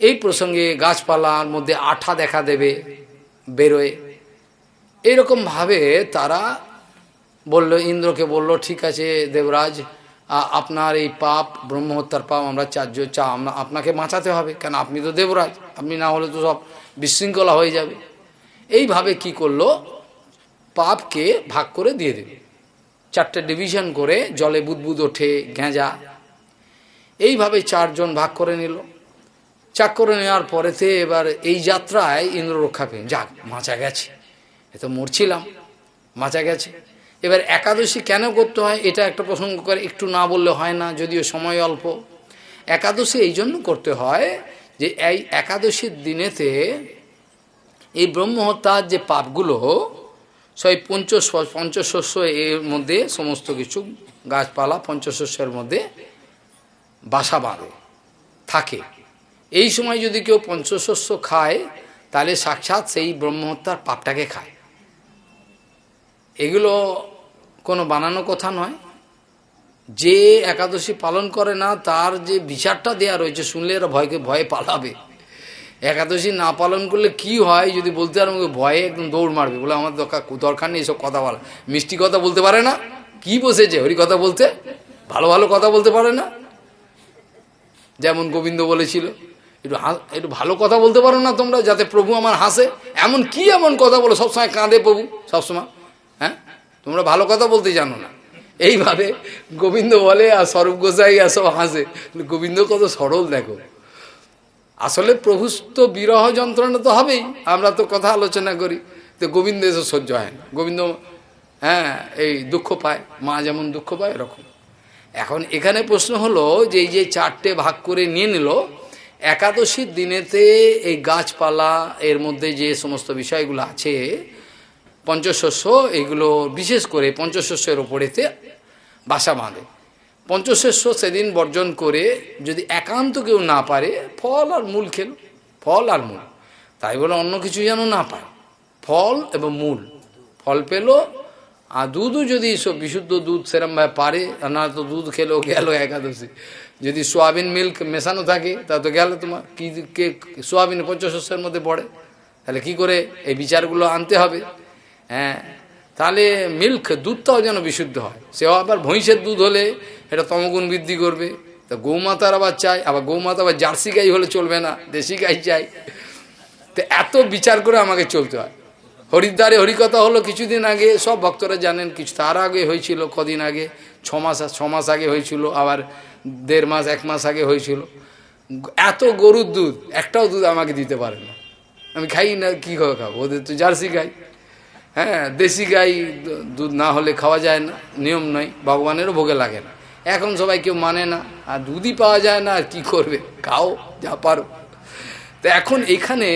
এই প্রসঙ্গে গাছপালার মধ্যে আঠা দেখা দেবে, বেরোয়। এইরকমভাবে তারা বলল, ইন্দ্রকে বলল, ঠিক আছে দেবরাজ, আপনার এই পাপ, ব্রহ্মহত্যার পাপ আমরা আমরা আপনাকে বাঁচাতে হবে, কেন আপনি তো দেবরাজ, আপনি না হলে তো সব বিশৃঙ্খলা হয়ে যাবে। এইভাবে কি করলো, পাপকে ভাগ করে দিয়ে দেবে, চারটে ডিভিশন করে, জলে বুদবুদ ওঠে, গেঁজা, এইভাবে চারজন ভাগ করে নিল। চাক করে নেওয়ার পরেতে এবার এই যাত্রায় ইন্দ্র রক্ষা পেয়ে, যাক বাঁচা গেছে, এ তো মরছিলাম, বাঁচা গেছে। এবার একাদশী কেন করতে হয় এটা একটা প্রসঙ্গ করে, একটু না বললে হয় না, যদিও সময় অল্প। একাদশী এই জন্য করতে হয় যে এই একাদশীর দিনেতে এই ব্রহ্মহত্যার যে পাপগুলো, সেই পঞ্চশস্য এর মধ্যে সমস্ত কিছু গাছপালা পঞ্চশস্যের মধ্যে বাসা বাঁধে থাকে। এই সময় যদি কেউ পঞ্চশস্য খায়, তাহলে সাক্ষাৎ সেই ব্রহ্মহত্যার পাপটাকে খায়। এগুলো কোনো বানানো কথা নয়। যে একাদশী পালন করে না, তার যে বিচারটা দেওয়া রয়েছে, শুনলে এরা ভয়ে পালাবে। একাদশী না পালন করলে কি হয় যদি বলতে পারে, ভয়ে একদম দৌড় মারবে, বলে আমার দরকার নেই এসব কথা বলা, মিষ্টি কথা বলতে পারে না, কি বসেছে হরি কথা বলতে, ভালো ভালো কথা বলতে পারে না। যেমন গোবিন্দ বলেছিল, একটু ভালো কথা বলতে পারো না তোমরা, যাতে প্রভু আমার হাসে, এমন কি এমন কথা বলো, সবসময় কাঁদে প্রভু সবসময়, হ্যাঁ তোমরা ভালো কথা বলতে জানো না। এইভাবে গোবিন্দ বলে, আর স্বরূপ গোসাই আর সব হাসে। গোবিন্দ কত সরল দেখো। আসলে প্রভু তো বিরহ যন্ত্রণা তো হবেই, আমরা তো কথা আলোচনা করি, তো গোবিন্দ এসব সহ্য হয় না। গোবিন্দ হ্যাঁ এই দুঃখ পায়, মা যেমন দুঃখ পায় এরকম। এখন এখানে প্রশ্ন হলো যে এই যে চারটে ভাগ করে নিয়ে নিল, একাদশীর দিনেতে এই গাছপালা এর মধ্যে যে সমস্ত বিষয়গুলো আছে, পঞ্চশস্য, এগুলো বিশেষ করে পঞ্চশস্যের ওপরেতে বাসা বাঁধে। পঞ্চশস্য সেদিন বর্জন করে যদি একান্ত কেউ না পারে, ফল আর মূল খেল, ফল আর মূল, তাই বলে অন্য কিছু যেন না পায়, ফল এবং মূল। ফল পেল, আর দুধও যদি সব বিশুদ্ধ দুধ সেরমভাবে পারে, না তো দুধ খেলেও গেল একাদশী। যদি সোয়াবিন মিল্ক মেশানো থাকে তা তো গেল তোমার, কি কে সোয়াবিন পঞ্চশস্যের মধ্যে পড়ে, তাহলে কি করে এই বিচারগুলো আনতে হবে। হ্যাঁ তাহলে মিল্ক, দুধটাও যেন বিশুদ্ধ হয়। সেও আবার ভৈঁসের দুধ হলে এটা তমগুণ বৃদ্ধি করবে, তা গৌমাতার আবার চাই, আবার গৌমাতা আবার জার্সি গাই হলে চলবে না, দেশি গাই চাই। তো এত বিচার করে আমাকে চলতে হয়। হরিদ্বারে হরিকথা হলো কিছুদিন আগে, সব ভক্তরা জানেন, কিছু তার আগে হয়েছিল, কদিন আগে, ছ মাস আগে হয়েছিল, আবার 1.5 মাস 1 মাস আগে হয়েছিল। এত গরুর দুধ, একটাও দুধ আমাকে দিতে পারে না, আমি খাই না, কী করে খাবো, ওদের তো জার্সি গাই। হ্যাঁ দেশি গাই দুধ না হলে খাওয়া যায় না, নিয়ম নয়, ভগবানেরও ভোগে লাগে না। এখন সবাই কেউ মানে না, আর দুধই পাওয়া যায় না, আর কী করবে, খাও যা পারো। তো এখন এখানে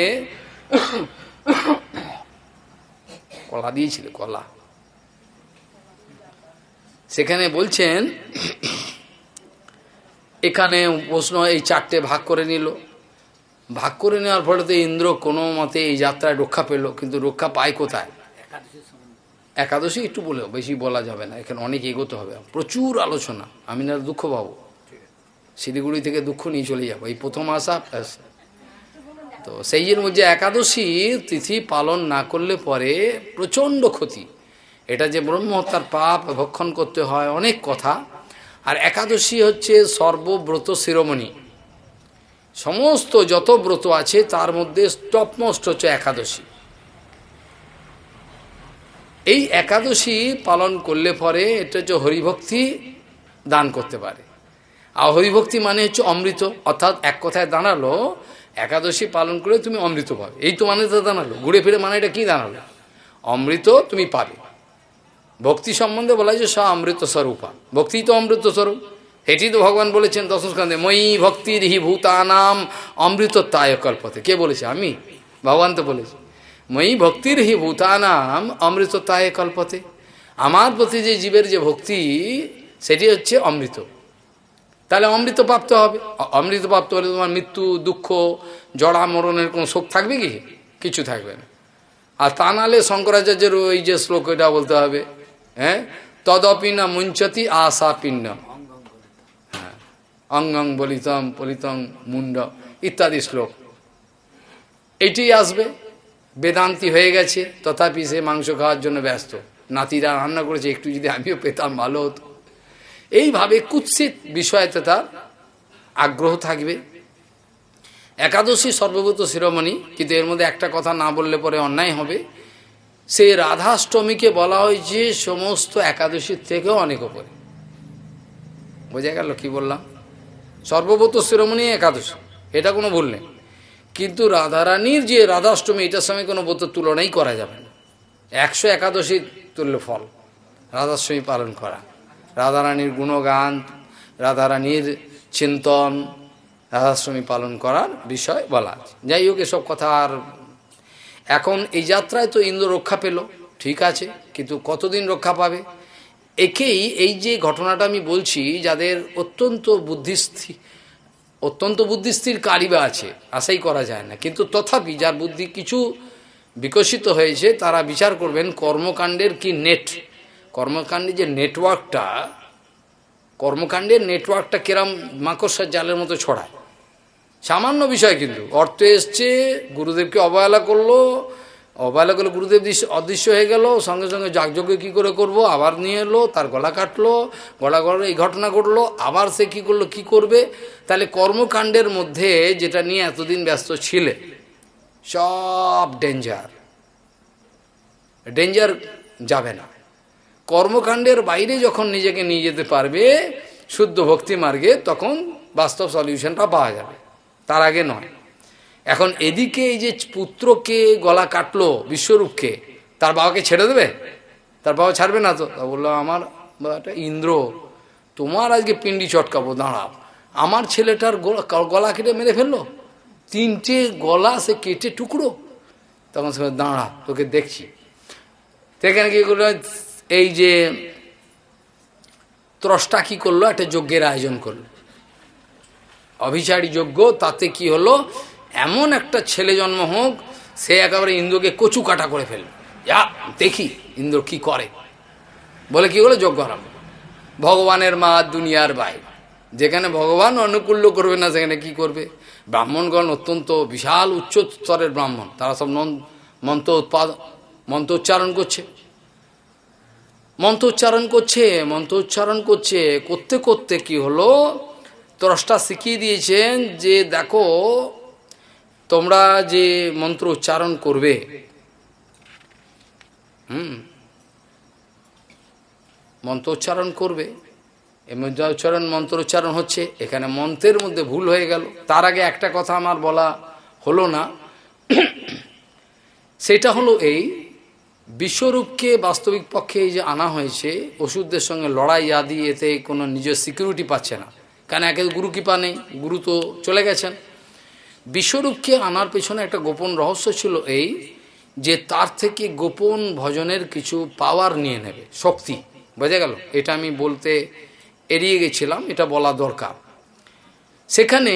কলা দিয়েছিল, কলা, সেখানে বলছেন, এখানে প্রশ্ন, এই চারটে ভাগ করে নিল, ভাগ করে নেওয়ার ফলে তো ইন্দ্র কোনো মতে এই যাত্রায় রক্ষা পেল, কিন্তু রক্ষা পায় কোথায়? একাদশী একটু বলেও বেশি বলা যাবে না, এখানে অনেক এগোতে হবে, প্রচুর আলোচনা, আমি না দুঃখ পাবো, শিলিগুড়ি থেকে দুঃখ নিয়ে চলে যাবো, এই প্রথম আসা। তো সেই এর মধ্যে একাদশী তিথি পালন না করলে পরে প্রচণ্ড ক্ষতি। এটা যে ব্রহ্মহত্যার পাপ ভক্ষণ করতে হয়, অনেক কথা। আর একাদশী হচ্ছে সর্বব্রত শিরোমণি, সমস্ত যত ব্রত আছে তার মধ্যে টপমোস্ট হচ্ছে একাদশী। এই একাদশী পালন করলে পরে এটা হচ্ছে হরিভক্তি দান করতে পারে। আর হরিভক্তি মানে হচ্ছে অমৃত, অর্থাৎ এক কথায় দাঁড়ালো একাদশী পালন করে তুমি অমৃত পাবে, এই তো মানে তো দাঁড়ালো, ঘুরে ফিরে মানে এটা কী দাঁড়ালো, অমৃত তুমি পাবে। ভক্তি সম্বন্ধে বলা যে স অমৃত স্বরূপা, ভক্তি তো অমৃত স্বরূপ, এটি তো ভগবান বলেছেন দশম স্কন্ধে, মই ভক্তির হি ভূতানাম অমৃতত্বায় কল্পতে। কে বলেছে? আমি, ভগবান তো বলেছে, মই ভক্তির হি ভূতানাম অমৃতত্বায় কল্পতে। আমার প্রতি যে জীবের যে ভক্তি, সেটি হচ্ছে অমৃত। তাহলে অমৃত প্রাপ্ত হবে। অমৃত প্রাপ্ত হলে তোমার মৃত্যু, দুঃখ, জড়া মরণের কোনো শোক থাকবে কি? কিছু থাকবে না। আর তা নাহলে শঙ্করাচার্যের ওই যে শ্লোক, এটা বলতে হবে, হ্যাঁ, তদপি না মুঞ্চতি আশা পিণ্ডম, হ্যাঁ, অঙ্গং বলিতম পলিতং মুন্ড ইত্যাদি শ্লোক, এটি আসবে। বেদান্তি হয়ে গেছে, তথাপি সে মাংস খাওয়ার জন্য ব্যস্ত। নাতিরা রান্না করেছে, একটু যদি আমিও পেতাম ভালো হতো। এইভাবে কুৎসিত বিষয়তে তার আগ্রহ থাকবে। একাদশী সর্বভূত শিরোমণি, কিন্তু এর মধ্যে একটা কথা না বললে পরে অন্যায় হবে। সেই রাধাষ্টমীকে বলা হয়েছে সমস্ত একাদশীর থেকেও অনেক ওপরে। বোঝা গেল কি বললাম? সর্বভূত শিরোমণি একাদশী, এটা কোনো ভুল নেই। কিন্তু রাধারানীর যে রাধাষ্টমী, এটার সঙ্গে কোনো বোধ তুলনাই করা যাবে না। 100 একাদশী তুল্য ফল রাধাষ্টমী পালন করা। রাধারানীর গুণগান, রাধারানীর চিন্তন, রাধাষ্টমী পালন করার বিষয় বলা আছে। যাই হোক, এসব কথা আর এখন এই যাত্রায় তো ইন্দ্র রক্ষা পেল, ঠিক আছে, কিন্তু কতদিন রক্ষা পাবে? একেই, এই যে ঘটনাটা আমি বলছি, যাদের অত্যন্ত বুদ্ধিস্থির কারিবা আছে, আশাই করা যায় না, কিন্তু তথাপি যার বুদ্ধি কিছু বিকশিত হয়েছে, তারা বিচার করবেন কর্মকাণ্ডের কি নেট, কর্মকাণ্ডের যে নেটওয়ার্কটা, কর্মকাণ্ডের নেটওয়ার্কটা কিরম মাকড়সার জালের মতো ছড়ায়। সামান্য বিষয়, কিন্তু অর্থ এসছে, গুরুদেবকে অবহেলা করলো, গুরুদেব অদৃশ্য হয়ে গেল, সঙ্গে সঙ্গে যাগযজ্ঞ কী করে করব, আবার নিয়ে এলো, তার গলা কাটলো, এই ঘটনা ঘটলো, আবার সে কী করলো, কী করবে। তাহলে কর্মকাণ্ডের মধ্যে যেটা নিয়ে এতদিন ব্যস্ত ছিলে, সব ডেঞ্জার যাবে না। কর্মকাণ্ডের বাইরে যখন নিজেকে নিয়ে যেতে পারবে শুদ্ধ ভক্তি মার্গে, তখন বাস্তব সলিউশনটা পাওয়া যাবে, তার আগে নয়। এখন এদিকে এই যে পুত্রকে গলা কাটলো বিশ্বরূপকে, তার বাবাকে ছেড়ে দেবে? তার বাবা ছাড়বে না তো। বললো, আমার বাবাটা ইন্দ্র, তোমার আজকে পিন্ডি চটকাবো, দাঁড়াও। আমার ছেলেটার গলা কেটে মেরে ফেললো, 3টে গলা সে কেটে টুকরো। তখন সে দাঁড়া, তোকে দেখছি। সেখানে কি করলো, এই যে ত্রষ্টা কি করলো, একটা যজ্ঞের আয়োজন করলো, অভিচারী যজ্ঞ। তাতে কি হলো, এমন একটা ছেলে জন্ম হোক, সে একেবারে ইন্দ্রকে কচু কাটা করে ফেলবে। যা দেখি ইন্দ্র কি করে, বলে কি হলো, যজ্ঞ আরম্ভ। ভগবানের মা দুনিয়ার বাইরে, যেখানে ভগবান অনুকূল্য করবে না, সেখানে কি করবে? ব্রাহ্মণগণ অত্যন্ত বিশাল উচ্চ স্তরের ব্রাহ্মণ, তারা সব মন্ত্র উচ্চারণ করছে, করতে করতে কি হলো, ত্রষ্টা শিখিয়ে দিয়েছেন যে দেখো, তোমরা যে মন্ত্র উচ্চারণ করবে, মন্ত্র উচ্চারণ করবে, এই মন্ত্র উচ্চারণ হচ্ছে, এখানে মন্ত্রের মধ্যে ভুল হয়ে গেল। তার আগে একটা কথা আমার বলা হলো না, সেটা হলো এই, বিশ্বরূপকে বাস্তবিক পক্ষে এই যে আনা হয়েছে, ওষুধদের সঙ্গে লড়াই আদি, এতে কোনো নিজের সিকিউরিটি পাচ্ছে না, কারণ একে গুরু কৃপা নেই, গুরু তো চলে গেছেন। বিশ্বরূপকে আনার পেছনে একটা গোপন রহস্য ছিল এই, যে তার থেকে গোপন ভজনের কিছু পাওয়ার নিয়ে নেবে, শক্তি। বোঝা গেল? এটা আমি বলতে এড়িয়ে গেছিলাম, এটা বলা দরকার। সেখানে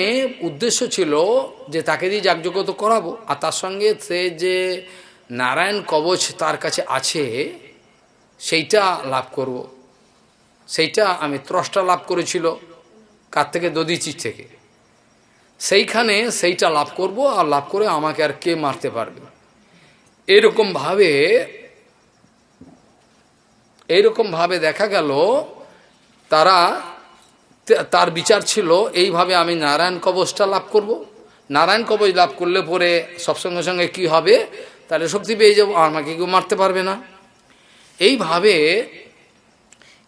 উদ্দেশ্য ছিল যে তাকে দিয়ে যাগযজ্ঞ তো করাবো, আর তার সঙ্গে সে যে নারায়ণ কবচ তার কাছে আছে, সেইটা লাভ করব। সেইটা আমি ত্রষ্টা লাভ করেছিল, কার থেকে? দধিচির থেকে। সেইটা লাভ করব, আর লাভ করে আমাকে আর কে মারতে পারবে, এইরকমভাবে দেখা গেল তার বিচার ছিল এইভাবে, আমি নারায়ণ কবচটা লাভ করব। নারায়ণ কবচ লাভ করলে পরে সব সঙ্গে সঙ্গে কী হবে, তাহলে শক্তি পেয়ে যাবো, আমাকে কেউ মারতে পারবে না। এইভাবে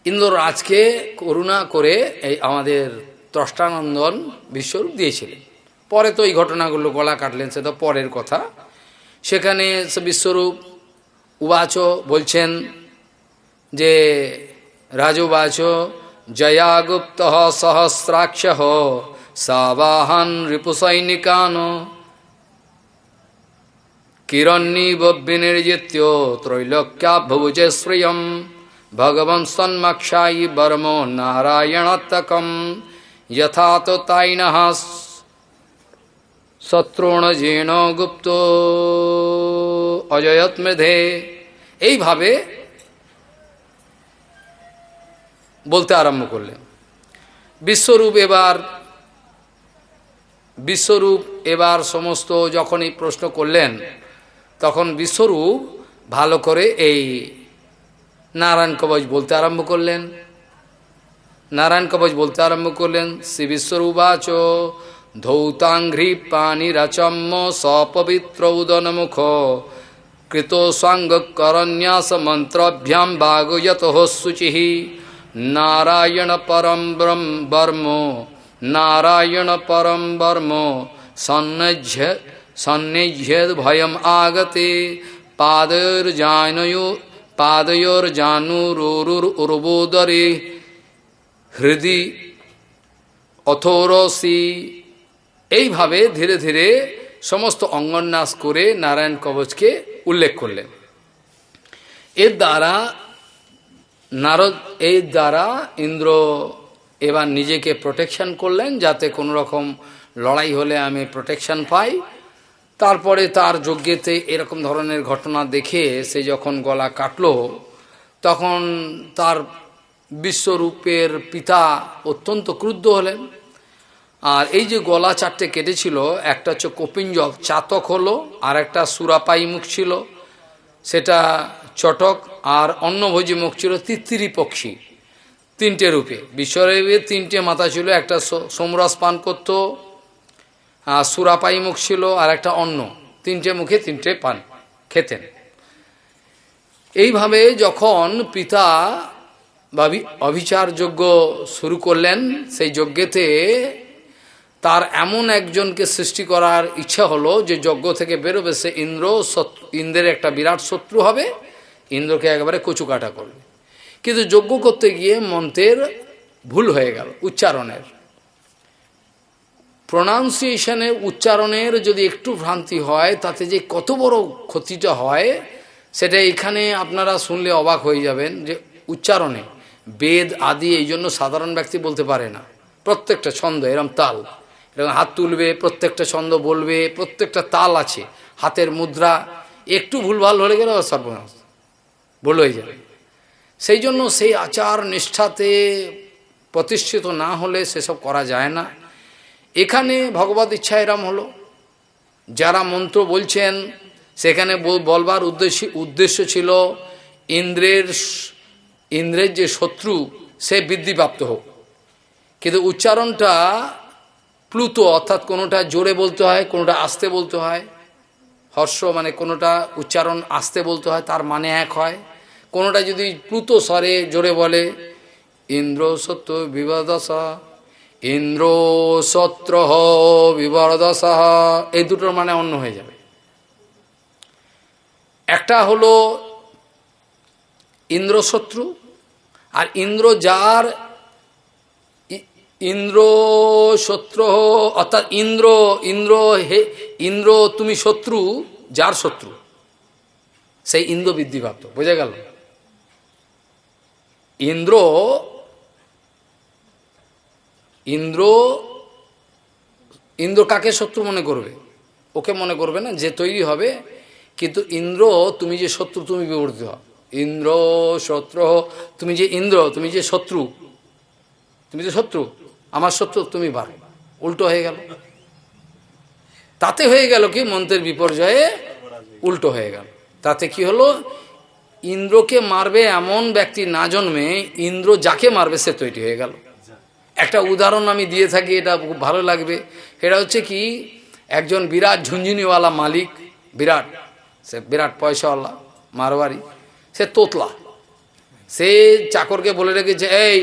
ইন্দ্ররাজকে করুণা করে এই আমাদের ত্রষ্টানন্দন বিশ্বরূপ দিয়েছিলেন। পরে তো এই ঘটনাগুলো গলা কাটলেন, সে তো পরের কথা। সেখানে বিশ্বরূপ উবাচ বলছেন যে, রাজুবাচ জয়াগুপ্ত সহস্রাক্ষ সাবাহান রিপুসৈনিকান কিরণ্যীব বিনির্জিত্য ত্রৈলোক্যাভুজে শ্রিয়ম ভগবন সন্মক্ষায়ী বর্ম নারায়ণাত্মকম यथा तो ताइनः শত্রুণ যেন গুপ্ত অজয়ত মেধে। এইভাবে বলতে আরম্ভ করলেন। বিশ্বরূপ এবার সমস্ত যখন এই প্রশ্ন করলেন, তখন বিশ্বরূপ ভালো করে এই নারায়ণ কবচ বলতে আরম্ভ করলেন। নারায়ণ কবচ বলতে আরম্ভ করলেন। শ্রী বিশ্বরূপাচ ধৌতাঙ্ঘ্রি পানিরাচম্য সপবিত্র উদনমুখ কৃত সাঙ্গকরন্যাস মন্ত্রভ্যাম বাগয়ত শুচি নারায়ণ পরম বর্ম নারায়ণ পরম বর্ম সন্নিঝ্যেদ ভয়ম আগতে পাদয়োর্জানুরুরুর্বোদরে হৃদি অথোরসি। এইভাবে ধীরে ধীরে সমস্ত অঙ্গন্যাস করে নারায়ণ কবচকে উল্লেখ করলেন। এর দ্বারা ইন্দ্র এবার নিজেকে প্রোটেকশন করলেন, যাতে কোনো রকম লড়াই হলে আমি প্রোটেকশন পাই। তারপরে তার যজ্ঞেতে এরকম ধরনের ঘটনা দেখে সে যখন গলা কাটল, তখন তার বিশ্বরূপের পিতা অত্যন্ত ক্রুদ্ধ হলেন। আর এই যে গলা চারটে কেটেছিল, একটা হচ্ছে কপিঞ্জক চাতক হলো, আর একটা সুরাপাই মুখ ছিল সেটা চটক, আর অন্নভোজী মুখ ছিল তিত্তিরি পক্ষী। তিনটে রূপে বিশ্বরূপের তিনটে মাথা ছিল, একটা সোমরস পান করত, আর সুরাপাই মুখ ছিল, আর একটা অন্ন। তিনটে মুখে তিনটে পান খেতেন। এইভাবে যখন পিতা অভিচার যজ্ঞ শুরু করলেন, সেই যজ্ঞেতে তার এমন একজনকে সৃষ্টি করার ইচ্ছা হলো যে যজ্ঞ থেকে বেরোবে সে ইন্দ্রের একটা বিরাট শত্রু হবে, ইন্দ্রকে একেবারে কচুকাটা করবে। কিন্তু যজ্ঞ করতে গিয়ে মন্ত্রের ভুল হয়ে গেল, উচ্চারণের প্রোনাউন্সিয়েশনের উচ্চারণের যদি একটু ভ্রান্তি হয়, তাতে যে কত বড় ক্ষতিটা হয় সেটা এখানে আপনারা শুনলে অবাক হয়ে যাবেন। যে উচ্চারণে বেদ আদি এই জন্য সাধারণ ব্যক্তি বলতে পারে না। প্রত্যেকটা ছন্দ এরম তাল, এরকম হাত তুলবে, প্রত্যেকটা ছন্দ বলবে, প্রত্যেকটা তাল আছে, হাতের মুদ্রা, একটু ভুলভাল হলে গেলে সর্বনাশ ভুল হয়ে যাবে। সেই জন্য সেই আচার নিষ্ঠাতে প্রতিষ্ঠিত না হলে সেসব করা যায় না। এখানে ভগবত ইচ্ছা এরম হলো, যারা মন্ত্র বলছেন সেখানে বলবার উদ্দেশ্য ছিল ইন্দ্রের যে শত্রু সে বৃদ্ধিপ্রাপ্ত হোক। কিন্তু উচ্চারণটা প্লুত, অর্থাৎ কোনোটা জোরে বলতে হয়, কোনোটা আস্তে বলতে হয়। হর্ষ মানে কোনোটা উচ্চারণ আস্তে বলতে হয়, তার মানে এক হয়। কোনোটা যদি প্লুত স্বরে জোরে বলে, ইন্দ্র সত্য বিবরদশা, ইন্দ্র সত্র বিবরদশা, এই দুটোর মানে অন্য হয়ে যাবে। একটা হলো ইন্দ্র শত্রু, আর ইন্দ্র যার ইন্দ্র শত্রু, অর্থাৎ ইন্দ্র তুমি শত্রু, যার শত্রু সেই ইন্দ্র বৃদ্ধিপ্রাপ্ত। বোঝা গেল? ইন্দ্র কাকে শত্রু মনে করবে? ওকে মনে করবে না, যে তৈরি হবে। কিন্তু ইন্দ্র তুমি যে শত্রু, তুমি বিবর্তিত হও। ইন্দ্র শত্রু, তুমি যে ইন্দ্র, তুমি যে শত্রু, তুমি যে শত্রু, আমার শত্রু তুমি বাড়ো, উল্টো হয়ে গেল। তাতে হয়ে গেল কি, মন্ত্রের বিপর্যয়ে উল্টো হয়ে গেল। তাতে কি হলো, ইন্দ্রকে মারবে এমন ব্যক্তি না জন্মে, ইন্দ্র যাকে মারবে সে তৈরি হয়ে গেল। একটা উদাহরণ আমি দিয়ে থাকি, এটা খুব ভালো লাগবে। এটা হচ্ছে কি, একজন বিরাট ঝুনঝুনিওয়ালা মালিক, সে বিরাট পয়সাওয়ালা মারোয়ারি, সে তোতলা। সে চাকরকে বলে রেখেছে, এই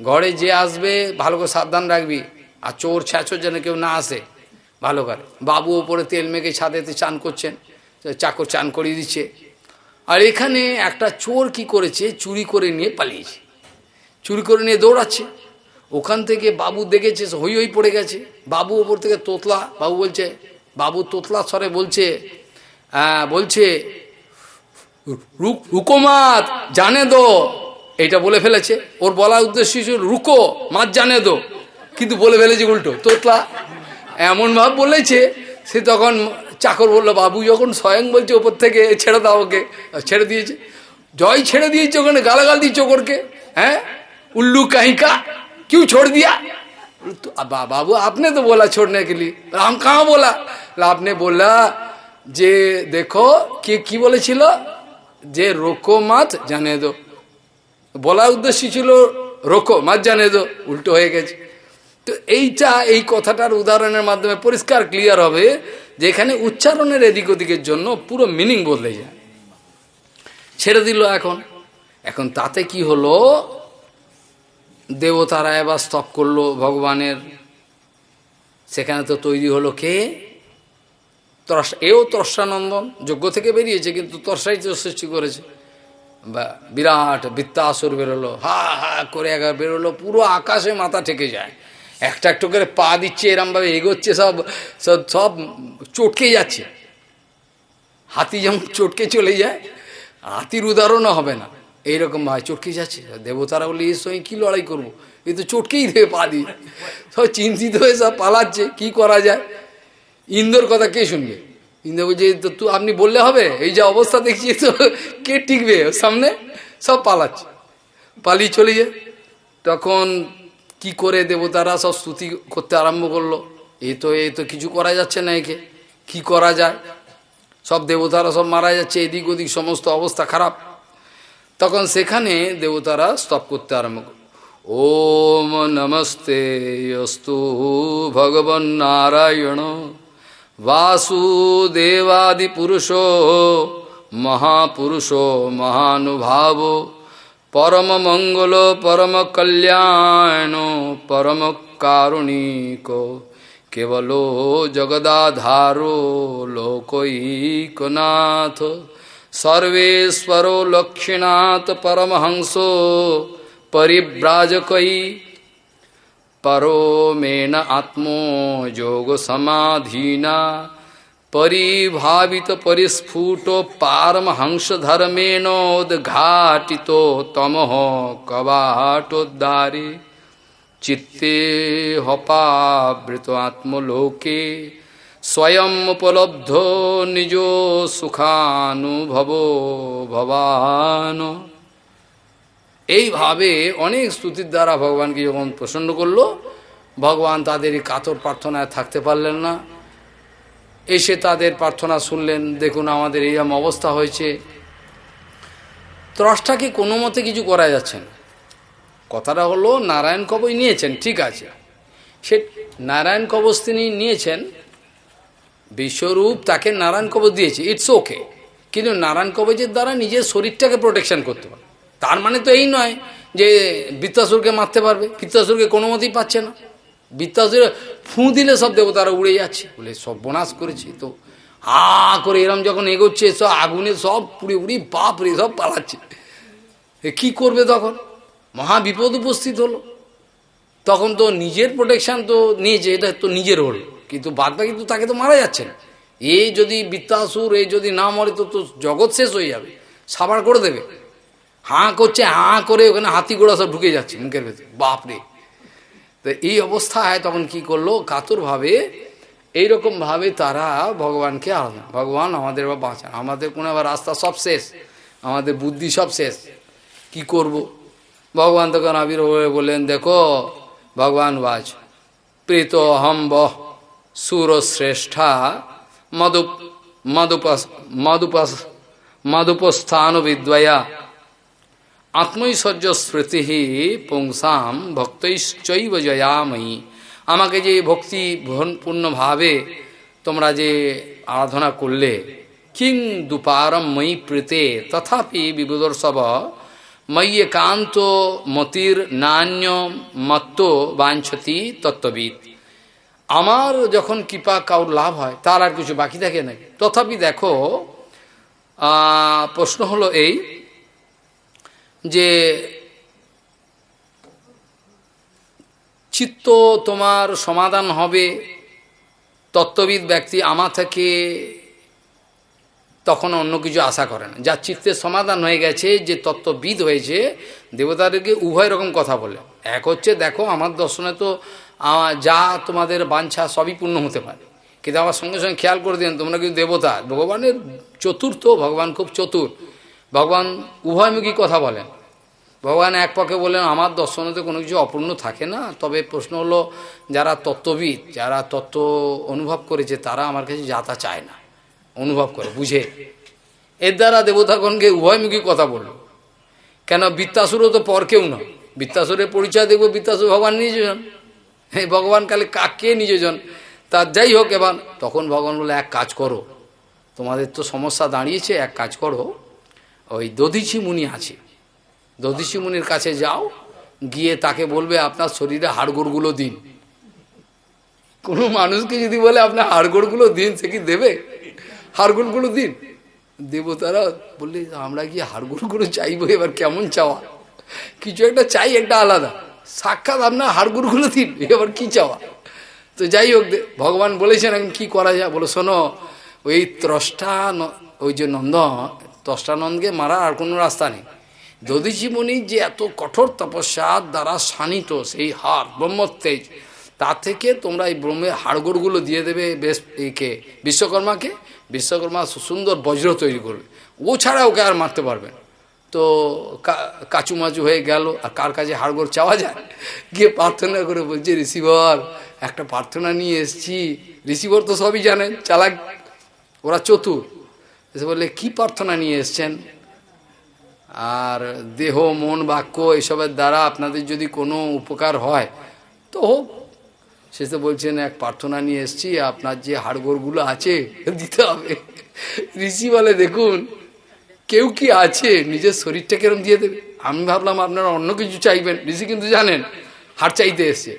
ঘরে যে আসবে ভালো করে সাবধান রাখবি, আর চোর ছ্যাঁচোর যেন কেউ না আসে ভালো করে। বাবু ওপরে তেল মেখে ছাদেতে চান করছেন, চাকর চান করিয়ে দিচ্ছে। আর এখানে একটা চোর কি করেছে, চুরি করে নিয়ে পালিয়েছে, চুরি করে নিয়ে দৌড়াচ্ছে। ওখান থেকে বাবু দেখেছে, হই হই পড়ে গেছে। বাবু ওপর থেকে তোতলা, বাবু তোতলা স্বরে বলছে রুকোমাত জানে দো, এইটা বলে ফেলেছে। ওর বলার উদ্দেশ্য ছিল রুকো মাত জানে দো, কিন্তু বলে ফেলেছে উল্টো তোতলা, এমন ভাব বলেছে। সে তখন চাকর বললো, বাবু যখন স্বয়ং বলছে ওপর থেকে ছেড়ে দাও ওকে, ছেড়ে দিয়েছে। জয় ছেড়ে দিয়েছে, ওখানে গালাগাল দিচ্ছে চোকরকে, হ্যাঁ उल्लू कहीं का, क्यों छोड़ दिया? तो बाबू आपने तो बोला छोड़ने के लिए। हम कहाँ बोला? आपने बोला जे देखो কি বলেছিল যে রোকো মাত জানে দো, বলার উদ্দেশ্য ছিল রোকো মাত জানে দো, উল্টো হয়ে গেছে। তো এইটা এই কথাটার উদাহরণের মাধ্যমে পরিষ্কার ক্লিয়ার হবে যে এখানে উচ্চারণের এদিক ওদিকের জন্য পুরো মিনিং বদলে যায়। ছেড়ে দিল। এখন তাতে কি হলো, দেবতারা এবার স্তব করলো ভগবানের। সেখানে তো তৈরি হলো কে? এও ত্রষ্টানন্দন, যজ্ঞ থেকে বেরিয়েছে কিন্তু তর্ষাই তো সৃষ্টি করেছে। বা বিরাট বৃত্তাসুর বেরোলো, হা হা করে একবার বেরোলো, পুরো আকাশে মাথা ঠেকে যায়। একটা একটু করে পা দিচ্ছে, এরমভাবে এগোচ্ছে, সব সব সব চটকে যাচ্ছে। হাতি যেমন চটকে চলে যায়, হাতির উদাহরণও হবে না, এইরকম ভাই চটকে যাচ্ছে। দেবতারা বলে এর সঙ্গে কী লড়াই করবো, এ তো চটকেই দেবে পা দিয়ে। সব চিন্তিত হয়ে সব পালাচ্ছে, কি করা যায়। ইন্দ্রর কথা কে শুনবে? ইন্দ্র বলছে তো তুই আপনি বললে হবে, এই যে অবস্থা দেখছি তো কে টিকবে সামনে? সব পালাচ্ছে, পালিয়ে চলে যায়। তখন কি করে দেবতারা সব স্তুতি করতে আরম্ভ করলো, এই তো কিছু করা যাচ্ছে না, একে কি করা যায়। সব দেবতারা সব মারা যাচ্ছে, এদিক ওদিক সমস্ত অবস্থা খারাপ। তখন সেখানে দেবতারা স্তব করতে আরম্ভ করল। ওম নমস্তে অস্তু ভগবন নারায়ণ वासुदेवादि पुरुषो महापुरुषो महानुभाव परम मंगल परम कल्याण परम कारुणिको केवलो जगदाधारो लोकैकनाथ सर्वेश्वरो लक्षिणात् परमहंसो परिव्राजकै परो मेन आत्मो जोग समाधीना परिभावित परिस्फुटो पारमहंस धर्मेणोद्घाटितो तमः कवाटोद्धारे चित्ते हपावृत आत्मलोके स्वयं उपलब्धो निजो सुखानुभवो भवान। এইভাবে অনেক স্তুতির দ্বারা ভগবানকে যখন প্রসন্ন করলো, ভগবান তাদের এই কাতর প্রার্থনায় থাকতে পারলেন না, এসে তাদের প্রার্থনা শুনলেন। দেখুন আমাদের এইরকম অবস্থা হয়েছে, ত্রষ্টাকে কোনো মতে কিছু করা যাচ্ছে না। কথাটা হলো নারায়ণ কবচ নিয়েছেন, ঠিক আছে, সে নারায়ণ কবচ তিনি নিয়েছেন, বিশ্বরূপ তাকে নারায়ণ কবচ দিয়েছে, ইটস ওকে। কিন্তু নারায়ণ কবচের দ্বারা নিজের শরীরটাকে প্রোটেকশন করতে পারে, তার মানে তো এই নয় যে বৃত্তাসুরকে মারতে পারবে। বৃত্তাসুরকে কোনো মতেই পাচ্ছে না, বৃত্তাসুর ফুঁ দিলে সব দেবতারা উড়ে যাচ্ছে, বলে সব বনাশ করেছি তো। হা করে এরম যখন এগোচ্ছে, সব আগুনে সব পুড়ে উড়ি বাপরে সব পালাচ্ছে। কি করবে তখন? মহা বিপদ উপস্থিত হলো। তখন তো নিজের প্রোটেকশন তো নিয়েছে, এটা তো নিজের হলো, কিন্তু বাদ বাকি তো তাকে তো মারা যাচ্ছে না। এই যদি বৃত্তাসুর এই যদি না মরে তো জগৎ শেষ হয়ে যাবে, সাবার করে দেবে। হাঁ করছে, হাঁ করে ওখানে হাতি ঘোড়া সব ঢুকে যাচ্ছে মুখের ভেতরে, বাপরে। তো এই অবস্থায় তখন কি করলো, কাতরভাবে এইরকমভাবে তারা ভগবানকে আরাধনা, ভগবান আমাদের বা বাঁচান, আমাদের কোনো আবার রাস্তা সব শেষ, আমাদের বুদ্ধি সব শেষ, কি করব। ভগবান তখন আবির্ভাবে বললেন, দেখো ভগবান বাজ প্রীত হম বহ সুরশ্রেষ্ঠা মদুপস্থান বিদ্বয়া আত্মৈশ্বর্য স্মৃতি পুংসাম ভক্তৈশ্চৈব জয়াময়ী। আমাকে যে ভক্তি পূর্ণভাবে তোমরা যে আরাধনা করলে, কিং দুপারম ময়ী প্রীতে তথাপি বিবুদর্শব ময়ী একান্ত মতির নান্য মত্ত বাঞ্ছতি তত্ত্ববিদ। আমার যখন কৃপা কাউর লাভ হয় তার আর কিছু বাকি থাকে না। তথাপি দেখো, প্রশ্ন হলো এই যে চিত্ত তোমার সমাধান হবে, তত্ত্ববিদ ব্যক্তি আমার থেকে তখন অন্য কিছু আশা করে না। যার চিত্তের সমাধান হয়ে গেছে, যে তত্ত্ববিদ হয়েছে, দেবতাদেরকে উভয় রকম কথা বলে। এক হচ্ছে দেখো আমার দর্শনে তো যা তোমাদের বাঞ্ছা সবই পূর্ণ হতে পারে। কিন্তু আমার সঙ্গে সঙ্গে খেয়াল করে দেন, তোমরা কিন্তু দেবতা, ভগবানের চতুর্থ, ভগবান খুব চতুর। ভগবান উভয়মুখী কথা বলেন। ভগবান এক পক্ষে বললেন আমার দর্শনেতে কোনো কিছু অপূর্ণ থাকে না, তবে প্রশ্ন হলো যারা তত্ত্ববিদ, যারা তত্ত্ব অনুভব করেছে তারা আমার কাছে যাতা চায় না, অনুভব করে বুঝে। এর দ্বারা দেবতাগণকে উভয়মুখী কথা বলল। কেন বৃত্তাসুরও তো পর কেউ নয়, বৃত্তাসুরের পরিচয় দেখবো, বৃত্তাসুর ভগবান নিজজন। হ্যাঁ, ভগবান কালে কাকে নিজজন, তার যাই হোক। এবার তখন ভগবান বলে এক কাজ করো, তোমাদের তো সমস্যা দাঁড়িয়েছে, এক কাজ করো, ওই দধীচি মুনি আছে, দধীচি মুনির কাছে যাও, গিয়ে তাকে বলবে আপনার শরীরে হাড়গোড়গুলো দিন। কোনো মানুষকে যদি বলে আপনার হাড়গোড়গুলো দিন, সে কি দেবে? হাড়গোড়গুলো দিন। দেবতারা বললে আমরা গিয়ে হাড়গোড়গুলো চাইবো, এবার কেমন চাওয়া, কিছু একটা চাই, একটা আলাদা, সাক্ষাৎ আপনার হাড়গোড়গুলো দিন, এবার কি চাওয়া। তো যাই হোক, ভগবান বলেছেন এখন কী করা যায়, বলো শোনো, ওই ত্রষ্টা, ওই যে ত্রষ্টানন্দকে মারার আর কোনো রাস্তা নেই। দধীচি মুনি যে এত কঠোর তপস্যার দ্বারা শানিত সেই হাড় ব্রহ্মতেজ, তার থেকে তোমরা এই ব্রহ্মের হাড়গোড়গুলো দিয়ে দেবে বেশ একে বিশ্বকর্মাকে, বিশ্বকর্মা সুন্দর বজ্র তৈরি করবে, ও ছাড়া ওকে আর মারতে পারবেন। তো কাচুমাচু হয়ে গেল, আর কার কাছে হাড়গোড় চাওয়া যায়, গিয়ে প্রার্থনা করে বলছে ঋষিবর একটা প্রার্থনা নিয়ে এসছি। ঋষিবর তো সবই জানেন, চালাক, ওরা চতুর। এসে বললে কী প্রার্থনা নিয়ে এসছেন? আর দেহ মন বাক্য এসবের দ্বারা আপনাদের যদি কোনো উপকার হয় তো হোক। শেষে বলছেন এক প্রার্থনা নিয়ে এসছি, আপনার যে হাড়গোড়গুলো আছে দিতে হবে। ঋষি বলে দেখুন, কেউ কি আছে নিজের শরীরটা কেরম দিয়ে দেবে? আমি ভাবলাম আপনারা অন্য কিছু চাইবেন, ঋষি কিন্তু জানেন হাড় চাইতে এসছে।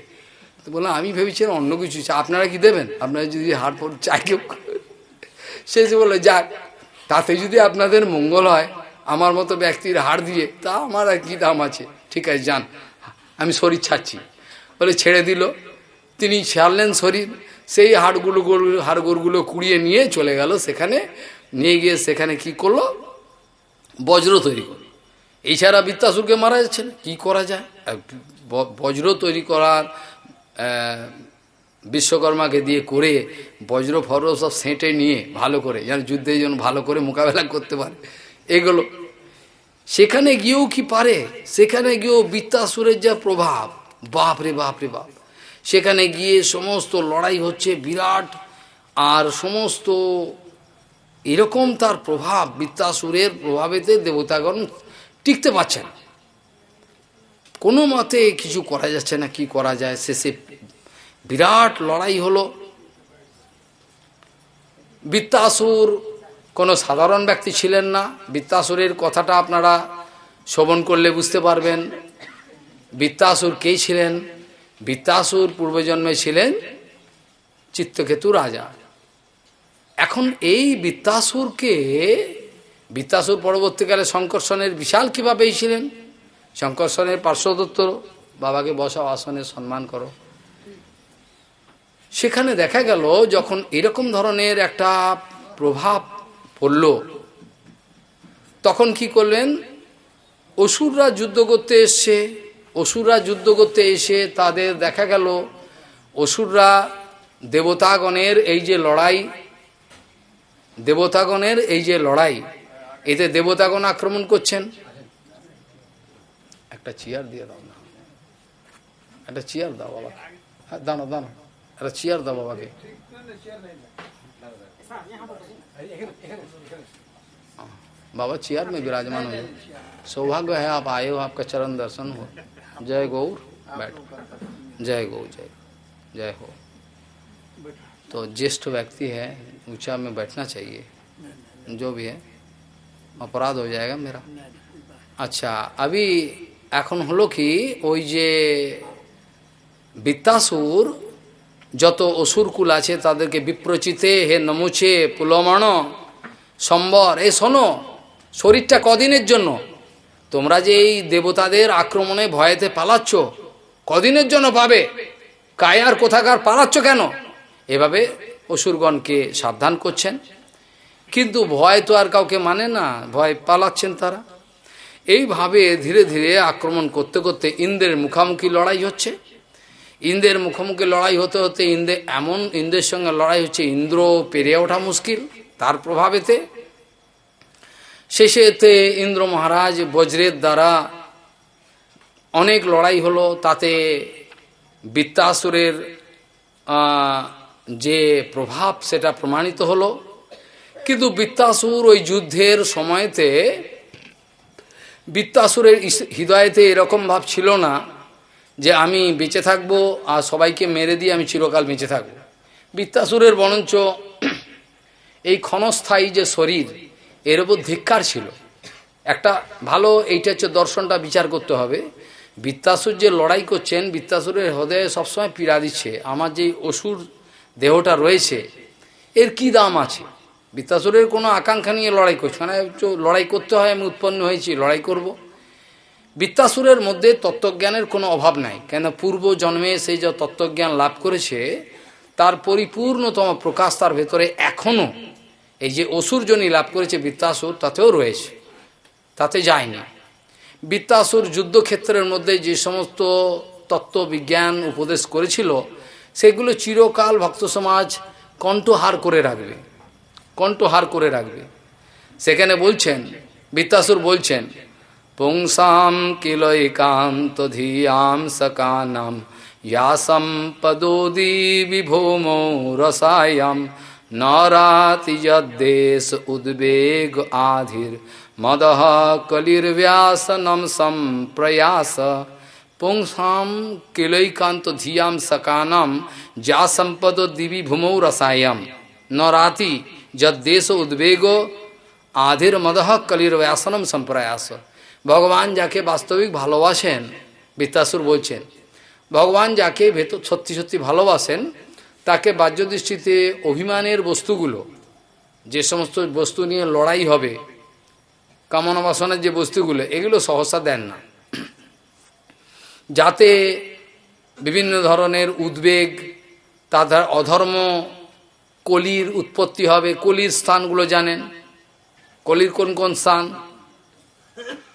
তো বললাম আমি ভেবেছিলাম অন্য কিছু আপনারা কি দেবেন, আপনারা যদি হাড় পর চাই কেউ। শেষে বলে যাক, তাতে যদি আপনাদের মঙ্গল হয় আমার মতো ব্যক্তির হাড় দিয়ে, তা আমার আর কী দাম আছে, ঠিক আছে যান, আমি শরীর ছাড়ছি। বলে ছেড়ে দিল, তিনি ছাড়লেন শরীর, সেই হাড়গোড়গুলো কুড়িয়ে নিয়ে চলে গেল সেখানে, নিয়ে গিয়ে সেখানে কি করলো, বজ্র তৈরি করলো। এছাড়া বৃত্তাসুরকে মারা যাচ্ছে না, কী করা যায়? বজ্র তৈরি করার বিশ্বকর্মাকে দিয়ে করে বজ্র ফর সব সেঁটে নিয়ে ভালো করে, যেন যুদ্ধে যেন ভালো করে মোকাবেলা করতে পারে, এগুলো। সেখানে গিয়েও কি পারে, সেখানে গিয়েও বৃত্তাসুরের যা প্রভাব, বাপ রে বাপ রে বাপ, সেখানে গিয়ে সমস্ত লড়াই হচ্ছে বিরাট, আর সমস্ত এরকম তার প্রভাব, বৃত্তাসুরের প্রভাবেতে দেবতাগণ টিকতে পারছেন, কোনো মতে কিছু করা যাচ্ছে না, কি করা যায়। শেষে বিরাট লড়াই হলো। বৃত্তাসুর কোনো সাধারণ ব্যক্তি ছিলেন না। বৃত্তাসুরের কথাটা আপনারা শ্রবণ করলে বুঝতে পারবেন বৃত্তাসুর কে ছিলেন। বৃত্তাসুর পূর্বজন্মে ছিলেন চিত্তকেতু রাজা। এখন এই বৃত্তাসুর পরবর্তীকালে শঙ্কর্ষণের বিশাল কীভাবে ছিলেন। শঙ্কর্ষণের পার্শ্বদত্ত, বাবাকে বসাও, আসনে সম্মান করো। সেখানে দেখা গেল যখন এরকম ধরনের একটা প্রভাব পড়ল, তখন কি করলেন, অসুররা যুদ্ধ করতে এসছে। অসুররা যুদ্ধ করতে এসে তাদের দেখা গেল অসুররা দেবতাগণের এই যে লড়াই, এতে দেবতাগণ আক্রমণ করছেন। একটা চেয়ার দিয়ে দাও না, একটা চেয়ার দাও বাবা, হ্যাঁ দাঁড়ো, একটা চেয়ার দাও বাবাকে। बाबा चेयर में विराजमान हो जाए। सौभाग्य है आप आए हो, आपका चरण दर्शन हो। जय गौर, बैठ, जय गौ, जय हो। तो ज्येष्ठ व्यक्ति है, ऊंचा में बैठना चाहिए, जो भी है, अपराध हो जाएगा मेरा। अच्छा, अभी এখন হলো কি, ওই যে বৃত্তাসুর যত অসুরকুল আছে তাদেরকে বিপ্রচিতে হে নমুচে পুলমণ সম্বর, এ শোনো, শরীরটা কদিনের জন্য, তোমরা যে এই দেবতাদের আক্রমণে ভয়েতে পালাচ্ছ, কদিনের জন্য পাবে, কায়ার কোথাকার পালাচ্ছ কেন, এভাবে অসুরগণকে সাবধান করছেন। কিন্তু ভয় তো আর কাউকে মানে না, ভয় পালাচ্ছেন তারা। এইভাবে ধীরে ধীরে আক্রমণ করতে করতে ইন্দ্রের মুখামুখি লড়াই হচ্ছে। ইন্দ্রের মুখোমুখি লড়াই হতে হতে ইন্দ্রের সঙ্গে লড়াই হচ্ছে, ইন্দ্র পেরিয়ে ওঠা মুশকিল তার প্রভাবেতে। শেষেতে ইন্দ্র মহারাজ বজ্রের দ্বারা অনেক লড়াই হলো, তাতে বৃত্তাসুরের যে প্রভাব সেটা প্রমাণিত হলো। কিন্তু বৃত্তাসুর ওই যুদ্ধের সময়তে বৃত্তাসুরের হৃদয়েতে এরকম ভাব ছিল না যে আমি বেঁচে থাকবো আর সবাইকে মেরে দিয়ে আমি চিরকাল বেঁচে থাকবো। বৃত্তাসুরের বরঞ্চ এই ক্ষণস্থায়ী যে শরীর এর উপর ধিক্কার ছিল। একটা ভালো এইটা হচ্ছে দর্শনটা বিচার করতে হবে। বৃত্তাসুর যে লড়াই করছেন, বৃত্তাসুরের হৃদয়ে সবসময় পীড়া দিচ্ছে, আমার যে অসুর দেহটা রয়েছে এর কি দাম আছে। বৃত্তাসুরের কোনো আকাঙ্ক্ষা নিয়ে লড়াই করছে, মানে লড়াই করতে হয়, আমি উৎপন্ন হয়েছি লড়াই করব। বৃত্তাসুরের মধ্যে তত্ত্বজ্ঞানের কোনো অভাব নাই, কেন পূর্ব জন্মে সেই যে তত্ত্বজ্ঞান লাভ করেছে তার পরিপূর্ণতম প্রকাশ তার ভেতরে এখনও এই যে অসুরজনী লাভ করেছে বৃত্তাসুর তাতেও রয়েছে, তাতে যায়নি। বৃত্তাসুর যুদ্ধক্ষেত্রের মধ্যে যে সমস্ত তত্ত্ববিজ্ঞান উপদেশ করেছিল সেগুলো চিরকাল ভক্ত সমাজ কণ্ঠহার করে রাখবে, কণ্ঠহার করে রাখবে। সেখানে বলছেন, বৃত্তাসুর বলছেন, পুংসাম কিলৈকান্ত ধিয়াম সকানাম ইয়া সম্পদোদি বিভৌমো রসায়াম নরাতি যদ্দেশ উদ্বেগ আধির মদহ কলির্ব্যাসনম সম্প্রয়াস। পুংসাম কিলৈকান্ত ধিয়াম সকানাম যা সম্পদ দিবি ভূমৌ রসায়াম নরাতি যদ্দেশ উদ্বেগ আধির মদহ কলির্ব্যাসনম সম্প্রয়াস। ভগবান যাকে বাস্তবিক ভালোবাসেন, বৃত্তাসুর বলছেন, ভগবান যাকে ভেতর সত্যি সত্যি ভালোবাসেন তাকে বাহ্য দৃষ্টিতে অভিমানের বস্তুগুলো, যে সমস্ত বস্তু নিয়ে লড়াই হবে, কামনা বাসনের যে বস্তুগুলো, এগুলো সহসা দেন না। যাতে বিভিন্ন ধরনের উদ্বেগ, তাদের অধর্ম, কলির উৎপত্তি হবে। কলির স্থানগুলো জানেন, কলির কোন কোন স্থান?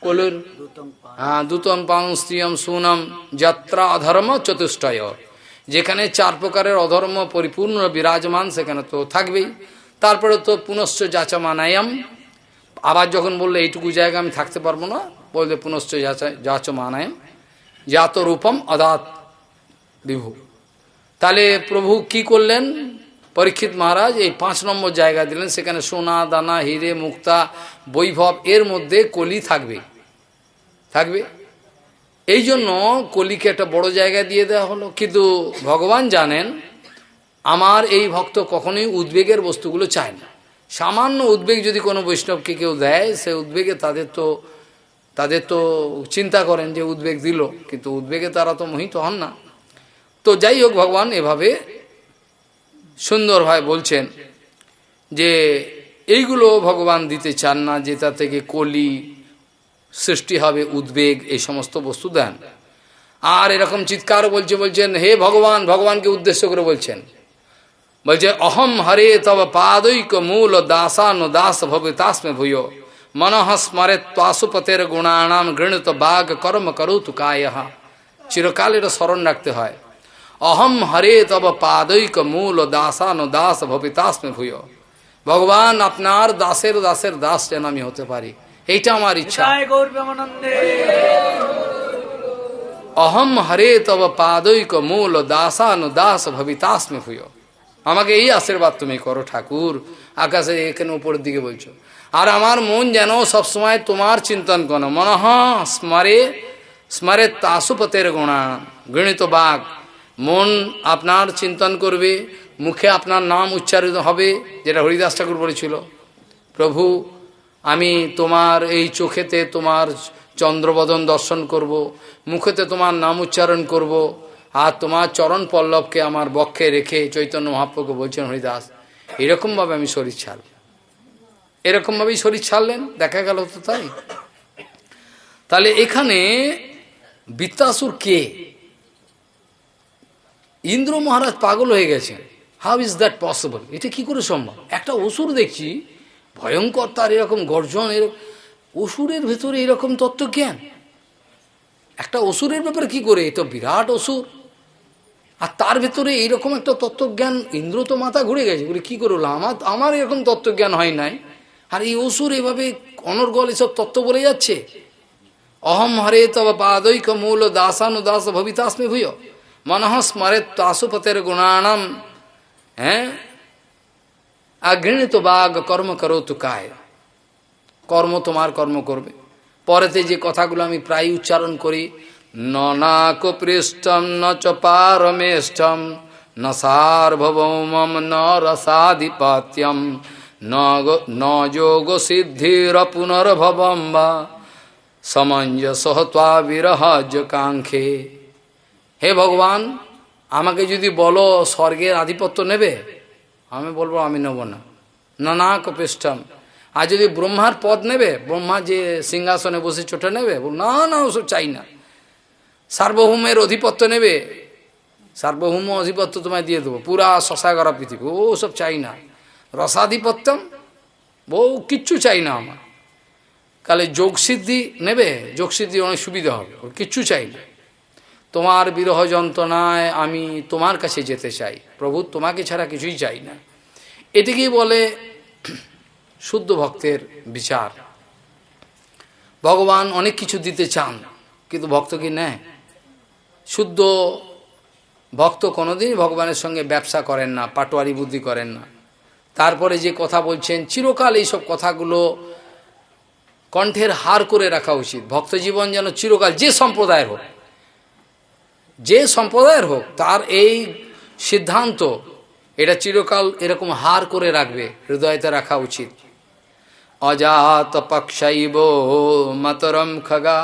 কলির দূতম পাং স্ত্রিয়ম সুনম যাত্রা অধর্ম চতুষ্টয়, যেখানে চার প্রকারের অধর্ম পরিপূর্ণ বিরাজমান সেখানে তো থাকবেই। তারপরে তো পুনশ্চ যাচমানায়াম, আবার যখন বললে এইটুকু জায়গা আমি থাকতে পারবো না, বললে পুনশ্চ যাচমানায়াম জাত রূপম অদাত বিভু। তাহলে প্রভু কি করলেন? পরীক্ষিত মহারাজ এই 5 নম্বর জায়গা দিলেন, সেখানে সোনা দানা হিরে মুক্তা বৈভব, এর মধ্যে কলি থাকবে থাকবে। এই জন্য কলিকে একটা বড় জায়গা দিয়ে দেওয়া হলো। কিন্তু ভগবান জানেন আমার এই ভক্ত কখনোই উদ্বেগের বস্তুগুলো চায় না। সামান্য উদ্বেগ যদি কোনো বৈষ্ণবকে কেউ দেয়, সে উদ্বেগে তাদের তো চিন্তা করেন যে উদ্বেগ দিল, কিন্তু উদ্বেগে তারা তো মোহিত হন না। তো যাই হোক, ভগবান এভাবে সুন্দরভাবে বলছেন যে এইগুলো ভগবান দিতে চান না, যেটা থেকে কলি সৃষ্টি হবে, উদ্বেগ, এই সমস্ত বস্তু দেন। আর এরকম চিৎকার বলছেন হে ভগবান, ভগবানকে উদ্দেশ্য করে বলছেন, বলছে অহম হরে তব পাদৈক মূল দাসানো দাস ভবিতাস্মে ভূয় মনঃ স্মরে ত্বাসুপতের গুণানাম গৃণীত বাঘ কর্ম করুতু কায়। চিরকাল এটা স্মরণ রাখতে হয়। অহম হরে তব পাদৈক মূল দাসানো দাস ভবিতাস্মে ভূয়, ভগবান আপনার দাসের দাসের দাস যেন আমি হতে পারি, এইটা আমার ইচ্ছা। অহম হরে তব পাদৈক মূল দাসানো দাস ভবিতাস্মে ভূয়, আমাকে এই আশীর্বাদ তুমি করো ঠাকুর। আকাশে এখানে উপরের দিকে বলছো, আর আমার মন যেন সবসময় তোমার চিন্তন করো। মনঃ স্মরে স্মরে তাসুপতের গুণা গৃণীত বাঘ, মন আপনার চিন্তন করবে, মুখে আপনার নাম উচ্চারিত হবে, যেটা হরিদাস ঠাকুর বলেছিল, প্রভু আমি তোমার এই চোখেতে তোমার চন্দ্রবদন দর্শন করব, মুখেতে তোমার নাম উচ্চারণ করব, আর তোমার চরণ পল্লবকে আমার বক্ষে রেখে, চৈতন্য মহাপ্রভু বলছেন হরিদাস, এরকমভাবে আমি শরীর ছাড়ব। এরকমভাবেই শরীর ছাড়লেন, দেখা গেল তো তাই। তাহলে এখানে বৃত্তাসুর কে? ইন্দ্র মহারাজ পাগল হয়ে গেছেন। How is that possible? এটা কি করে সম্ভব? একটা অসুর দেখছি ভয়ঙ্কর, তার এরকম গর্জন, অসুরের ভেতরে এরকম তত্ত্বজ্ঞান, একটা অসুরের ব্যাপারে কি করে? এটা বিরাট অসুর, আর তার ভেতরে এইরকম একটা তত্ত্বজ্ঞান, ইন্দ্র তো মাথা ঘুরে গেছে, বলে কী করলো, আমার এরকম তত্ত্বজ্ঞান হয় নাই, আর এই অসুর এভাবে অনর্গল এসব তত্ত্ব বলে যাচ্ছে। অহম হরে তব পাদৈক মূল দাসানুদাস ভবিতাস্মি ভূয় মনঃ স্মরে তাশুপতের গুণানাম, হ্যাঁ, অঘৃণিত বাগ কর্ম করো তু কায়, কর্ম তোমার কর্ম করবে। পরেতে যে কথাগুলো আমি প্রায় উচ্চারণ করি, ন নাক পৃষ্ঠম ন চ পারমেষ্টম ন সার্বভৌমম ন রসাধিপত্যম ন যোগ সিদ্ধির পুনর্ভবম বা সমঞ্জসহত্বা বিরহজ কাঙ্ক্ষে। হে ভগবান, আমাকে যদি বলো স্বর্গের আধিপত্য নেবে, আমি বলবো আমি নেব না, নানাক পৃষ্ঠম। আর যদি ব্রহ্মার পদ নেবে, ব্রহ্মা যে সিংহাসনে বসে চোটে নেবে, বল না না, ওসব চাই না। সার্বভৌমের অধিপত্য নেবে, সার্বভৌম অধিপত্য তোমায় দিয়ে দেবো, পুরা শশাগরা পৃথিবী, ও সব চাই না। রসাধিপত্যম, বউ কিচ্ছু চাই না আমার। কালে যোগসিদ্ধি নেবে, যোগসিদ্ধি অনেক সুবিধা হবে, ও কিচ্ছু চাই না। তোমার বিরহ যন্ত্রণায় আমি তোমার কাছে যেতে চাই, প্রভু তোমাকে ছাড়া কিছুই চাই না। এটিকেই বলে শুদ্ধ ভক্তের বিচার। ভগবান অনেক কিছু দিতে চান, কিন্তু ভক্ত কি নেয়? শুদ্ধ ভক্ত কোনোদিনই ভগবানের সঙ্গে ব্যবসা করেন না, পাটোয়ারি বুদ্ধি করেন না। তারপরে যে কথা বলছেন, চিরকাল এইসব কথাগুলো কণ্ঠের হার করে রাখা উচিত। ভক্ত জীবন যেন চিরকাল, যে সম্প্রদায়ের হোক, যে সম্প্রদায়ের হোক, তার এই সিদ্ধান্ত, এটা চিরকাল এরকম হার করে রাখবে, হৃদয়তে রাখা উচিত। অজাত পক্ষৈব মতরম খগা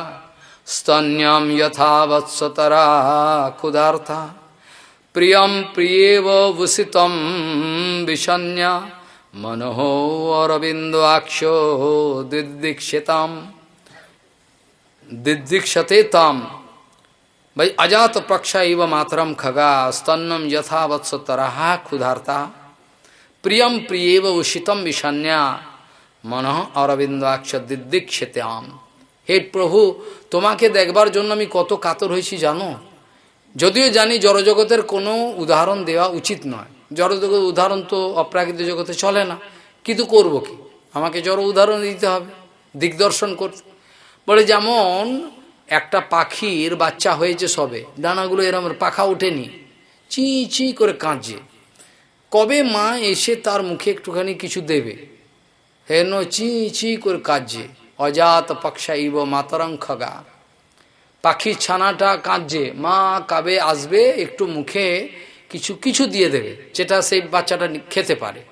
স্তন্যম যথা বৎসতরা ক্ষুধার্থা প্রিয়ম প্রিয়েব ভূষিতম বিষণ্যা মনোহ অরবিন্দ আক্ষ দিদীক্ষেতাম দিদীক্ষতে তাম। ভাই অজাত পক্ষৈব মাতরম খগা স্তন্যম যথা বৎসতরা ক্ষুধার্থা প্রিয়ম প্রিয়েব ভূষিতম বিষণ্যা মনঃ অরবিন্দাক্ষ দিদীক্ষেতাম। হে প্রভু, তোমাকে দেখবার জন্য আমি কত কাতর হয়েছি জানো। যদিও জানি জড়জগতের কোনো উদাহরণ দেওয়া উচিত নয়, জড়জগতের উদাহরণ তো অপ্রাকৃত জগতে চলে না, কিন্তু করব কি, আমাকে জড় উদাহরণ দিতে হবে দিগদর্শন করতে। বলে যেমন একটা পাখির বাচ্চা হয়েছে, সবে ডানাগুলো এরম, পাখা ওঠেনি, চি চি করে কাঁদছে, কবে মা এসে তার মুখে একটুখানি কিছু দেবে, হেন চি চি করে কাঁদছে। অজাত পক্ষৈব মাতরং খগা, পাখির ছানাটা কাঁদছে, মা কবে আসবে একটু মুখে কিছু কিছু দিয়ে দেবে, যেটা সেই বাচ্চাটা খেতে পারে।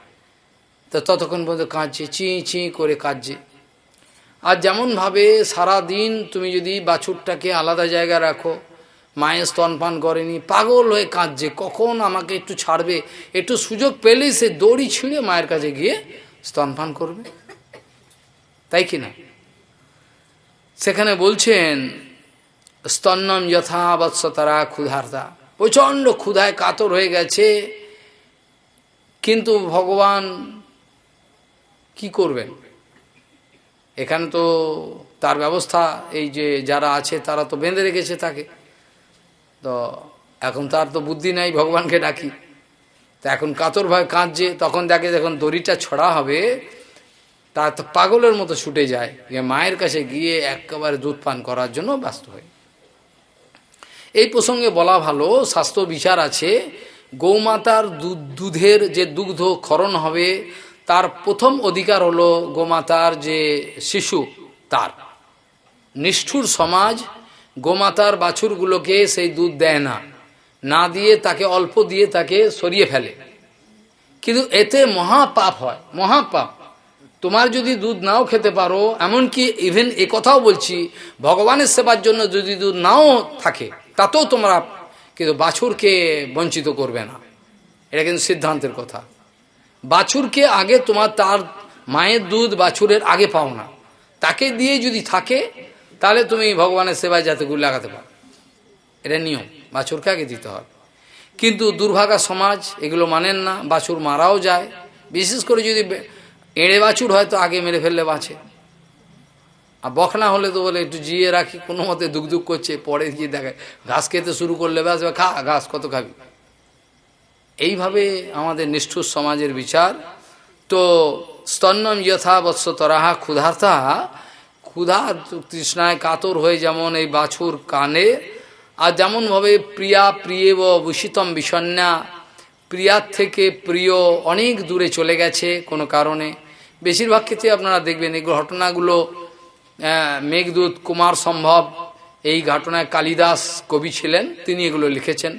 তো ততক্ষণ পর্যন্ত কাঁদছে, চি চি করে কাঁদছে। আর যেমনভাবে সারাদিন তুমি যদি বাছুরটাকে আলাদা জায়গায় রাখো, মায়ের স্তনপান করেনি, পাগল হয়ে কাঁদছে, কখন আমাকে একটু ছাড়বে, একটু সুযোগ পেলেই সে দড়ি ছিঁড়ে মায়ের কাছে গিয়ে স্তনপান করবে, তাই কি না? সেখানে বলছেন স্তন্যম যথা বৎসতরা ক্ষুধার্তা, প্রচণ্ড ক্ষুধায় কাতর হয়ে গেছে, কিন্তু ভগবান কি করবেন? এখানে তো তার ব্যবস্থা, এই যে যারা আছে তারা তো বেঁধে রেখেছে তাকে, তো এখন তার তো বুদ্ধি নাই, ভগবানকে ডাকি। তো এখন কাতরভাবে কাঁদছে, তখন দেখে যখন দড়িটা ছড়া হবে, তা তো পাগলের মতো ছুটে যায়, মায়ের কাছে গিয়ে একেবারে দুধ পান করার জন্য ব্যস্ত হয়। এই প্রসঙ্গে বলা ভালো, শাস্ত্র বিচার আছে, গৌমাতার দুধের যে দুগ্ধ ক্ষরণ হবে, তার প্রথম অধিকার হলো গোমাতার যে শিশু, তার। নিষ্ঠুর সমাজ গোমাতার বাছুরগুলোকে সেই দুধ দেয় না, না দিয়ে তাকে অল্প দিয়ে তাকে সরিয়ে ফেলে, কিন্তু এতে মহাপাপ হয়, মহাপাপ। তোমার যদি দুধ নাও খেতে পারো, এমনকি ইভেন এ কথাও বলছি, ভগবানের সেবার জন্য যদি দুধ নাও থাকে তাতেও তোমরা কিন্তু বাছুরকে বঞ্চিত করবে না, এটা কিন্তু সিদ্ধান্তের কথা। বাছুরকে আগে তোমার, তার মায়ের দুধ বাছুরের আগে পাও না, তাকে দিয়ে যদি থাকে তাহলে তুমি ভগবানের সেবায় যাতে গুলো লাগাতে পারো, এটা নিয়ম, বাছুরকে আগে দিতে হবে। কিন্তু দুর্ভাগা সমাজ এগুলো মানেন না, বাছুর মারাও যায়, বিশেষ করে যদি এড়ে বাছুর হয় তো আগে মেরে ফেললে বাঁচে, আর বখনা হলে তো বলে একটু জিয়ে রাখি, কোনো মতে দুক দুক করছে, পরে গিয়ে দেখে ঘাস খেতে শুরু করলে ব্যাস, খা ঘাস, কত খাবি, এইভাবে আমাদের নিষ্ঠুর সমাজের বিচার। তো স্তন্নম যথা বৎস তরাহা ক্ষুধার্থা, ক্ষুধা তৃষ্ণায় কাতর হয়ে যেমন এই বাছুর কানে, আর যেমনভাবে প্রিয়া প্রিয়েব ভূষিতম বিষণ্যা, প্রিয়ার থেকে প্রিয় অনেক দূরে চলে গেছে কোনো কারণে। বেশিরভাগ ক্ষেত্রে আপনারা দেখবেন এই ঘটনাগুলো, মেঘদূত কুমার সম্ভব, এই ঘটনায় কালিদাস কবি ছিলেন, তিনি এগুলো লিখেছেন।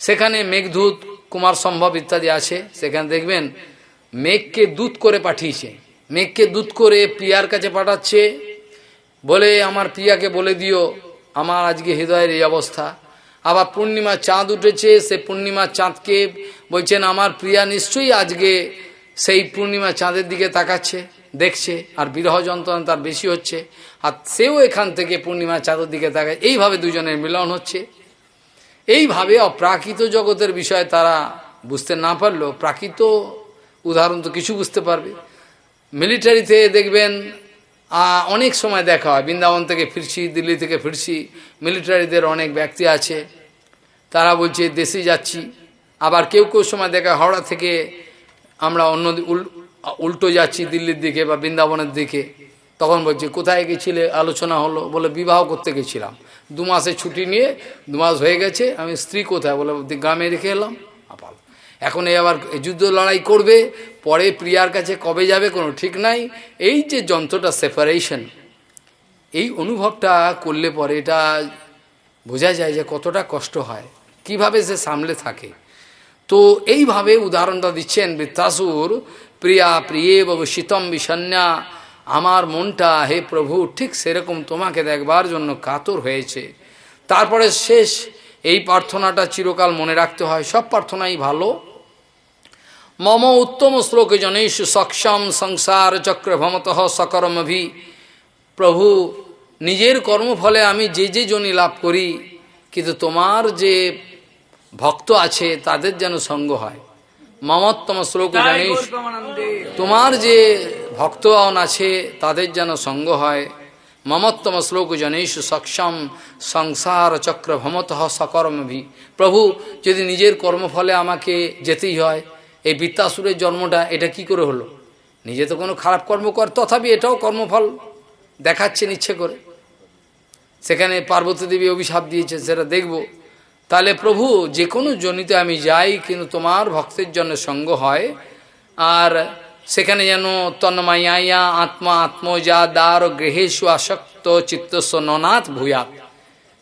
সেখানে মেঘদূত কুমার সম্ভব ইত্যাদি আছে। সেখানে দেখবেন মেঘকে দূত করে পাঠিয়েছে, মেঘকে দূত করে প্রিয়ার কাছে পাঠাচ্ছে, বলে আমার প্রিয়াকে বলে দিও আমার আজকে হৃদয়ের এই অবস্থা। আবার পূর্ণিমা চাঁদ উঠেছে, সে পূর্ণিমা চাঁদকে বলছেন আমার প্রিয়া নিশ্চয়ই আজকে সেই পূর্ণিমা চাঁদের দিকে তাকাচ্ছে, দেখছে, আর বিরহ যন্ত্রণা তার বেশি হচ্ছে, আর সেও এখান থেকে পূর্ণিমা চাঁদের দিকে তাকায়। এইভাবে দুজনের মিলন হচ্ছে। এইভাবে অপ্রাকৃত জগতের বিষয়ে তারা বুঝতে না পারলেও প্রাকৃত উদাহরণ তো কিছু বুঝতে পারবে। মিলিটারিতে দেখবেন অনেক সময় দেখা হয়, বৃন্দাবন থেকে ফিরছি, দিল্লি থেকে ফিরছি, মিলিটারিদের অনেক ব্যক্তি আছে, তারা বলছে দেশে যাচ্ছি। আবার কেউ কেউ সময় দেখা হাওড়া থেকে আমরা অন্য উল্টো যাচ্ছি দিল্লির দিকে বা বৃন্দাবনের দিকে, তখন বলছে কোথায় গেছিলে, আলোচনা হলো, বলে বিবাহ করতে গেছিলাম, 2 মাসের ছুটি নিয়ে 2 মাস হয়ে গেছে, আমি স্ত্রী কোথায়, বলে গ্রামে রেখে এলাম। আপাল এখন এই আবার যুদ্ধ লড়াই করবে, পরে প্রিয়ার কাছে কবে যাবে কোনো ঠিক নাই। এই যে যন্ত্রটা সেপারেশন, এই অনুভবটা করলে পরে এটা বোঝা যায় যে কতটা কষ্ট হয়, কিভাবে সে সামলে থাকে। তো এইভাবে উদাহরণটা দিচ্ছেন বৃত্তাসুর, প্রিয়া প্রিয়ে বাবু শীতম বিষণ্যা, আমার মনটা হে প্রভু ঠিক সেরকম তোমাকে দেখবার জন্য কাতর হয়েছে। তারপরে শেষ এই প্রার্থনাটা চিরকাল মনে রাখতে হয়, সব প্রার্থনাই ভালো। মম উত্তম শ্লোকে জনেষু সক্ষম সংসার চক্র ভমত সকর্মভি, প্রভু নিজের কর্মফলে আমি যে যে জনি লাভ করি, কিন্তু তোমার যে ভক্ত আছে তাদের যেন সঙ্গ হয়। মমত্তম শ্লোক জানিস, তোমার যে ভক্তগণ আছে তাদের যেন সঙ্গ হয়। মমত্তম শ্লোক জানিস সক্ষম সংসার চক্র ভমত সকর্মভি, প্রভু যদি নিজের কর্মফলে আমাকে যেতেই হয়, এই বৃত্তাসুরের জন্মটা এটা কি করে হলো? নিজে তো কোনো খারাপ কর্ম কর, তথাপি এটাও কর্মফল দেখাচ্ছেন ইচ্ছে করে। সেখানে পার্বতী দেবী অভিশাপ দিয়েছে, সেটা দেখব। তাহলে প্রভু যে কোনো জনিতে আমি যাই, কিন্তু তোমার ভক্তের জন্য সঙ্গ হয়। আর সেখানে যেন তন্ময়ায়া আত্মা আত্মজা দ্বার গৃহেশু আসক্ত চিত্তস্ব ননাথ ভূয়াত,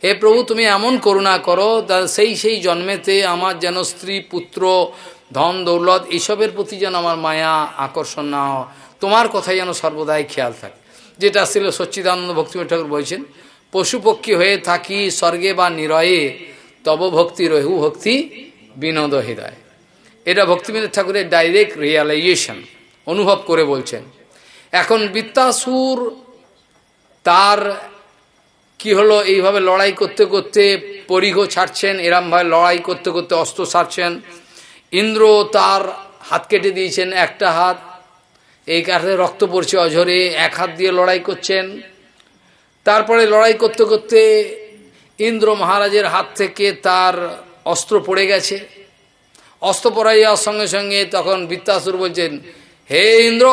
হে প্রভু তুমি এমন করুণা করো সেই জন্মেতে আমার যেন স্ত্রী পুত্র ধন দৌলত এইসবের প্রতি যেন আমার মায়া আকর্ষণ না হয়, তোমার কথাই যেন সর্বদাই খেয়াল থাকে। যেটা ছিল সচ্চিদানন্দ ভক্তিবিনোদ ঠাকুর বলছেন, পশুপক্ষী হয়ে থাকি স্বর্গে বা নিরয়ে, তব ভক্তি রহু ভক্তি বিনোদ হৃদয়। এটা ভক্তিবিনোদ ঠাকুরের ডাইরেক্ট রিয়ালাইজেশন, অনুভব করে বলছেন। এখন বৃত্তাসুর তার কি হলো, এইভাবে লড়াই করতে করতে পরিঘ ছাড়ছেন, এরমভাবে লড়াই করতে করতে অস্ত্র ছাড়ছেন। ইন্দ্র তার হাত কেটে দিয়েছেন, একটা হাত, এই কাঠে রক্ত পড়ছে অঝরে, এক হাত দিয়ে লড়াই করছেন। তারপরে লড়াই করতে করতে ইন্দ্র মহারাজের হাত থেকে তার অস্ত্র পড়ে গেছে। অস্ত্র পড়াই যাওয়ার সঙ্গে সঙ্গে তখন বৃত্তাসুর বলছেন, হে ইন্দ্র,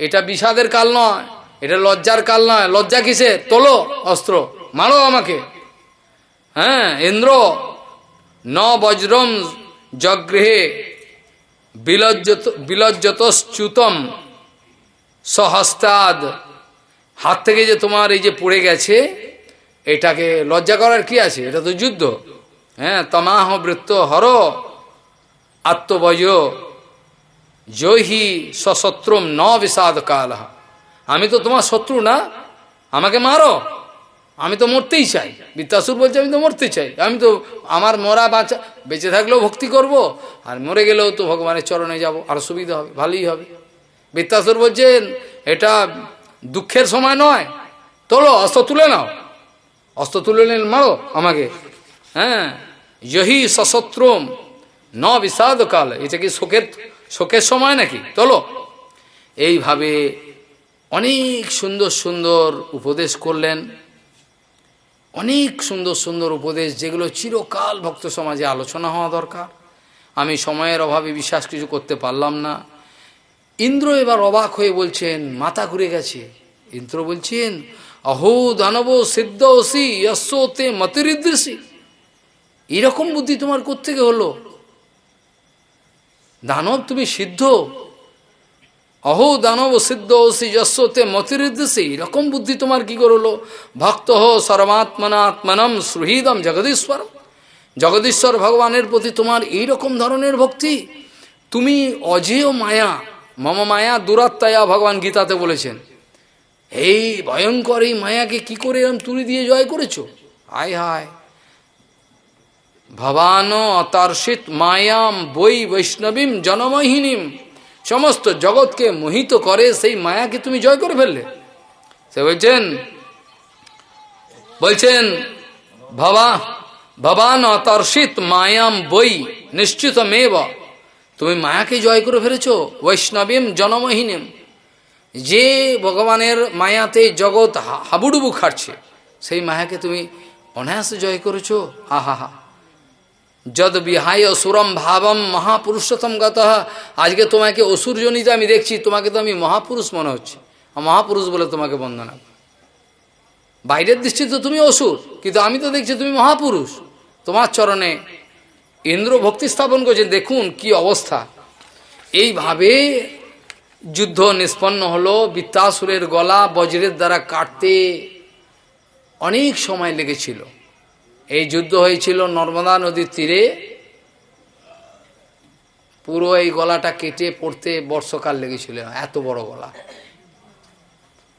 এটা বিষাদের কাল নয়, এটা লজ্জার কাল নয়, লজ্জা কিসে, তোলো অস্ত্র, মারো আমাকে। হ্যাঁ, ইন্দ্র ন বজ্রম জগৃহে বিলজ্জতশ্চ্যুতম সহস্তাদ, হাত থেকে যে তোমার এই যে পড়ে গেছে, এটাকে লজ্জা করার কি আছে, এটা তো যুদ্ধ। হ্যাঁ, তমাহ বৃত্ত হর আত্মবয় জয়হি সশত্রুম ন বিষাদ কাল, আমি তো তোমার শত্রু না, আমাকে মারো, আমি তো মরতেই চাই। বৃত্তাসুর বলছে আমি তো মরতে চাই, আমি তো আমার মরা বাঁচা, বেঁচে থাকলেও ভক্তি করব, আর মরে গেলেও তো ভগবানের চরণে যাব, আরো সুবিধা হবে, ভালোই হবে। বৃত্তাসুর বলছেন এটা দুঃখের সময় নয়, তোলো অস্ত্র তুলে নাও, অস্ত্র তুলে নিন, মারো আমাকে। হ্যাঁ, যহি সশত্রুম ন বিষাদ কাল, এটা কি শোকের সময় নাকি, তোলো। এইভাবে অনেক সুন্দর সুন্দর উপদেশ করলেন, অনেক সুন্দর সুন্দর উপদেশ, যেগুলো চিরকাল ভক্ত সমাজে আলোচনা হওয়া দরকার। আমি সময়ের অভাবে বিশ্বাস কিছু করতে পারলাম না। ইন্দ্র এবার অবাক হয়ে বলছেন, মাথা ঘুরে গেছে। ইন্দ্র বলছেন, অহো দানব সিদ্ধ অসি যশোতে মতিরিদৃশি, এরকম বুদ্ধি তোমার কোত্থেকে হলো? দানব তুমি সিদ্ধ, অহো দানব সিদ্ধ অসি যশোতে মতিরিদৃশি, এরকম বুদ্ধি তোমার কি করে হলো? ভক্ত হো সর্বাত্মনাত্মনম সুহৃদম জগদীশ্বর, জগদীশ্বর ভগবানের প্রতি তোমার এইরকম ধরনের ভক্তি। তুমি অজেয় মায়া, মম মায়া দুরাত্মায়া, ভগবান গীতাতে বলেছেন। এই ভয়ঙ্কর এই মায়াকে কি করে এরম তুলি দিয়ে জয় করেছো? হায় হায়, ভবান অতার্ষিত মায়াম বৈ বৈষ্ণবীম জনমোহিনীম, সমস্ত জগৎকে মোহিত করে সেই মায়াকে তুমি জয় করে ফেললে। সে বলছেন ভবান অতর্ষিত মায়াম বই নিশ্চিতমেব, তুমি মায়াকে জয় করে ফেলেছো। বৈষ্ণবীম জনমোহিনীম, যে ভগবানের মায়াতে জগৎ হাবুডুবু খাটছে, সেই মায়াকে তুমি অনায়াসে জয় করেছো। হা হা হা, যদ বিহায় অসুরম ভাবম মহাপুরুষোত্তম গত, আজকে তোমাকে অসুরজনিত আমি দেখছি, তোমাকে তো আমি মহাপুরুষ মনে হচ্ছে, মহাপুরুষ বলে তোমাকে বন্দনা। বাইরের দৃষ্টিতে তুমি অসুর, কিন্তু আমি তো দেখছি তুমি মহাপুরুষ। তোমার চরণে ইন্দ্র ভক্তি স্থাপন করছেন। দেখুন কি অবস্থা। এইভাবে যুদ্ধ নিষ্পন্ন হলো। বৃত্তাসুরের গলা বজ্রের দ্বারা কাটতে অনেক সময় লেগেছিল। এই যুদ্ধ হয়েছিল নর্মদা নদীর তীরে। পুরো এই গলাটা কেটে পড়তে বর্ষকাল লেগেছিল, এত বড় গলা।